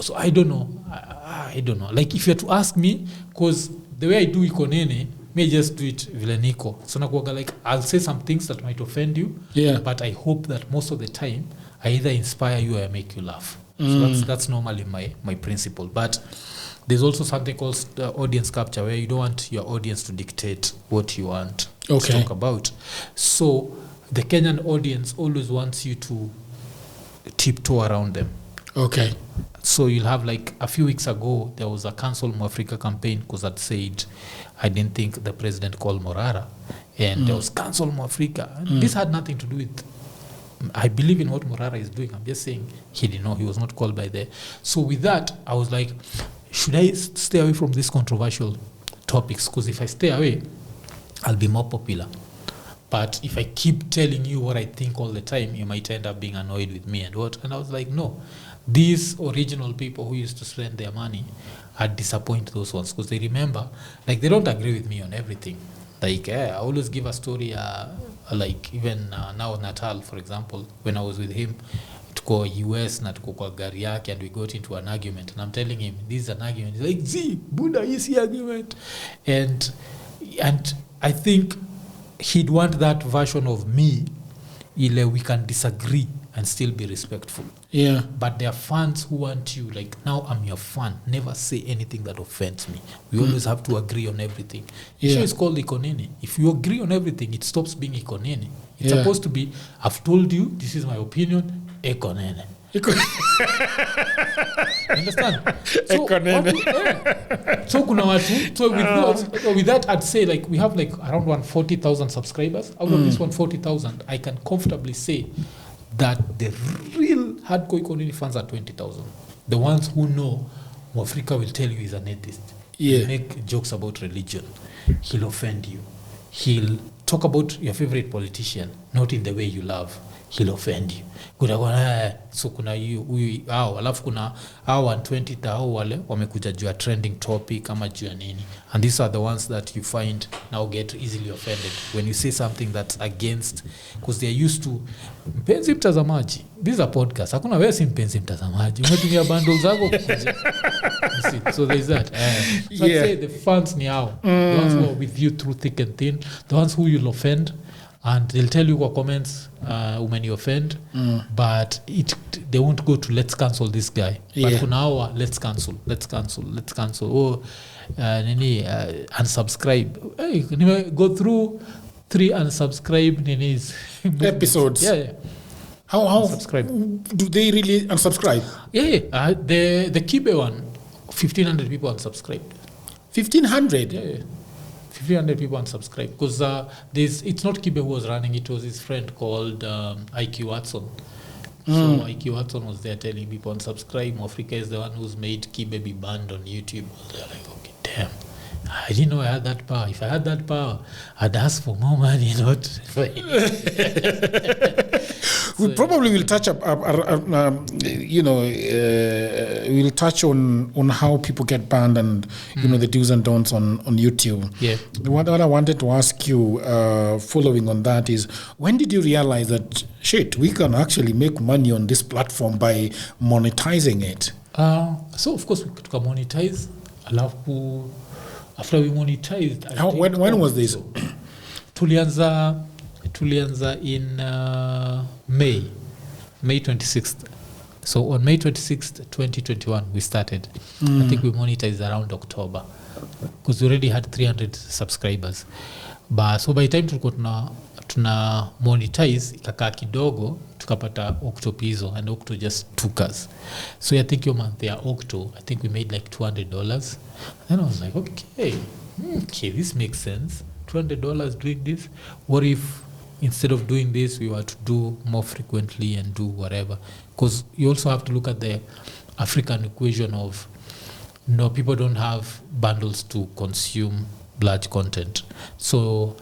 So I don't know, I don't know, like if you had to ask me, because the way I do IKO NINI, may just do it vile niko. So nakuwaga like, I'll say some things that might offend you, but I hope that most of the time I either inspire you or I make you laugh. So that's normally my principle. But there's also something called audience capture, where you don't want your audience to dictate what you want to talk about. So the Kenyan audience always wants you to tiptoe around them. Okay. So you'll have like a few weeks ago, there was a cancel Mwafreeka campaign because I'd said I didn't think the president called Morara, and there was cancel Mwafreeka. This had nothing to do with, I believe in what Morara is doing. I'm just saying he didn't know, he was not called by there. So with that, I was like, should I stay away from these controversial topics? Because if I stay away, I'll be more popular. But if I keep telling you what I think all the time, you might end up being annoyed with me and what. And I was like, no. These original people who used to spend their money, I'd disappoint those ones. Because they remember, like, they don't agree with me on everything. Like, I always give a story, like, even now Natal, for example, when I was with him, tuko US na tuko kwa gari yake, and we got into an argument, and I'm telling him this is an argument. He's like, "See, Buddha, is the argument?" And I think he'd want that version of me, ile we can disagree and still be respectful. Yeah. But there are fans who want you, like, now I'm your fan, never say anything that offends me. We always have to agree on everything. The show is called IKO NINI. If you agree on everything, it stops being IKO NINI. It's supposed to be, I've told you, this is my opinion, IKO NINI. Understand? So kuna watu, so with that I'd say, like, we have like around 140,000 subscribers. Out of this 140,000, I can comfortably say that the real hardcore IKO NINI fans are 20,000. The ones who know Mwafreeka will tell you he's an atheist. He'll make jokes about religion. He'll offend you. He'll talk about your favorite politician, not in the way you love. He'll offend you. So kuna huyu alafu kuna 120,000 wale wamekuja juu ya trending topic ama juu ya nini, and these are the ones that you find now get easily offended when you say something that's against, because they're used to mpenzi mtazamaji, this is a podcast, hakuna wewe si mpenzi mtazamaji, umetumia bundles zako kuja. So there's that. So I'd say the fans ni hao, the ones who are with you through thick and thin, the ones who you'll offend, and they'll tell you what comments when you offend, but they won't go to let's cancel this guy. But for now, let's cancel. Oh, unsubscribe. Hey, go through 3 unsubscribe episodes.
Yeah. How unsubscribe? Do they really unsubscribe?
Yeah. The Kibera one, 1,500 people unsubscribed.
1,500?
Yeah. 1,500 people unsubscribed because it's not Kibera who was running, it was his friend called I.K.A. So I.K.A. was there telling people unsubscribe. Mwafreeka is the one who's made Kibera be banned on YouTube. They're like, okay, damn, I didn't know I had that power. If I had that power, I'd ask for more money, not
We probably will touch we'll touch on how people get banned and the do's and don'ts on YouTube.
Yeah.
What I wanted to ask you, following on that, is when did you realize that we can actually make money on this platform by monetizing it?
So of course we could monetize. After we monetized,
when was this?
Tulianza in May 26th. So on May 26th, 2021, we started. I think we monetized around October because we already had 300 subscribers. But so by the time tuna monetize ikakaa kidogo tukapata Octo pizo, and Octo just took us. So I think your month there Octo, I think we made like $200. Then I was like, okay, this makes sense. $200 doing this. What if instead of doing this we were to do more frequently and do whatever? Because you also have to look at the African equation of people don't have bundles to consume large content. So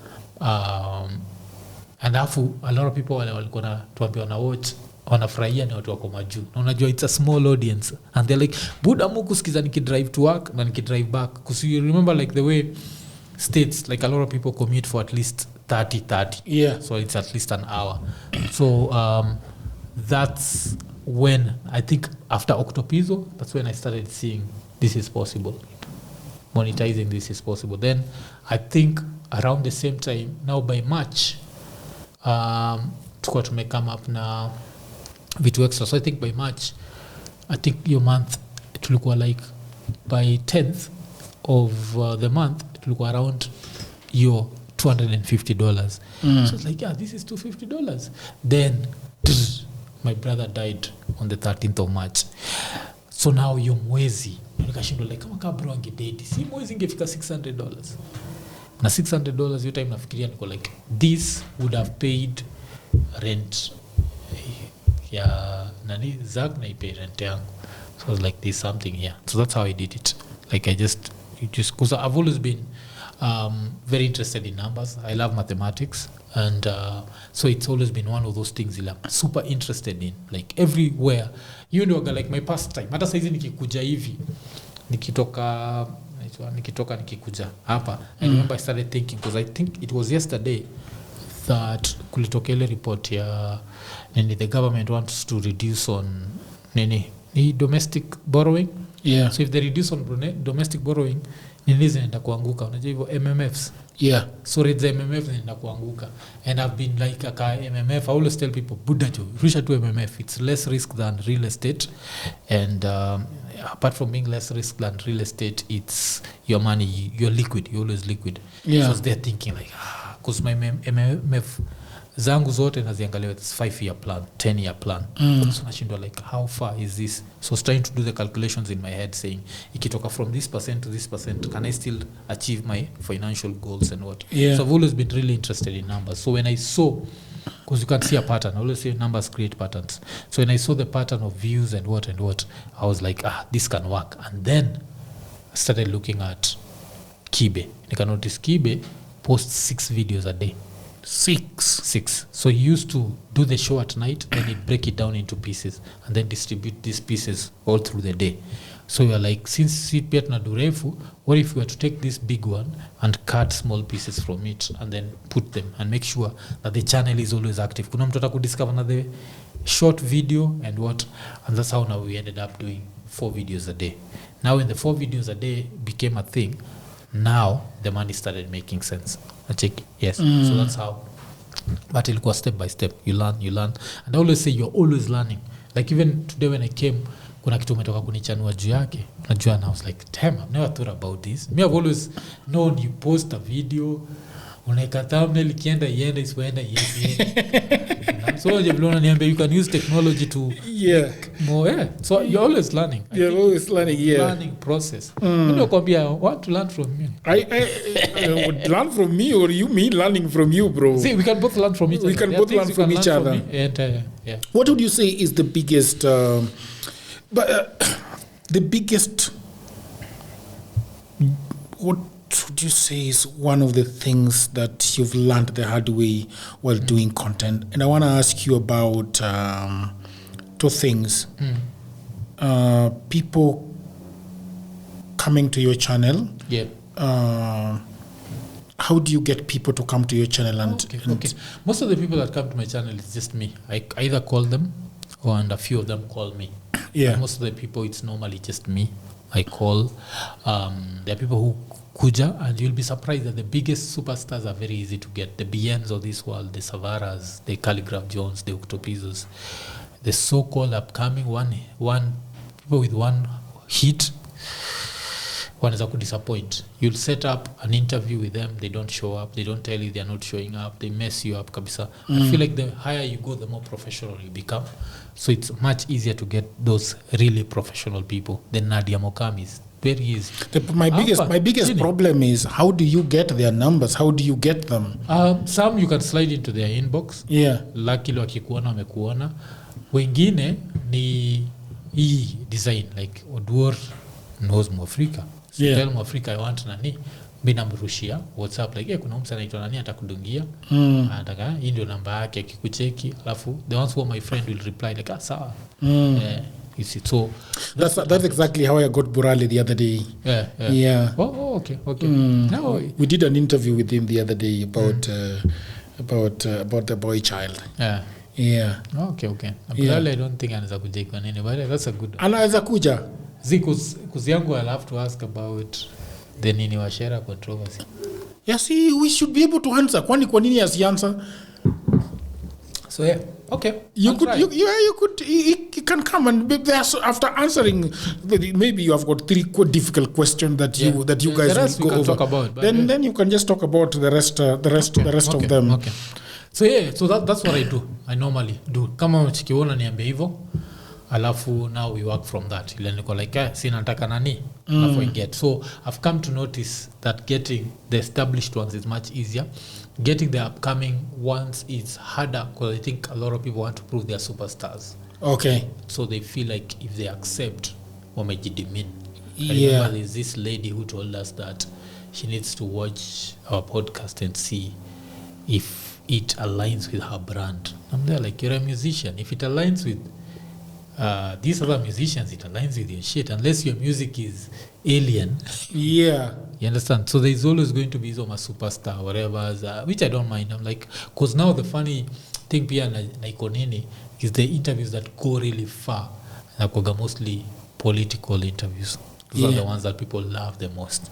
and a lot of people walikuwa tuambia wana watch wanafurahia ni watu wako majuu, na unajua it's a small audience and they're like buda muku sikiza nikidrive to work na nikidrive back, because you remember like the way states, like a lot of people commute for at least 30.
Yeah.
So it's at least an hour. So that's when I think after Octopizo, that's when I started seeing this is possible. Monetizing this is possible. Then I think around the same time, now by March, tukua tume come up na vitu extra. So I think by March, I think your month tulikuwa like by 10th of the month tulikuwa around your $250. So it's like, this is $250. Then my brother died on the 13th of March. So now your mwezi nikashindwa like kama kabro angedate si mwezi ingefika $600. Na $600 hiyo time nafikiria niko like this would have paid rent ya nani Zak na ipe rent yangu. So I was like there's something here. So that's how I did it. Like I just because I've always been very interested in numbers. I love mathematics, and so it's always been one of those things I'm super interested in, like everywhere. You know, like my pastime. Hata saizi nikikuja hivi nikitoka nikikuja hapa. I remember I started thinking, because I think it was yesterday that kulitoka ile report ya the government wants to reduce on domestic borrowing.
Yeah.
So if they reduce on domestic borrowing, nini zinaenda kuanguka, unajua hivyo MMFs.
Yeah.
So rates za MMF zinaenda kuanguka, and I've been like MMF, I always tell people budajo rusha to MMF, it's less risk than real estate, and apart from being less risk than real estate, it's your money, you're liquid, you're always liquid.
Yeah.
So they're thinking like because my MMF zangu zote naziangalia it's 5-year plan, 10-year plan. So nashindwa like how far is this? So I was trying to do the calculations in my head saying ikitoka from this percent to this percent, can I still achieve my financial goals and what?
Yeah.
So I've always been really interested in numbers. So when I saw, because you can see a pattern, I always say numbers create patterns. So when I saw the pattern of views and what, I was like, this can work. And then I started looking at Kibe. You can notice Kibe posts 6 videos a day. 6. So he used to do the show at night, then he'd break it down into pieces and then distribute these pieces all through the day. So you're like, since it pia tunadurefu, what if we were to take this big one and cut small pieces from it and then put them and make sure that the channel is always active? Kuna mtu atakudiscover na the short video and what, and that's how now we ended up doing 4 videos a day. Now when the 4 videos a day became a thing, now the money started making sense. I check, yes. So that's how. But ilikuwa step by step. You learn. And I always say you're always learning. Like even today when I came, kuna kitu umetoka kunichanua juu yake. Najua, and I was like, damn, I've never thought about this. Me, I've always known you post a video, unaika thumbnail, ikienda iende, isipoenda iende. So you can use technology to more. Yeah. So you're always learning.
You're always learning,
learning process. I want to learn from you.
I would learn from me, or you mean learning from you, bro?
See, we can both learn from each other.
We can both learn from each other.
Yeah.
What would you say is the biggest, the biggest, what would you say is one of the things that you've learned the hard way while doing content? And I want to ask you about two things. People coming to your channel.
Yeah.
How do you get people to come to your channel?
Okay. Most of the people that come to my channel is just me. I either call them and a few of them call me.
Yeah.
But most of the people, it's normally just me. I call. There are people who kuja, and you'll be surprised that the biggest superstars are very easy to get. The Biens of this world, the Savaras, the Calligraph Jones, the Octopizos, the so-called upcoming one people with one hit. One is a disappoint. You'll set up an interview with them, they don't show up, they don't tell you they're not showing up, they mess you up kabisa. I feel like the higher you go, the more professional you become. So it's much easier to get those really professional people than Nadia Mokamis. Very easy.
My biggest problem is, how do you get their numbers? How do you get them?
Some you can slide into their inbox.
Yeah.
Luckily wakikuona wamekuona. Wengine ni hii design, like Oduor knows Mwafreeka. So tell Mwafreeka I want nani, mimi namrushia WhatsApp like kuna mtu anaitwa nani atakudungia, anataka hii ndio namba yake, akikucheki alafu the ones who my friend will reply like sawa. You see, so
that's exactly how I got Burale the other day. Yeah.
Oh, okay. Now
we did an interview with him the other day about the boy child. Yeah.
Okay. Burale I don't think anaweza kuja kwa nini, but that's a good.
Anaweza kuja.
Kuzi yangu I'll have to ask about the NINI Washera controversy.
Yes, we should be able to answer. Kwani kwa nini asiansa?
So yeah, okay.
You can come and after answering, maybe you have got three difficult questions that you guys will go over.
Talk about,
then you can just talk about the rest of them.
Okay. So yeah, so that's what I do. I normally do. Kama chikiona niambie hivyo. Alafu now we work from that. Ile niko like sinataka nani alafu I get. So I've come to notice that getting the established ones is much easier. Getting the upcoming ones is harder because I think a lot of people want to prove they're superstars.
Okay.
So they feel like if they accept wamejidimin.
Yeah.
I remember there's this lady who told us that she needs to watch our podcast and see if it aligns with her brand. I'm there like, you're a musician. If it aligns with these other musicians, it aligns with your shit unless your music is alien.
Yeah.
You understand? So there's always going to be some superstar, whatever, which I don't mind. I'm like, because now the funny thing pia na NINI is the interviews that go really far. Nakoga mostly political interviews. Those are the ones that people love the most.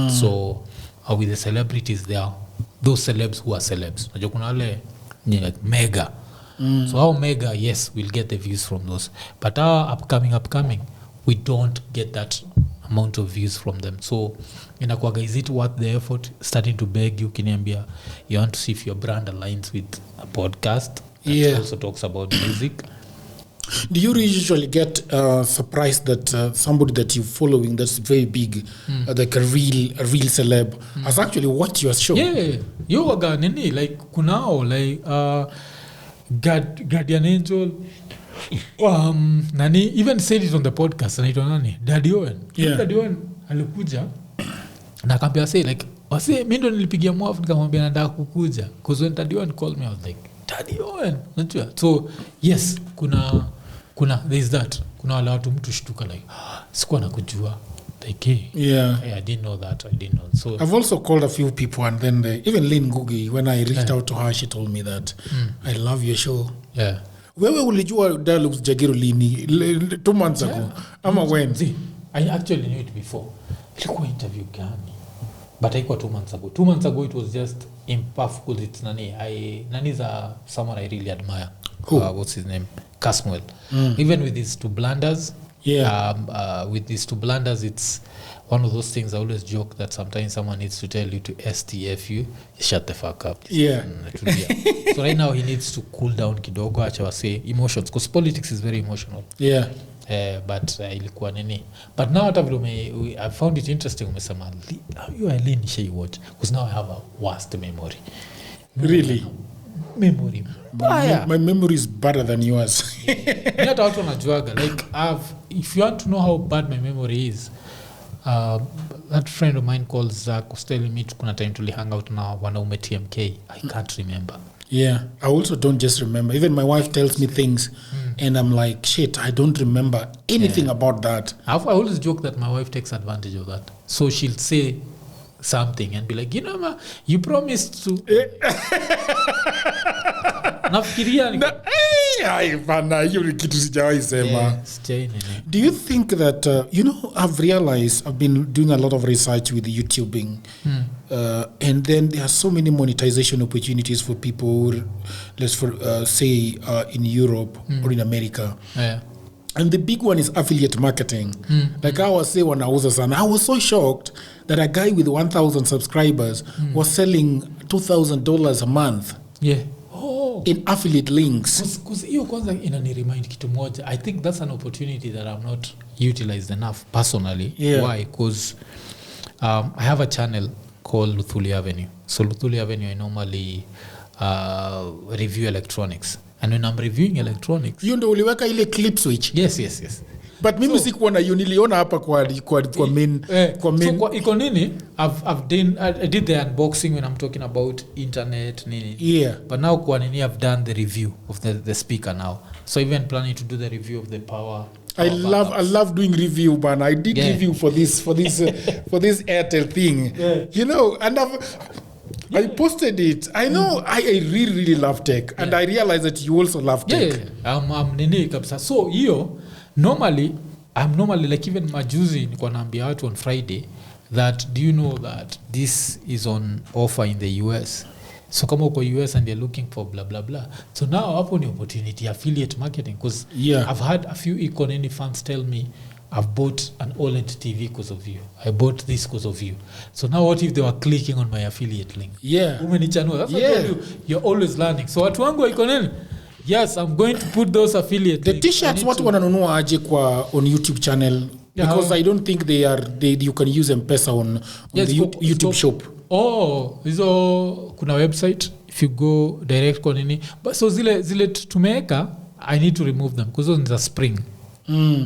So with the celebrities, there are those celebs who are celebs. Najua kuna wale like mega. So our mega, yes, we'll get the views from those. But our upcoming, we don't get that amount of views from them. So inakuwaga, is it worth the effort? Starting to beg you, kiniambia, you want to see if your brand aligns with a podcast that also talks about music.
Do you usually get surprised that somebody that you're following that's very big, like a real celeb, has actually watched your show?
Yeah. You waga nini, like kunao, like Guardian Angel, nani even said it on the podcast, anaitwa nani, Daddy Owen. Daddy Owen alikuja na akaambia say like wase mimi ndo nilipigia mwafu nikamwambia nataka kukuja, because when Daddy Owen called me I was like Daddy Owen, unajua. So yes, kuna there's that, kuna wale watu mtu shtuka like sikuwa nakujua, like hey, I didn't know that. So
I've also called a few people, and then even Lynn Ngugi, when I reached out to her, she told me that I love your show.
Yeah.
Wewe ulijua Dialogues Jagiru lini 2 months ago ama when?
I actually knew it before. Ilikuwa interview gani? But haikuwa 2 months ago. 2 months ago it was just imperfect. It's nani's someone I really admire. What's his name? Caswell. Even with these 2 blunders. With these 2 blunders, it's one of those things I always joke that sometimes someone needs to tell you to STF you shut the fuck up. So right now he needs to cool down kidogo, acha say emotions, because politics is very emotional. But ilikuwa nini, but now hata vile I found it interesting umesema you are lean she watch, because now I have a worst memory.
Really?
Memory.
My memory is better than yours.
Hata watu wanajuaga like if you want to know how bad my memory is, that friend of mine called Zach was telling me kuna time tuli hang out na wanaume TMK. I can't remember.
Yeah, I also don't just remember. Even my wife tells me things and I'm like, shit, I don't remember anything about that.
I always joke that my wife takes advantage of that. So she'll say something and be like, you know, ma, you promised to. Nafikiria ni
do you think that I've realized I've been doing a lot of research with YouTubing and then there are so many monetization opportunities for people, let's say in Europe or in America. And the big one is affiliate marketing. Like I was saying when I was so shocked that a guy with 1,000 subscribers was selling $2,000 a month.
Yeah.
In affiliate links.
Because hiyo kwanza inaniremind kitu moja. I think that's an opportunity that I'm not utilized enough personally.
Yeah.
Why? Because I have a channel called Luthuli Avenue. So Luthuli Avenue, I normally review electronics. And when I'm reviewing electronics...
You ndo uliweka ile clip switch?
Yes.
But mimi sikuona niliona hapa kwa main.
So iko nini? I did the unboxing when I'm talking about internet nini.
Yeah.
But now kwa nini I've done the review of the speaker now. So even planning to do the review of the power.
I love doing review, man. I did review for this for this Airtel thing. Yeah. You know, and I posted it. I know I really love tech and I realized that you also love tech.
Yeah. I'm nini kabisa. So hiyo I'm normally like even majuzi nilikuwa naambia watu on Friday that do you know that this is on offer in the US. So kama uko US and you're looking for blah blah blah. So now hapo ni opportunity affiliate marketing because I've had a few economy fans tell me I've bought an OLED TV because of you. I bought this because of you. So now what if they were clicking on my affiliate link?
Yeah.
Umenichano. That's what I told you. You're always learning. So watu wangu economy. Yes, I'm going to put those affiliate
the t-shirts watu wananunua aje kwa on YouTube channel because I don't think you can use M-Pesa on the YouTube shop.
Hizo kuna website if you go direct kwa nini. But so zile tumeweka I need to remove them because those are spring.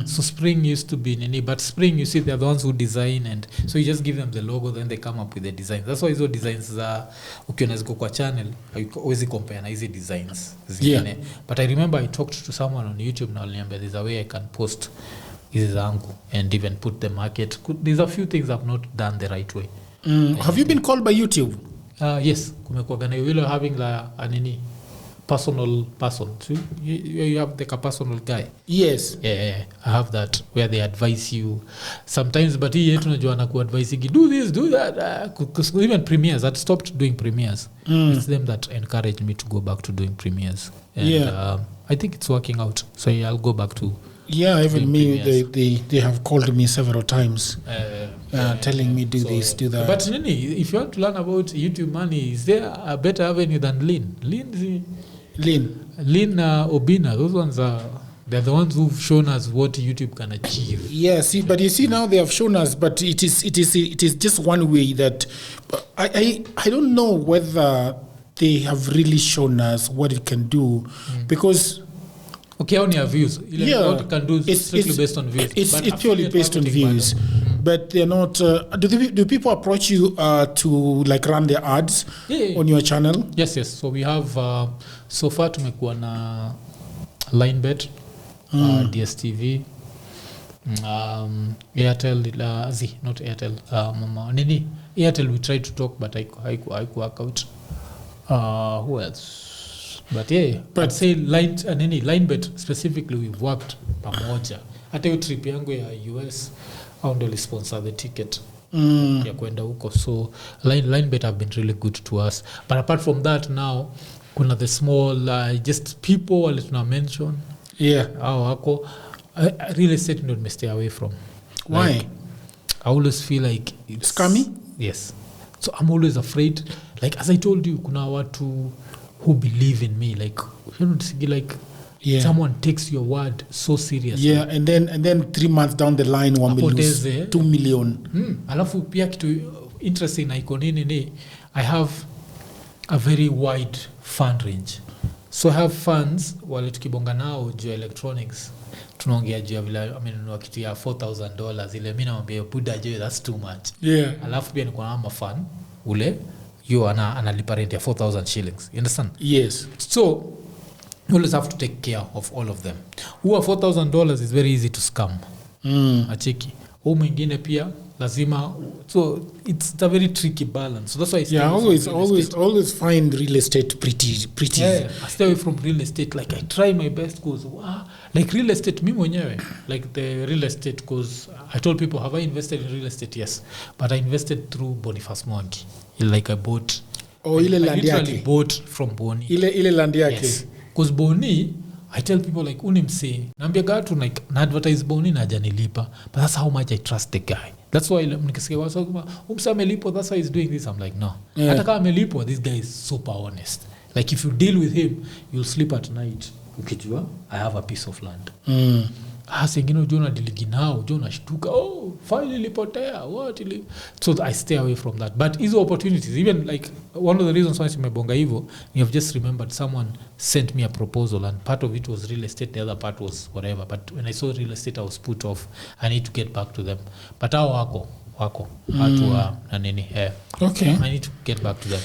So spring used to be nini, but spring you see they're the ones who design and so you just give them the logo then they come up with the design. That's why hizo designs za ukiona ziko kwa channel you always compare na hizo designs zingine. But I remember I talked to someone on YouTube na aliniambia there's a way I can post hizi zangu and even put the market. There's a few things I've not done the right way.
Have you been called by YouTube?
Yes, kumekuwa gana you will having a nini personal person. So you have like a personal guy.
Yes.
Yeah, I have that where they advise you sometimes, but hii yetu najua na kuadvise do this, do that. Because even premieres, I stopped doing premieres. It's them that encouraged me to go back to doing premieres. And I think it's working out. So I'll go back to
even me, they have called me several times telling me do this, do that.
But Nini, if you want to learn about YouTube money, is there a better avenue than Lean Obina? Those ones they're the ones who've shown us what YouTube can achieve.
Yeah, but you see now they have shown us, but it is just one way that I don't know whether they have really shown us what it can do because
on your views. What it can do is strictly based on views.
It's purely based on views. But they're not... do people approach you to like run their ads on your channel?
Yes. So we have... so far tumekuwa na Linebet, DSTV, Airtel, not Airtel, Nini. Airtel we tried to talk but I work out. Who else? But I'd say Linebet specifically we've worked pamoja. Hata hiyo trip yangu ya US au ndio sponsor the ticket ya kwenda huko. So Linebet have been really good to us. But apart from that now kuna the small just people wale tuna mention. Wako real estate ndio stay away from.
Why?
Like, I always feel like it's
scammy?
Yes. So I'm always afraid, like as I told you, kuna watu who believe in me, like you know, like someone takes your word so seriously.
Yeah, and then 3 months down the line one will lose 2 million.
Alafu pia kitu interesting na iko nini ni I have a very wide fund range. So have funds wale tukibonga nao juu electronics tunaongea juu vile kitu ya $4,000 ile mimi naambia buda juu that's too much.
Yeah.
Alafu pia niko na fan ule you analipa rent ya 4,000 shillings. You understand?
Yes.
So you always have to take care of all of them. Huwa $4,000 is very easy to scam. Acheki. Huyu mwingine pia lazima, so it's a very tricky balance. So that's why I stay
always find real estate pretty
I stay away from real estate. Like I try my best cause like real estate mimi mwenyewe like the real estate cause I told people have I invested in real estate? Yes, but I invested through Boniface Mwangi. Like I bought
ile land yake.
I bought from Boni.
Ile land yake.
Yes. Cause Boni I tell people like unimse naambia gatu like na advertise Boni na janilipa, but that's how much I trust the guy. That's why nikisikia watu kama umsamelipo that's why he's doing this, I'm like no. Hata kama amelipo, this guy is super honest. Like if you deal with him you'll sleep at night ukijua I have a piece of land. Singine ujona diligi nao ujona shtuka file ilipotea what ili, so I stay away from that. But hizo opportunities, even like one of the reasons why nimebonga hivyo, you have just remembered someone sent me a proposal and part of it was real estate, the other part was whatever, but when I saw real estate I was put off. I need to get back to them, but hao wako watu na nini
okay,
I need to get back to them.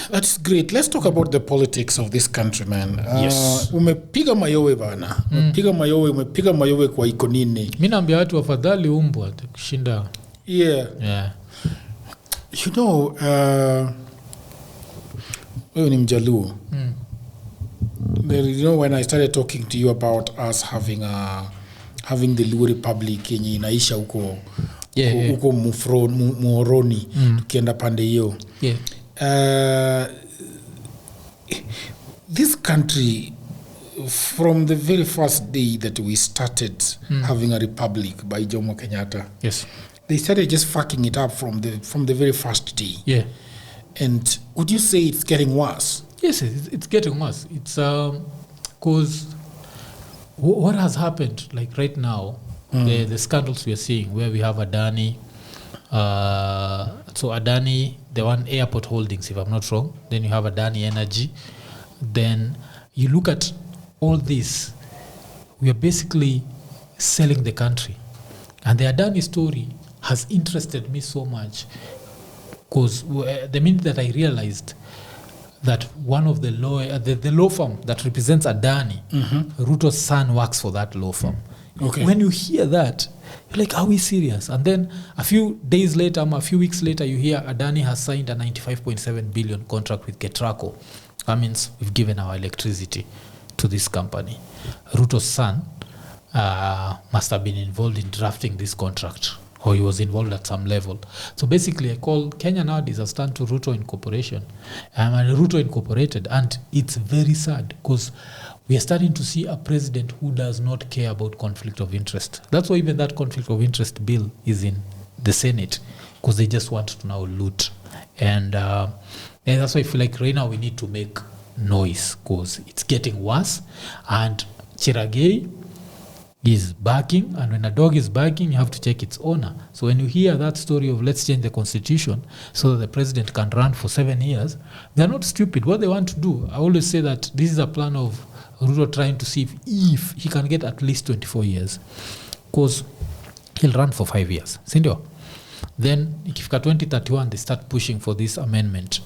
That's great. Let's talk about the politics of this country, man.
Yes.
Umepiga mayowe bana. Umepiga mayowe kwa iko nini.
Mimi naambia watu afadhali umbwa kushinda.
Yeah. You know, wewe ni Mjaluo. You know, when I started talking to you about us having the Luo Republic yenye inaisha huko huko Muhoroni tukienda pande hiyo.
Yeah.
This country, from the very first day that we started having a republic by Jomo Kenyatta,
yes,
they started just fucking it up from the very first day.
Yeah.
And would you say it's getting worse?
Yes, it's getting worse. It's because what has happened, like right now, the scandals we are seeing, where we have Adani. So Adani, the one airport holdings, if I'm not wrong. Then you have Adani Energy. Then you look at all this. We are basically selling the country. And the Adani story has interested me so much because the minute that I realized that one of the law firm that represents Adani, Ruto's son works for that law firm.
Okay.
When you hear that, you're like, are we serious? And then a few days later, a few weeks later, you hear Adani has signed a 95.7 billion contract with Ghetto. That means we've given our electricity to this company. Ruto's son must have been involved in drafting this contract, or he was involved at some level. So basically, I call Kenya nowadays as stand to Ruto Incorporation. And Ruto Incorporated, and it's very sad because we are starting to see a president who does not care about conflict of interest. That's why even that conflict of interest bill is in the Senate, because they just want to now loot. And that's why I feel like right now we need to make noise, because it's getting worse. And Chiragei is barking, and when a dog is barking, you have to check its owner. So when you hear that story of let's change the constitution so that the president can run for 7 years, they're not stupid. What they want to do, I always say that this is a plan of Ruto trying to see if he can get at least 24 years, because he'll run for 5 years. Sindio? Then ikifika 2031 they start pushing for this amendment,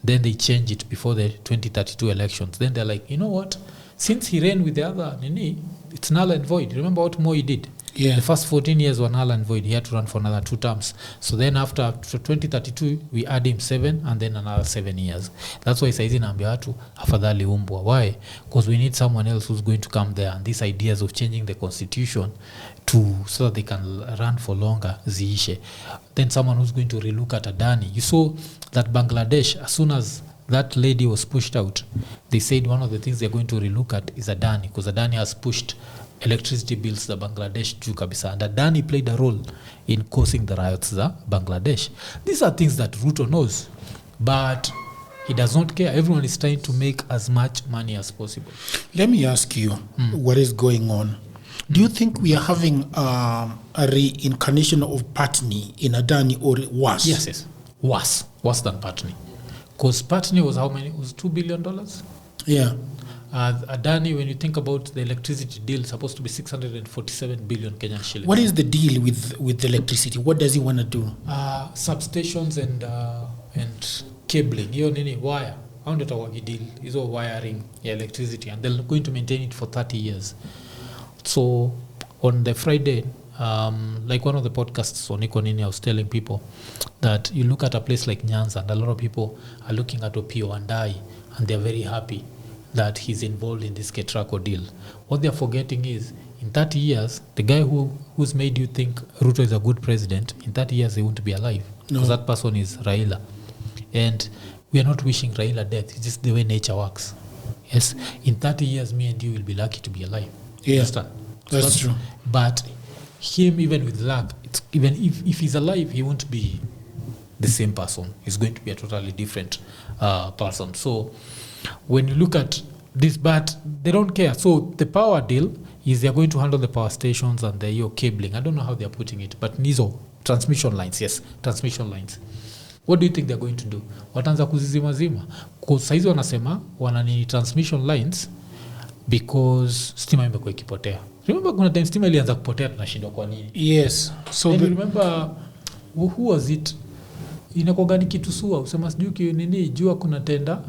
then they change it before the 2032 elections. Then they're like, you know what, since he ran with the other NINI, it's null and void. Remember what Moi did?
Yeah.
The first 14 years were null and void. He had to run for another 2 terms. So then after 2032, we add him 7 and then another 7 years. That's why saizi naambia watu afadhali umbwa. Why? Because we need someone else who's going to come there. And these ideas of changing the constitution so that they can run for longer ziishe. Then someone who's going to relook at Adani. You saw that Bangladesh, as soon as that lady was pushed out, they said one of the things they're going to relook at is Adani, because Adani has pushed electricity bills the Bangladesh juu kabisa, and Adani played a role in causing the riots the Bangladesh. These are things that Ruto knows, but he does not care. Everyone is trying to make as much money as possible.
Let me ask you, what is going on? Do you think we are having a reincarnation of Pattni in Adani, or worse?
Yes. Worse than Pattni. Because Pattni was how many? It was $2 billion?
Yeah.
Adani, when you think about the electricity deal, supposed to be 647 billion Kenyan shillings.
What is the deal with the electricity? What does he want to do?
Substations and cabling. Hiyo nini wire. How ndio tawagi deal? Hizo wiring ya electricity, and they're going to maintain it for 30 years. So on the Friday, like one of the podcasts on NINI, I was telling people that you look at a place like Nyanza, and a lot of people are looking at Opio and I, and they're very happy that he's involved in this Ketrako deal. What they're forgetting is, in 30 years, the guy who's made you think Ruto is a good president, in 30 years he won't be alive. Because that person is Raila. And we are not wishing Raila death. It's just the way nature works. Yes, in 30 years, me and you will be lucky to be alive.
Yeah,
understand?
that's true.
But him, even with luck, even if he's alive, he won't be the same person. He's going to be a totally different person. So when you look at this, but they don't care. So the power deal is they're going to handle the power stations and the cabling. I don't know how they're putting it, but nizo transmission lines. Yes, transmission lines. What do you think they're going to do? Wataanza kuzizimazima. Kwa saizi wanasema wanani transmission lines because stima imekuwa ikipotea. Remember kuna time stima ilianza kupotea tunashindwa kwa nini?
Yes. So
remember who was it? Inakuwa ni kitu sua usema sijui nini jua kuna tenda.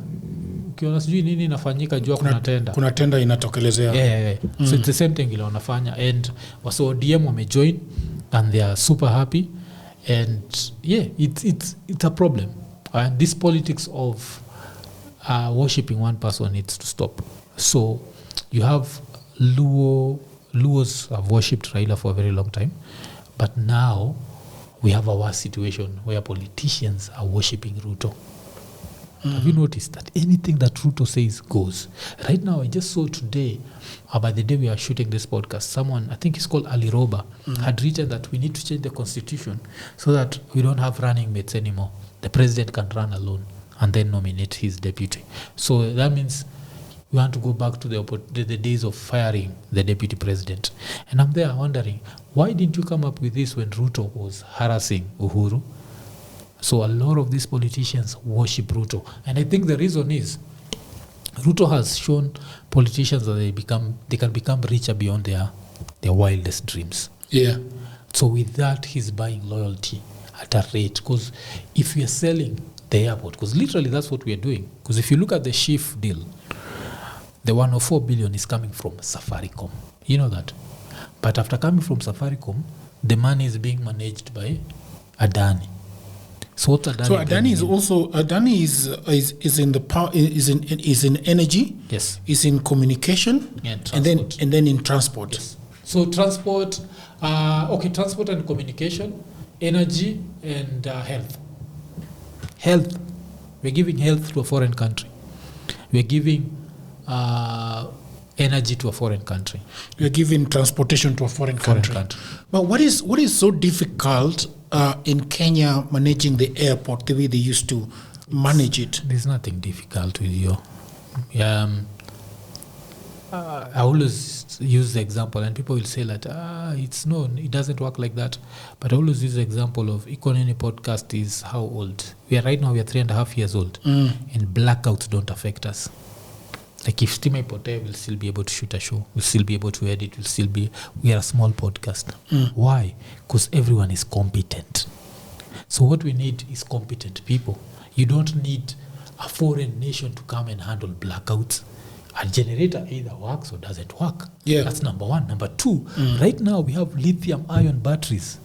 Ukiona sijui nini inafanyika jua kuna tenda.
Kuna tenda inatokelezea.
Yeah. So it's the same thing ile wanafanya, and waso ODM wamejoin and they are super happy. And yeah, it's a problem, and this politics of worshipping one person needs to stop. So you have Luos have worshipped Raila for a very long time, but now we have a worse situation where politicians are worshipping Ruto. Have you noticed that anything that Ruto says goes? Right now, I just saw today, by the day we are shooting this podcast, someone, I think it's called Ali Roba, had written that we need to change the constitution so that we don't have running mates anymore. The president can run alone and then nominate his deputy. So that means we want to go back to the days of firing the deputy president. And I'm there wondering, why didn't you come up with this when Ruto was harassing Uhuru? So a lot of these politicians worship Ruto. And I think the reason is Ruto has shown politicians that they can become richer beyond their wildest dreams.
Yeah.
So with that, he's buying loyalty at a rate. Because if we are selling the airport, because literally that's what we are doing. Because if you look at the Chief deal, the 104 billion is coming from Safaricom. You know that. But after coming from Safaricom, the money is being managed by Adani. So
Adani is also is in the power, is in energy.
Yes.
Is in communication. And then in transport.
Yes. So transport, transport and communication, energy and health. Health. We're giving health to a foreign country. We're giving energy to a foreign country.
We're giving transportation to a foreign country. But what is so difficult in Kenya managing the airport the way they used to manage it?
There's nothing difficult with you. I always use the example, and people will say that it doesn't work like that. But I always use the example of NINI podcast is how old? We are 3.5 years old, and blackouts don't affect us. Like if stima ipotea, we'll still be able to shoot a show. We'll still be able to edit. We are a small podcast. Why? Because everyone is competent. So what we need is competent people. You don't need a foreign nation to come and handle blackouts. A generator either works or doesn't work.
Yeah.
That's number one. Number two, right now we have lithium-ion batteries.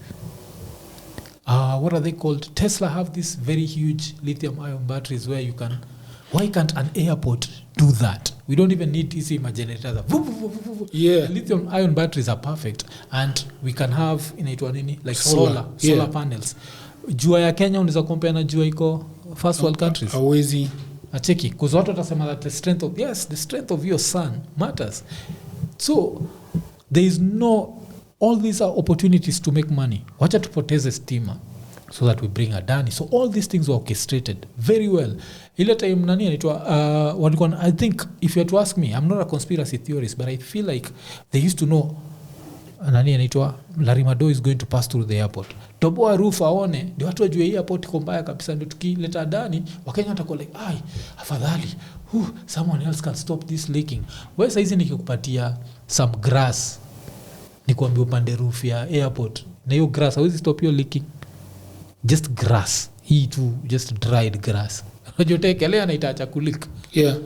What are they called? Tesla have these very huge lithium-ion batteries where you can... Why can't an airport do that? We don't even need TC generators.
Yeah.
The lithium-ion batteries are perfect, and we can have like solar panels. Jua ya Kenya unaweza compare na jua iko first world countries.
Hawezi.
Acheki, because watu watasema that the strength of your sun matters. So there is all these are opportunities to make money. Wacha tupoteze stima so that we bring Adani. So all these things were orchestrated very well. Ile time nani anaitwa I think if you had to ask me, I'm not a conspiracy theorist, but I feel like they used to know nani anaitwa Larimado is going to pass through the airport. Toboa roof aone ndio watu wajue hii airport iko mbaya kabisa, ndio tukileta Adani Wakenya watakuwa like ai afadhali someone else can stop this leaking. Wewe saizi nikikupatia some grass nikwambia upande roof ya airport na hiyo grass hawezi stop your leaking, just grass hii tu, just dried grass unajotekelea na itaacha kuleak.
Yeah,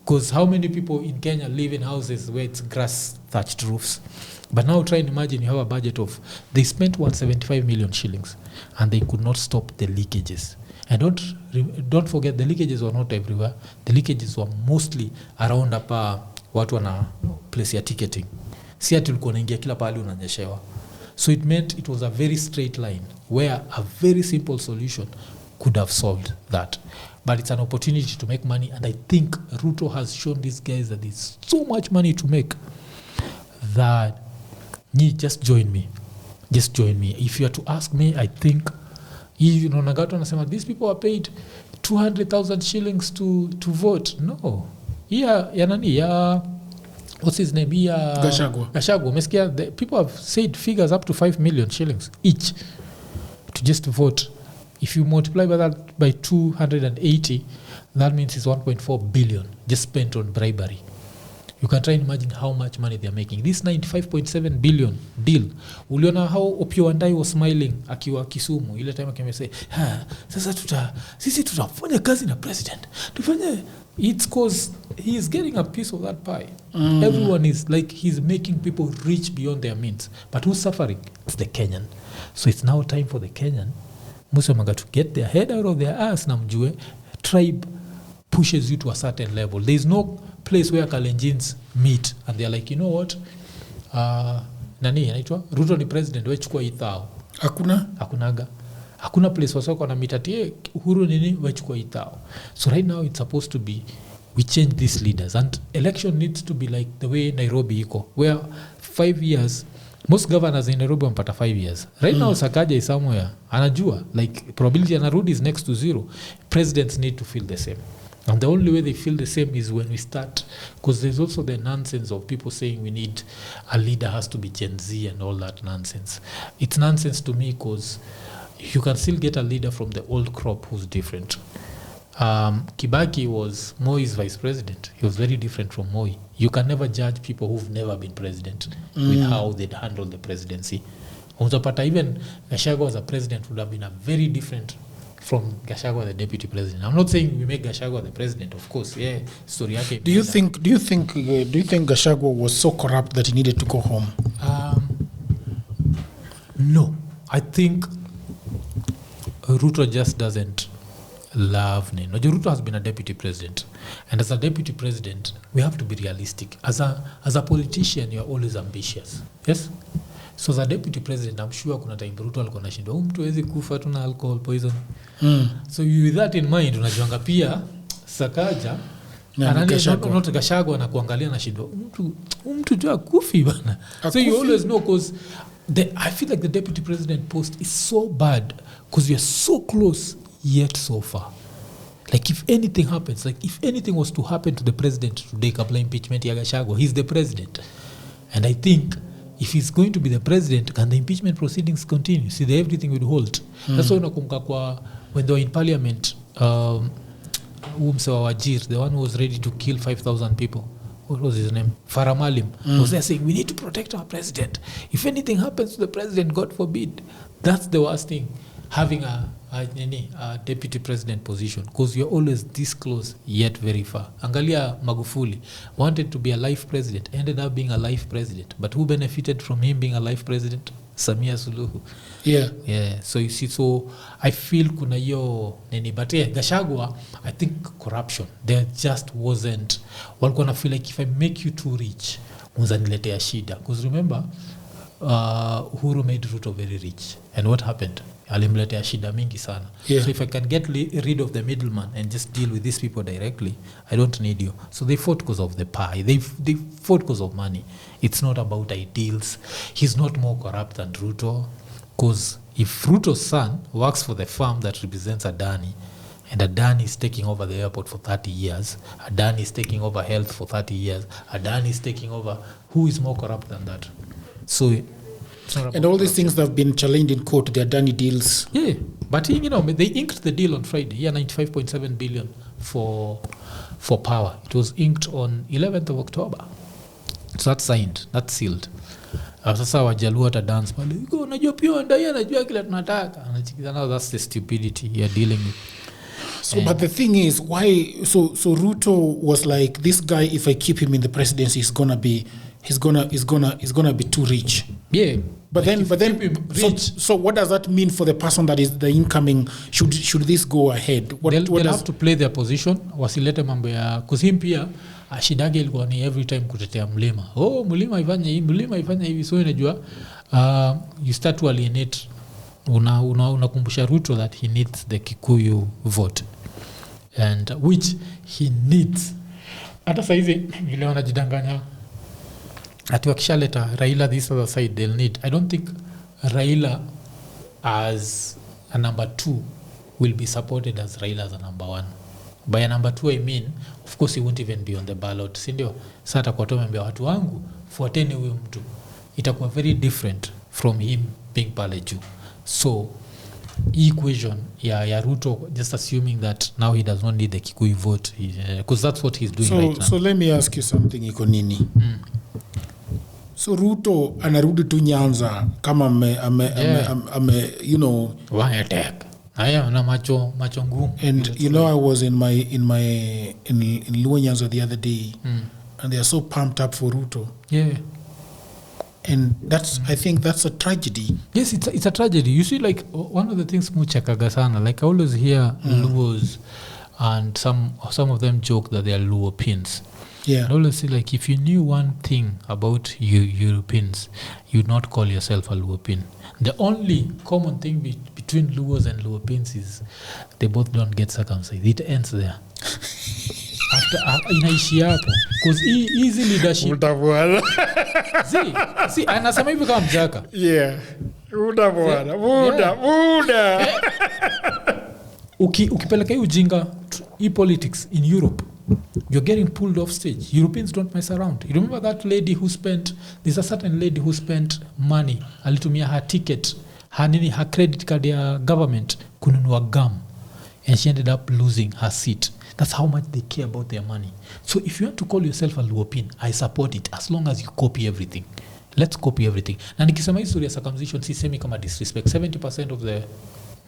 because how many people in Kenya live in houses where it's grass thatched roofs? But now try and imagine you have a budget of, they spent 175 million shillings and they could not stop the leakages. And don't forget, the leakages were not everywhere. The leakages were mostly around hapa watu wana place ya ticketing. Si ati ulikuwa unaingia kila pahali unanyeshewa. So it meant it was a very straight line where a very simple solution could have solved that. But it's an opportunity to make money, and I think Ruto has shown these guys that there's so much money to make that just join me. Just join me. If you are to ask me, I think Nagato anasema these people are paid 200,000 shillings to vote. No. What's his name? Gachagua. Umesikia, the people have said figures up to 5 million shillings each to just vote. If you multiply that by 280, that means it's 1.4 billion just spent on bribery. You can try and imagine how much money they're making. This 95.7 billion deal. Uliona how Opiyo Wandayi was smiling akiwa Kisumu ile time akimesema sasa sisi tutafanya kazi na president. Tufanye, it's cause he is getting a piece of that pie. Everyone is like, he's making people rich beyond their means. But who's suffering? It's the Kenyan. So it's now time for the Kenyan Musemaga to get their head out of their ass na mjue tribe pushes you to a certain level. There's no place where Kalenjins meet and they're like, you know what, nani anaitwa Ruto ni president, wewe chukua ithao. Hakuna place wasoko na meet ati Uhuru nini, wewe chukua ithao. So right now it's supposed to be, we change these leaders, and election needs to be like the way Nairobi iko, where 5 years, most governors in Nairobi wampata 5 years. Right now Sakaja is somewhere anajua like probability anarudi is next to zero. Presidents need to feel the same, and the only way they feel the same is when we start, because there's also the nonsense of people saying we need a leader has to be Gen Z and all that nonsense. It's nonsense to me, because you can still get a leader from the old crop who's different. Kibaki was Moi's vice president. He was very different from Moi. You can never judge people who've never been president with how they'd handle the presidency. Unapata even Gachagua as a president would have been a very different from Gachagua the deputy president. I'm not saying we make Gachagua the president, of course. Yeah, story yake.
Do you think Gachagua was so corrupt that he needed to go home?
No. I think Ruto just doesn't love Nini. Ruto has been a deputy president, and as a deputy president we have to be realistic. As a politician you're always ambitious, yes. So as a deputy president I'm sure kuna time Ruto alikuwa anashindwa mtu hawezi kufa tu na alcohol poison. So with that in mind unajianga pia Sakaja not Gachagua na kuangalia na shindwa mtu jua kufi bana. So you always know, because I feel like the deputy president post is so bad because we are so close yet so far. Like if anything happens, like if anything was to happen to the president today, kabla impeachment ya Gachagua, he's the president. And I think if he's going to be the president, can the impeachment proceedings continue? See, everything would hold. That's why unakumbuka kwa when they were in parliament, Umsewa Wajir, the one who was ready to kill 5,000 people. What was his name? Faramalim was there saying, we need to protect our president. If anything happens to the president, God forbid. That's the worst thing, having a deputy president position, because you're always this close yet very far. Angalia Magufuli wanted to be a life president, ended up being a life president, but who benefited from him being a life president? Samia Suluhu. Yeah. So you see, so I feel kuna hiyo nini, but yeah, Gachagua, I think corruption there just wasn't. Walikuwa na feel like if I make you too rich unzaniletea shida, because remember Uhuru made Ruto very rich, and what happened? Alimletea shida mingi sana. So if I can get rid of the middleman and just deal with these people directly, I don't need you. So they fought because of the pie. They fought because of money. It's not about ideals. He's not more corrupt than Ruto, because if Ruto's son works for the firm that represents Adani, and Adani is taking over the airport for 30 years, Adani is taking over health for 30 years, Adani is taking over, who is more corrupt than that? So
and all these things that have been challenged in court, the Adani deals.
Yeah, but they inked the deal on Friday. 95.7 billion for power. It was inked on 11th of October. So that's signed, that's sealed. Sasa wajaluo ata dance pale. Unajua pia ndai anajua kila tunataka. Now that's the stupidity you're dealing with.
So, but the thing is, why? So Ruto was like, this guy, if I keep him in the presidency, he's gonna be too rich.
Yeah.
But then, so what does that mean for the person that is the incoming? Should this go ahead?
They'll have to play their position. Wasilete mambo ya kusimpia. Ashidage ilikuwa ni every time kutetea mlima. Mlima ifanye hivi. So unajua, you start to alienate. Unakumbusha Ruto that he needs the Kikuyu vote, and which he needs. Hata saizi vile wanajidanganya ati wakishaleta Raila this other side they'll need. I don't think Raila as a number 2 will be supported as Raila as a number 1. By a number 2 I mean, of course he won't even be on the ballot, si ndio? Sasa atakuwa tumeambia watu wangu fuateni huyu mtu. Itakuwa very different from him being pale juu. So equation ya Ruto, just assuming that now he does not need the Kikuyu vote, because that's what he's doing right now.
So let me ask you something, iko nini? So Ruto anarudi tu Nyanza kama ame you know,
why attack? Aya na macho ngumu.
And you know, I was in Luo Nyanza the other day, and they are so pumped up for Ruto.
Yeah.
And I think that's a tragedy.
Yes, it's a tragedy. You see, like, one of the things muchakaga sana, like I always hear Luos, and some of them joke that they are Luo pins.
Yeah.
I always say, like, if you knew one thing about you Europeans, you'd not call yourself a Luo pin. The only common thing between Luos and Luo pins is they both don't get circumcised. It ends there. After inaishi hapo, because easy leadership
utavwana.
See anasema hivi kama mjaka.
Yeah. Utavwana. Muda.
Ukipeleka hiyo ujinga politics in Europe, you're getting pulled off stage. Europeans don't mess around. You remember that lady who spent, there's a certain lady who spent money, alitumia her ticket, her credit card ya government kununua gum, and she ended up losing her seat. That's how much they care about their money. So if you want to call yourself a Luopin, I support it, as long as you copy everything. Let's copy everything. Na nikisema history ya circumcision, sisemi kama disrespect. 70% of the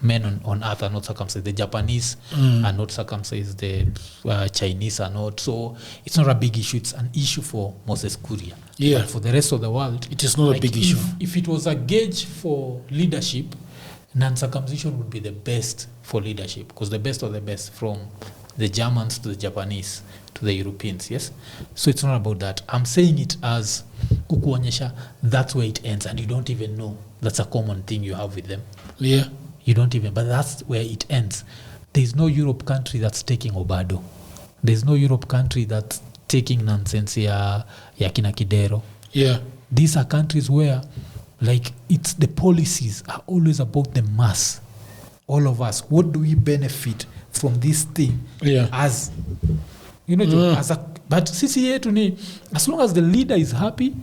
men on earth are not circumcised. The Japanese are not circumcised. The Chinese are not. So it's not a big issue. It's an issue for Moses Kuria.
Yeah.
But for the rest of the world,
it is not a big issue.
If it was a gauge for leadership, non-circumcision would be the best for leadership, because the best of the best, from the Germans to the Japanese to the Europeans, yes? So it's not about that. I'm saying it as kukuonyesha, that's where it ends, and you don't even know. That's a common thing you have with them.
Yeah.
You don't even, but that's where it ends. There's no Europe country that's taking Obado. There's no Europe country that's taking nonsense ya kina Kidero.
Yeah.
These are countries where, like, it's the policies are always about the mass. All of us, what do we benefit from this thing?
Yeah.
As you know, but sisi yetu ni, as long as the leader is happy,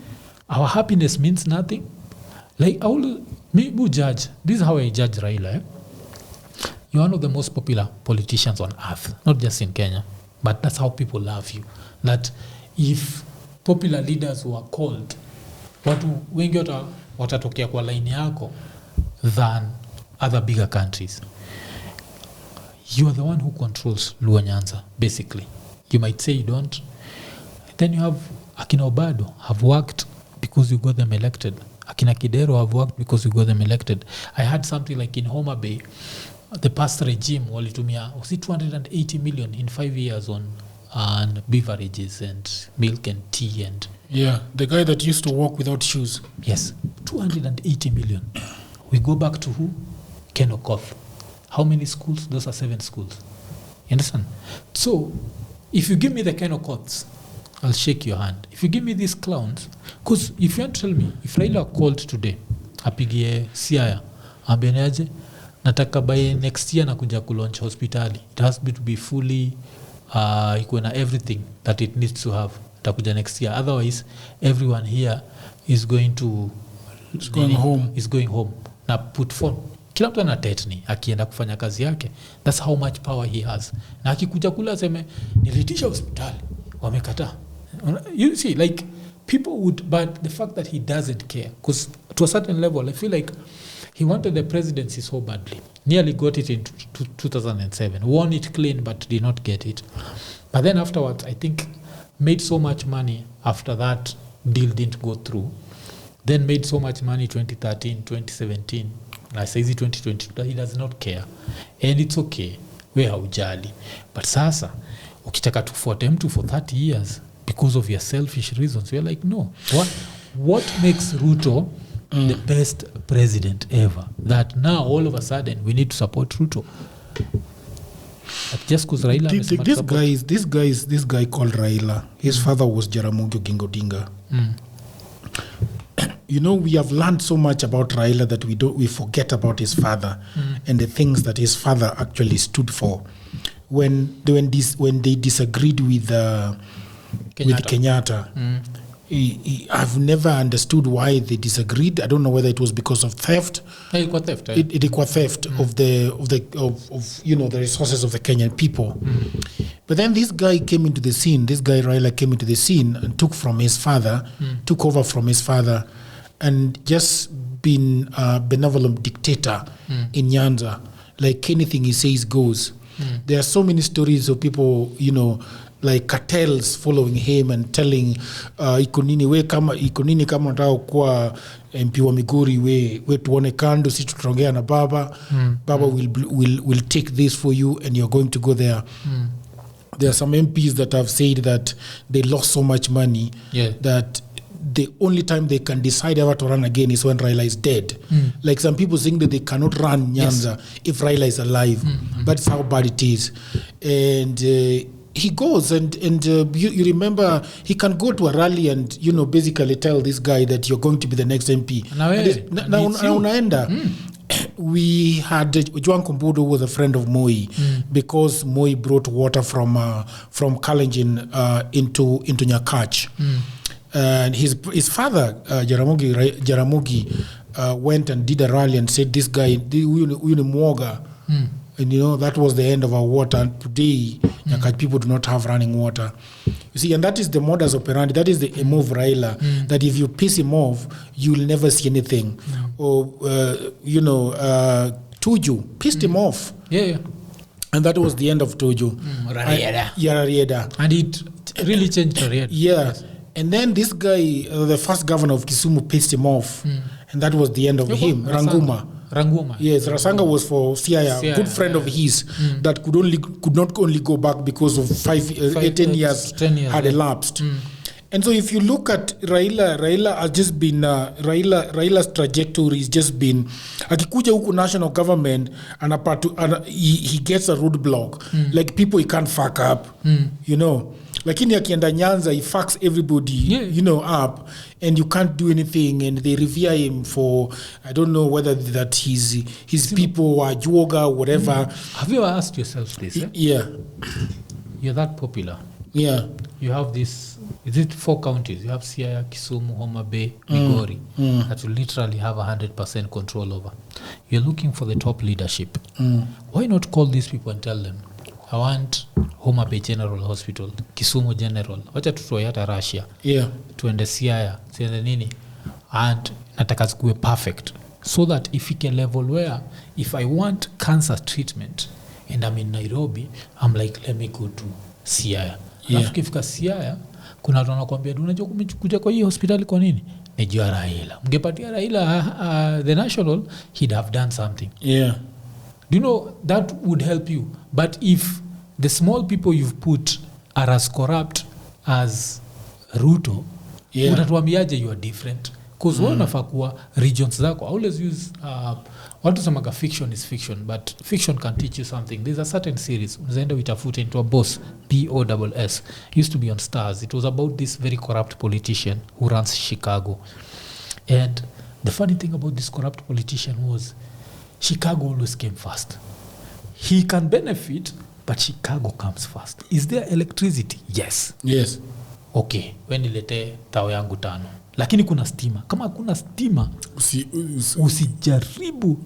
our happiness means nothing. Like, me judge, this is how I judge Raila. You're one of the most popular politicians on earth, not just in Kenya, but that's how people love you. That if popular leaders were called, watu wengi watatokea kwa line yako than other bigger countries. You are the one who controls Luo Nyanza, basically. You might say you don't. Then you have Akina Obado have worked because you got them elected. Akina Kidero have worked because you got them elected. I had something like in Homa Bay, the past regime walitumia, was it 280 million in 5 years on beverages and milk and tea and...
Yeah, the guy that used to walk without shoes.
Yes, 280 million. We go back to who? Ken Okoth. How many schools? Those are 7 schools. You understand? So, if you give me the Ken Okoths, I'll shake your hand. If you give me these clowns, because if you want to tell me, if Raila called today, apigie Siaya, ambeneaje, nataka by next year nakuja kulaunch hospitali. It has to be fully, ikuwe na everything that it needs to have. Takuja next year. Otherwise, everyone here is going to is going home na put phone kila mtu ana tetni akienda kufanya kazi yake. That's how much power he has. Na akikuja kula aseme nilitisha hospitali wamekataa. You see, like, people would, but the fact that he doesn't care, because to a certain level I feel like he wanted the presidency so badly, nearly got it in 2007, won it clean but did not get it. But then afterwards I think made so much money after that deal didn't go through, then made so much money 2013 2017 na saizi 2022 he does not care, and it's okay, we haujali. But sasa ukitaka tufuate mtu for 30 years because of your selfish reasons, we're like, no. What makes Ruto the best president ever, that now all of a sudden we need to support Ruto? Just because Raila
this guy called Raila, his father was Jaramogi Oginga Odinga. You know, we have learned so much about Raila that we forget about his father and the things that his father actually stood for. When they disagreed with Kenyatta. I've never understood why they disagreed. I don't know whether it was because of theft. It was theft of the resources of the Kenyan people. But then this guy came into the scene. This guy Raila came into the scene and took over from his father, and just been a benevolent dictator in Nyanza. Like anything he says goes. There are so many stories of people, like cartels following him and telling ikonini kama nataka kuwa MP wa Migori we tuone kando, si tutongea na baba will take this for you and you're going to go there. There are some MPs that have said that they lost so much money that the only time they can decide ever to run again is when Raila is dead. Like some people think that they cannot run Nyanza if Raila is alive. That's how bad it is. And he goes and you remember he can go to a rally and basically tell this guy that you're going to be the next MP. Unaenda. We had Juan Kumbudo was a friend of Moi because Moi brought water from Kalenjin into Nyakach. And his father Jaramogi went and did a rally and said this guy huyu ni mwoga. And that was the end of our water. And today, people do not have running water. You see, and that is the modus operandi. That is the MO of Raila. That if you piss him off, you'll never see anything. Or, Tuju pissed him off.
Yeah.
And that was the end of Tuju.
Rarieda. And it really changed Rarieda.
Yeah. Yes. And then this guy, the first governor of Kisumu, pissed him off. And that was the end of him. Ranguma. Yes, Rasanga was for Siaya, a good friend of his that could not only go back because of 10 years had elapsed. And so if you look at Raila has just been Raila's trajectory has just been akikuja huku national government and he gets a roadblock. Like people he can't fuck up, lakini akienda Nyanza he fucks everybody up, and you can't do anything, and they revere him for I don't know whether that his people are yoga or whatever.
Have you ever asked yourself this?
Yeah.
You're that popular.
Yeah.
You have this, is it 4 counties? You have Siaya, Kisumu, Homa Bay, Migori, that you literally have 100% control over. You're looking for the top leadership. Why not call these people and tell them, I want Homa Bay General Hospital, Kisumu General, wacha tutoe hata Russia.
Yeah.
Tuende Siaya, tuende nini, and nataka zikuwe perfect, so that if you can level where if I want cancer treatment and I'm in Nairobi, I'm like, let me go to Siaya. Yeah. Ukifika Siaya, kuna watu wanakuambia unajua kuja kwa hii hospitali kwa nini? Nejua Raila. Mngepatia Raila the national, he'd have done something.
Yeah.
Do you know that would help you? But if the small people you've put are as corrupt as Ruto, utatuambiaje you are different? Because wanafaa kuwa regions zako. I always use watu semaga fiction is fiction, but fiction can teach you something. There's a certain series mzenda witafute into a boss, BOSS, used to be on Stars. It was about this very corrupt politician who runs Chicago. And the funny thing about this corrupt politician was Chicago always came first. He can benefit, but Chicago comes first. Is there electricity? Yes.
Yes.
Okay, when nilete tao yangu 5, lakini kuna stima. Kama hakuna stima usijaribu.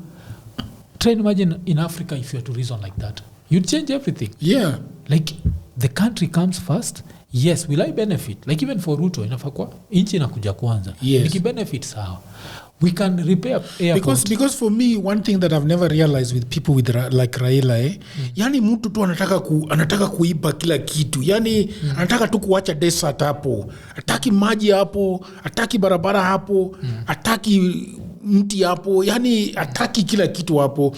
Try and imagine in Africa if you had to reason like that. You'd change everything.
Yeah.
Like the country comes first. Yes, will I benefit? Like even for Ruto, inafaa kwa inchi inakuja kwanza.
Yes.
Nikibenefit sawa. We can repair airport.
Because for me, one thing that I've never realized with people with like Raila, yani mtu tu anataka kuiba kila kitu. Yani anataka tu kuacha desert hapo. Hataki maji hapo, hataki barabara hapo, hataki mti hapo, yani hataki kila kitu hapo.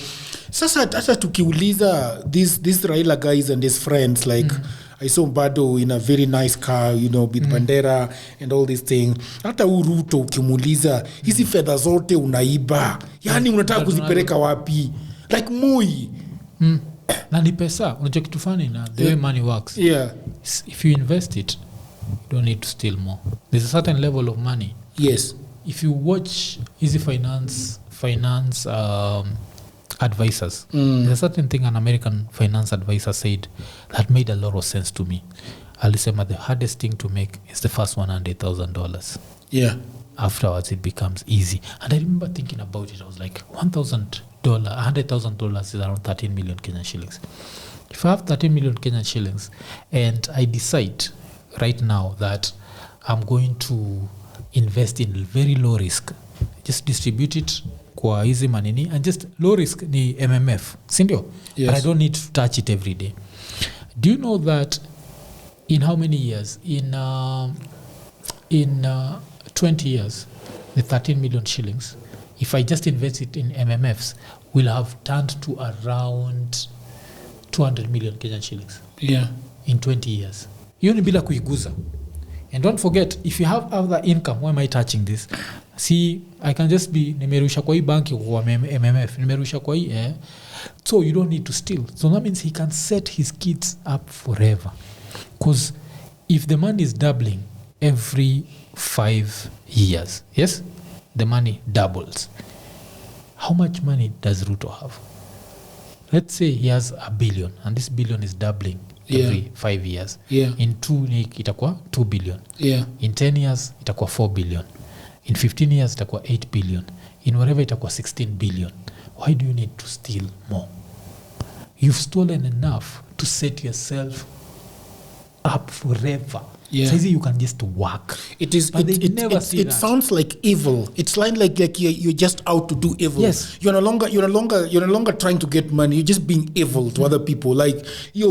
Sasa hata tukiuliza these Raila guys and his friends like I saw Bado in a very nice car, you know, with bandera and all these things. Hata Ruto ukimuuliza hizi fedha zote unaiba, yani unataka kuzipeleka wapi? Like Moi.
Na ni pesa, unajua kitu fani na the way money works.
Yeah.
If you invest it, you don't need to steal more. There's a certain level of money.
Yes.
If you watch easy finance advisors, there's a certain thing an American finance advisor said that made a lot of sense to me. Alisema the hardest thing to make is the first $100,000.
Yeah.
Afterwards it becomes easy. And I remember thinking about it. I was like, $100,000 is around 13 million Kenyan shillings. If I have 13 million Kenyan shillings and I decide right now that I'm going to invest in very low risk, just distribute it kwa easy manini, and just low risk ni MMF, sindio?
Yes.
But I don't need to touch it every day. Do you know that in how many years? In 20 years, the 13 million shillings, if I just invest it in MMFs, will have turned to around 200 million Kenyan shillings.
Yeah.
In 20 years. Hiyo ni bila kuiguza. And don't forget, if you have other income, why am I touching this? See, I can just be nimerusha kwa hii banki kwa MMF, nimerusha kwa hii, so you don't need to steal. So that means he can set his kids up forever. Because if the money is doubling every 5 years, yes, the money doubles. How much money does Ruto have? Let's say he has $1 billion, and this billion is doubling every 5 years.
Yeah.
In 2 itakuwa $2 billion.
Yeah.
In 10 years itakuwa $4 billion. In 15 years itakuwa $8 billion. In whatever itakuwa $16 billion. Why do you need to steal more? You've stolen enough to set yourself up forever.
Yeah.
So easy you can just work.
It is.
It
sounds like evil. It's like you're just out to do evil.
Yes.
You're no longer trying to get money. You're just being evil to other people. Like yo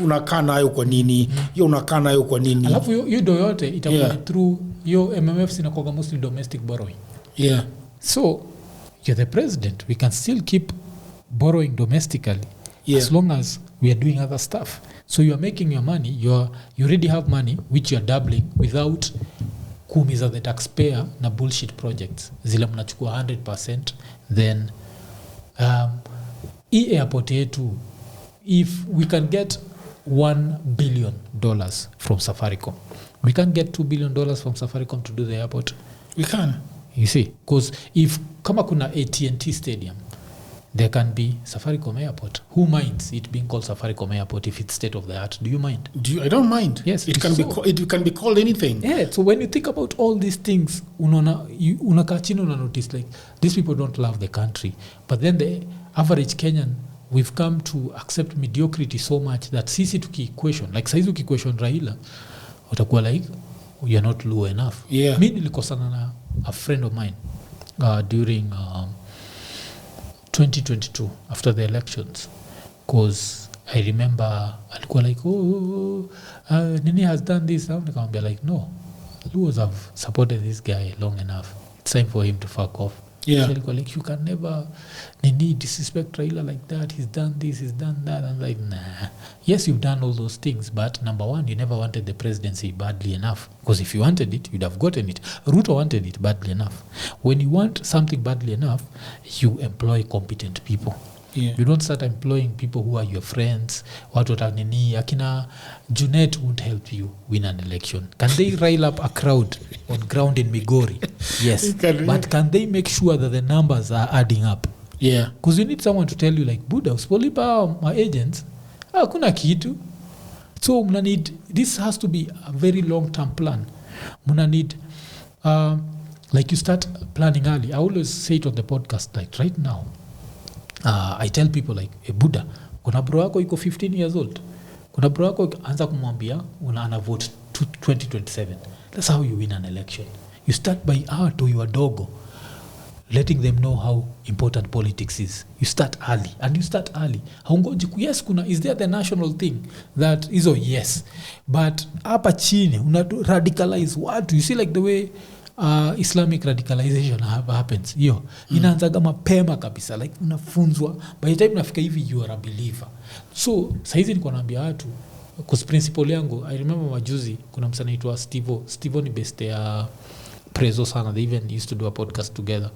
unakaa nayo kwa nini? Yo unakaa nayo kwa nini?
Alafu hiyo yote itakuwa through your MMFs inakuwa mostly domestic borrowing.
Yeah.
So you're the president. We can still keep borrowing domestically as long as we are doing other stuff. So you are making your money. You already have money which you are doubling without kuumiza the taxpayer na bullshit projects. Zile mnachukua 100%. Then airport yetu, if we can get $1 billion from Safaricom, we can get $2 billion from Safaricom to do the airport.
We can.
You see, because if kama kuna AT&T stadium, there can be Safaricom Airport. Who minds it being called Safaricom Airport if it's state of the art? Do you mind?
I don't mind.
Yes,
it can be. It can be called anything.
Yeah. So when you think about all these things, unakaa chini una notice like these people don't love the country, but then the average Kenyan, we've come to accept mediocrity so much that sisi tuki-question, like saizi uki-question Raila, utakuwa like you're not low enough.
Yeah.
Mi nilikosana na a friend of mine during 2022 after the elections, because I remember alikuwa like Nini has done this. Nikamwambia like no, Luos have supported this guy long enough, it's time for him to fuck off.
Yeah.
Alikuwa like you can never Nini disrespect Raila like that, he's done this, he's done that. I'm like nah, yes you've done all those things, but number one, you never wanted the presidency badly enough, because if you wanted it you'd have gotten it. Ruto wanted it badly enough. When you want something badly enough, you employ competent people.
Yeah.
You don't start employing people who are your friends. Watu watanini, akina Junet won't help you win an election. Can they rile up a crowd on ground in Migori? Yes. But can they make sure that the numbers are adding up?
Yeah.
Because you need someone to tell you like, Buddha, usipolipa my agents, hakuna kitu. So muna need, this has to be a very long-term plan. Muna need like you start planning early. I always say it on the podcast, like right now, I tell people like, hey, Buddha, kuna bro wako iko 15 years old, kuna bro wako anza kumwambia ana vote 2027. That's how you win an election. You start by to your dogo, letting them know how important politics is. You start early, and you start early. Haungoji yes, kuna is there the national thing that is yes, but hapa chini una radicalize what you see, like the way Islamic radicalization happens. Hiyo inaanzaga mapema kabisa, like unafunzwa by the time unafika hivi you are a believer. So saizi niko naambia watu cause principle yangu, I remember majuzi kuna msana anaitwa Steve ni best ya Prezo sana, they even used to do a podcast together.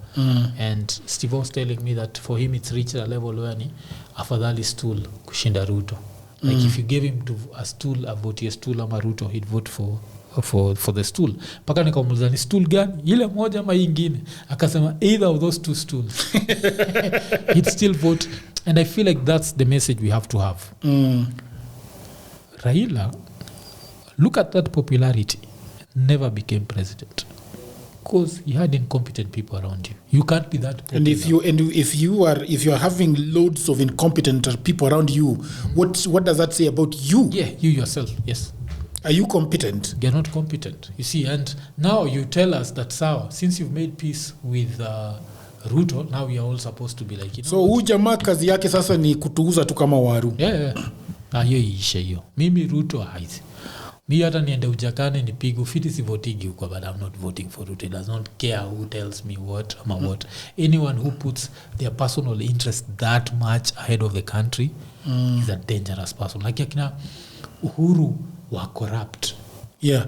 And Steve was telling me that for him it's reached a level where ni afadhali stool kushinda Ruto. Like if you gave him to a stool, a vote stool ama Ruto, he'd vote for the stool. Paka nikamuuliza ni stool gani? Ile moja ama nyingine? Akasema either of those two stools. He'd still vote. And I feel like that's the message we have to have. Raila, look at that popularity, never became president. Because you had incompetent people around you. You can't be that popular.
And if you are having loads of incompetent people around you, what does that say about you?
Yeah, you yourself, yes.
Are you competent?
You're not competent. You see, and now you tell us that since you've made peace with Ruto, now we are all supposed to be like,
so huyu jamaa kazi yake sasa ni kutuuza tu kama waru.
Yeah. Hiyo ishe hiyo. Mimi Ruto haizi. Mi hata niende ujakane nipigu fiti si votigi huko, but I'm not voting for Ruto. It does not care who tells me what ama what. Anyone who puts their personal interest that much ahead of the country is a dangerous person. Like yakina Uhuru were corrupt.
Yeah.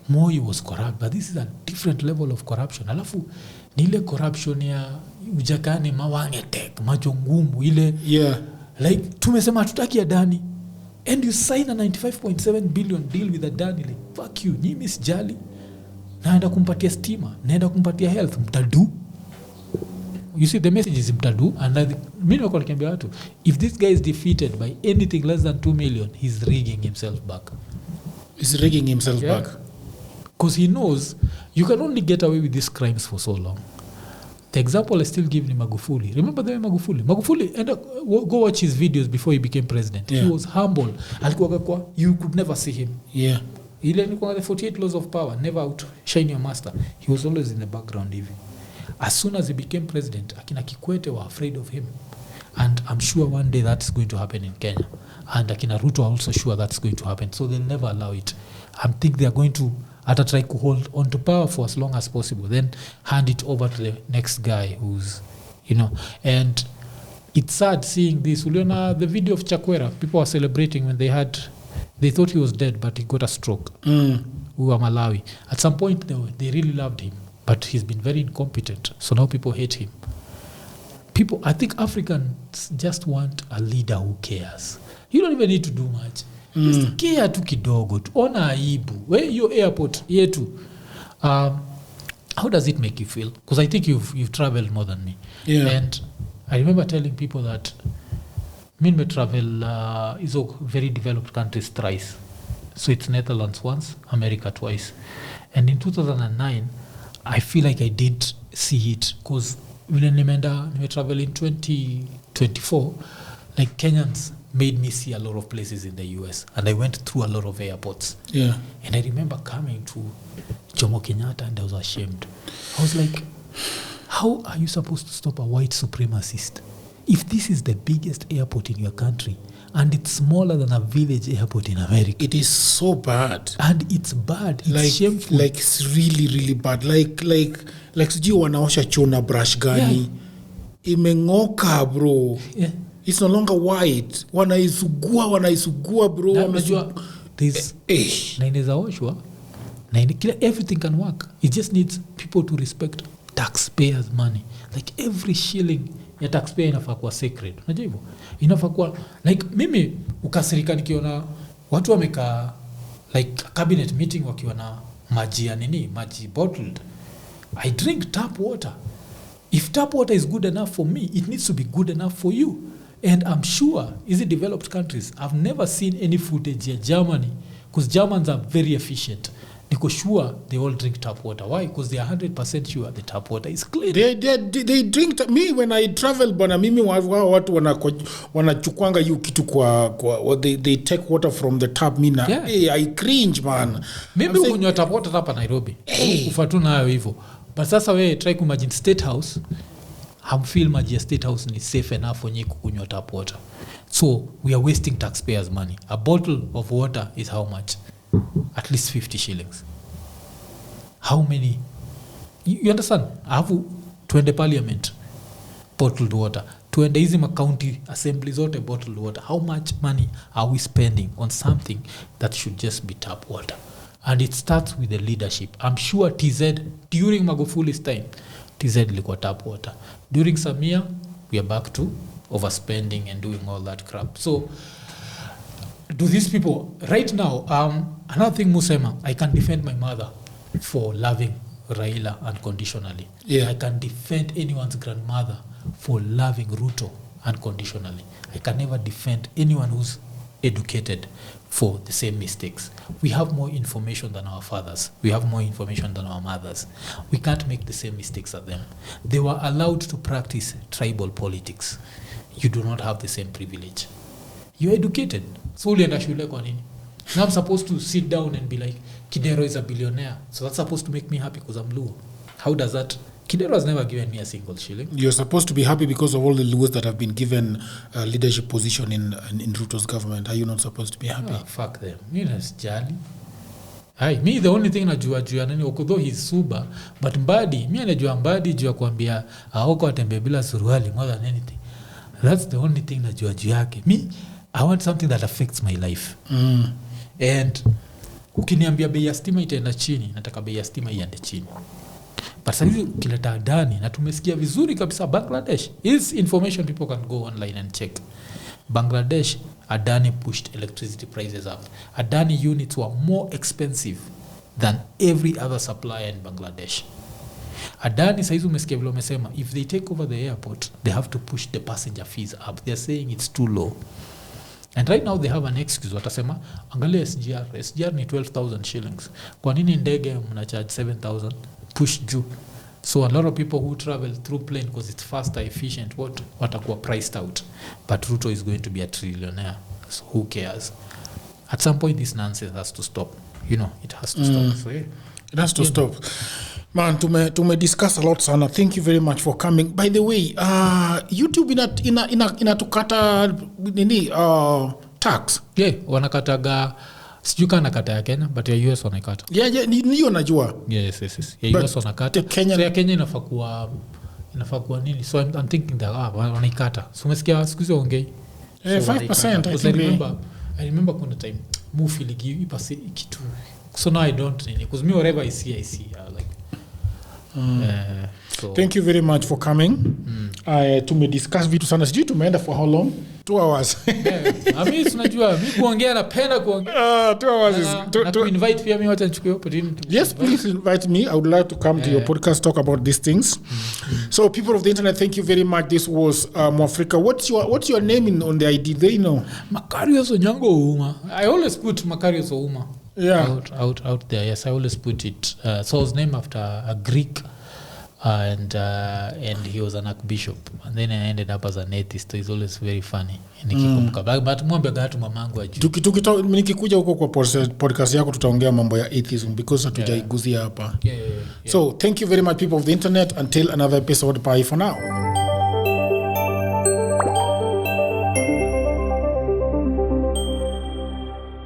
Moi was corrupt, but this is a different level of corruption. Alafu ni ile corruption ya ujakane mawange tek, macho ngumu ile.
Yeah.
Like tumesema tutaki Adani. And you sign a 95.7 billion deal with Adani. Like, fuck you, nyimi sijali. Naenda kumpatia stima, naenda kumpatia health, mtadu. You see, the message is mtadu. And mimi niko nikiambia watu, if this guy is defeated by anything less than 2 million, he's rigging himself back.
He's rigging himself back.
Because he knows you can only get away with these crimes for so long. The example I still give ni Magufuli. Remember the way Magufuli, and go watch his videos before he became president. Yeah. He was humble. Alikuwa you could never see him.
Yeah.
Ile ni kwa the 48 laws of power, never outshine your master. He was always in the background even. As soon as he became president, akina Kikwete were afraid of him. And I'm sure one day that's going to happen in Kenya. And akina Ruto are also sure that's going to happen. So they'll never allow it. I think they are going to try to hold on to power for as long as possible, then hand it over to the next guy who's, and it's sad seeing this. Uliona the video of Chakwera, people were celebrating when they thought he was dead, but he got a stroke. Who were Malawi. At some point, they really loved him, but he's been very incompetent. So now people hate him. I think Africans just want a leader who cares. You don't even need to do much. Just care tu kidogo tu, ona aibu we hiyo airport yetu. How does it make you feel? Because I think you've traveled more than me.
Yeah.
And I remember telling people that me travel is a very developed countries thrice. So it's Netherlands once, America twice. And in 2009 I feel like I didn't see it because when I travel in 2024, like Kenyans made me see a lot of places in the US, and I went through a lot of airports.
Yeah.
And I remember coming to Jomo Kenyatta and I was ashamed. I was like, how are you supposed to stop a white supremacist if this is the biggest airport in your country and it's smaller than a village airport in America?
It is so bad.
And it's bad. It's shameful.
Like it's really, really bad. Like sijui wanaosha chona brush gani. Yeah. Imengoka, bro. Yeah. It's no longer white. Wanaisugua bro.
Unajua this na inaweza oshwa na everything can work. It just needs people to respect taxpayers money. Like every shilling ya taxpayer inafaa kuwa sacred. Unajua hivyo? Inafaa kuwa like mimi ukasirika nikiona watu wamekaa like cabinet meeting wakiwa na maji bottled. I drink tap water. If tap water is good enough for me, it needs to be good enough for you. And I'm sure, is it developed countries? I've never seen any footage in Germany because Germans are very efficient. niko sure they all drink tap water. Why? Because they are 100% sure the tap water is clean.
They drink me when I travel bana, mimi watu wanachukwanga hiyo kitu kwa they take water from the tap. Mina hey, I cringe man.
Maybe unywa tap water hapa Nairobi ufatu nayo hivyo. But sasa wewe try to imagine State House. Hamfeel maji ya State House ni safe enough for nyi kukunywa tap water. So we are wasting taxpayers money. A bottle of water is how much? At least 50 shillings. How many? You understand? Afu tuende parliament, bottled water. Tuende hizi county assemblies zote, bottled water. How much money are we spending on something that should just be tap water? And it starts with the leadership. I'm sure TZ, during Magufuli's time, TZ ilikuwa tap water. During Samia, we are back to overspending and doing all that crap. So, do these people, right now, another thing Musema, I can defend my mother for loving Raila unconditionally.
Yeah.
I can defend anyone's grandmother for loving Ruto unconditionally. I can never defend anyone who's educated for the same mistakes. We have more information than our fathers. We have more information than our mothers. We can't make the same mistakes as them. They were allowed to practice tribal politics. You do not have the same privilege. You're educated. So ulienda shule kwa nini? Now I'm supposed to sit down and be like, Kibera is a billionaire. So that's supposed to make me happy because I'm Luo. How does that? Kibera has never given me a single shilling.
You're supposed to be happy because of all the Luos that have been given a leadership position in Ruto's government. Are you not supposed to be happy?
Oh, fuck them. Mimi nasijali. Me the only thing najua juu nani although he's Suba, but Mbadi, mimi najua Mbadi juu kuambia hako atembe bila suruali more than anything. That's the only thing najua juu yake. Me, I want something that affects my life. And ukiniambia bei ya stima itaenda chini, nataka bei ya stima iende chini. But sasa hivi kileta Adani na tumesikia vizuri kabisa Bangladesh. Is information people can go online and check. Bangladesh, Adani pushed electricity prices up. Adani units were more expensive than every other supplier in Bangladesh. Adani saizi umesikia vile wamesema if they take over the airport, they have to push the passenger fees up. They're saying it's too low. And right now they have an excuse. Watasema angalia SGR ni 12,000 shillings. Kwa nini ndege mna charge 7,000? Push juu. So a lot of people who travel through plane because it's faster, efficient, watakuwa priced out. But Ruto is going to be a trillionaire. So who cares? At some point this nonsense has to stop. You know, it has to stop. So yeah.
It has to stop. Man, tume discuss a lot sana. Thank you very much for coming. By the way, YouTube inatukata nini tax.
Yeah, wanakataga sijuka nakata ya Kenya but ya US wanakata.
Yeah, niyo najua.
Yes. Ya US wanakata. So ya Kenya inafaa kuwa nini? So I'm thinking that wanaikata. So umesikia siku hizo ongei.
5%
I remember kuna time move iligi ipase kitu. So now I don't nini because me whatever I see like so.
Thank you very much for coming. Tumediscuss vitu sana. Sijui tumeenda for how long? 2 hours.
Mimi tunajua mimi kuongea napenda kuongea.
2 hours is
to invite pia mimi wacha nichukue opportunity.
Yes, please invite me. I would like to come to your podcast talk about these things. So people of the internet, thank you very much. This was Mwafreeka. What's your name on the ID? They know.
Makarios Onyango Uma. I always put Makarios Uma.
Yeah.
Out there. Yes, I always put it. So I was named after a Greek. And he was an archbishop and then I ended up as an atheist. So it's always very funny nikikumbuka but mwambie gatu mamangu ajue
nikikuja huko kwa podcast yako tutaongea mambo ya atheism because hatujaiguzia hapa.
Yeah.
So thank you very much people of the internet. Until another episode, bye for now.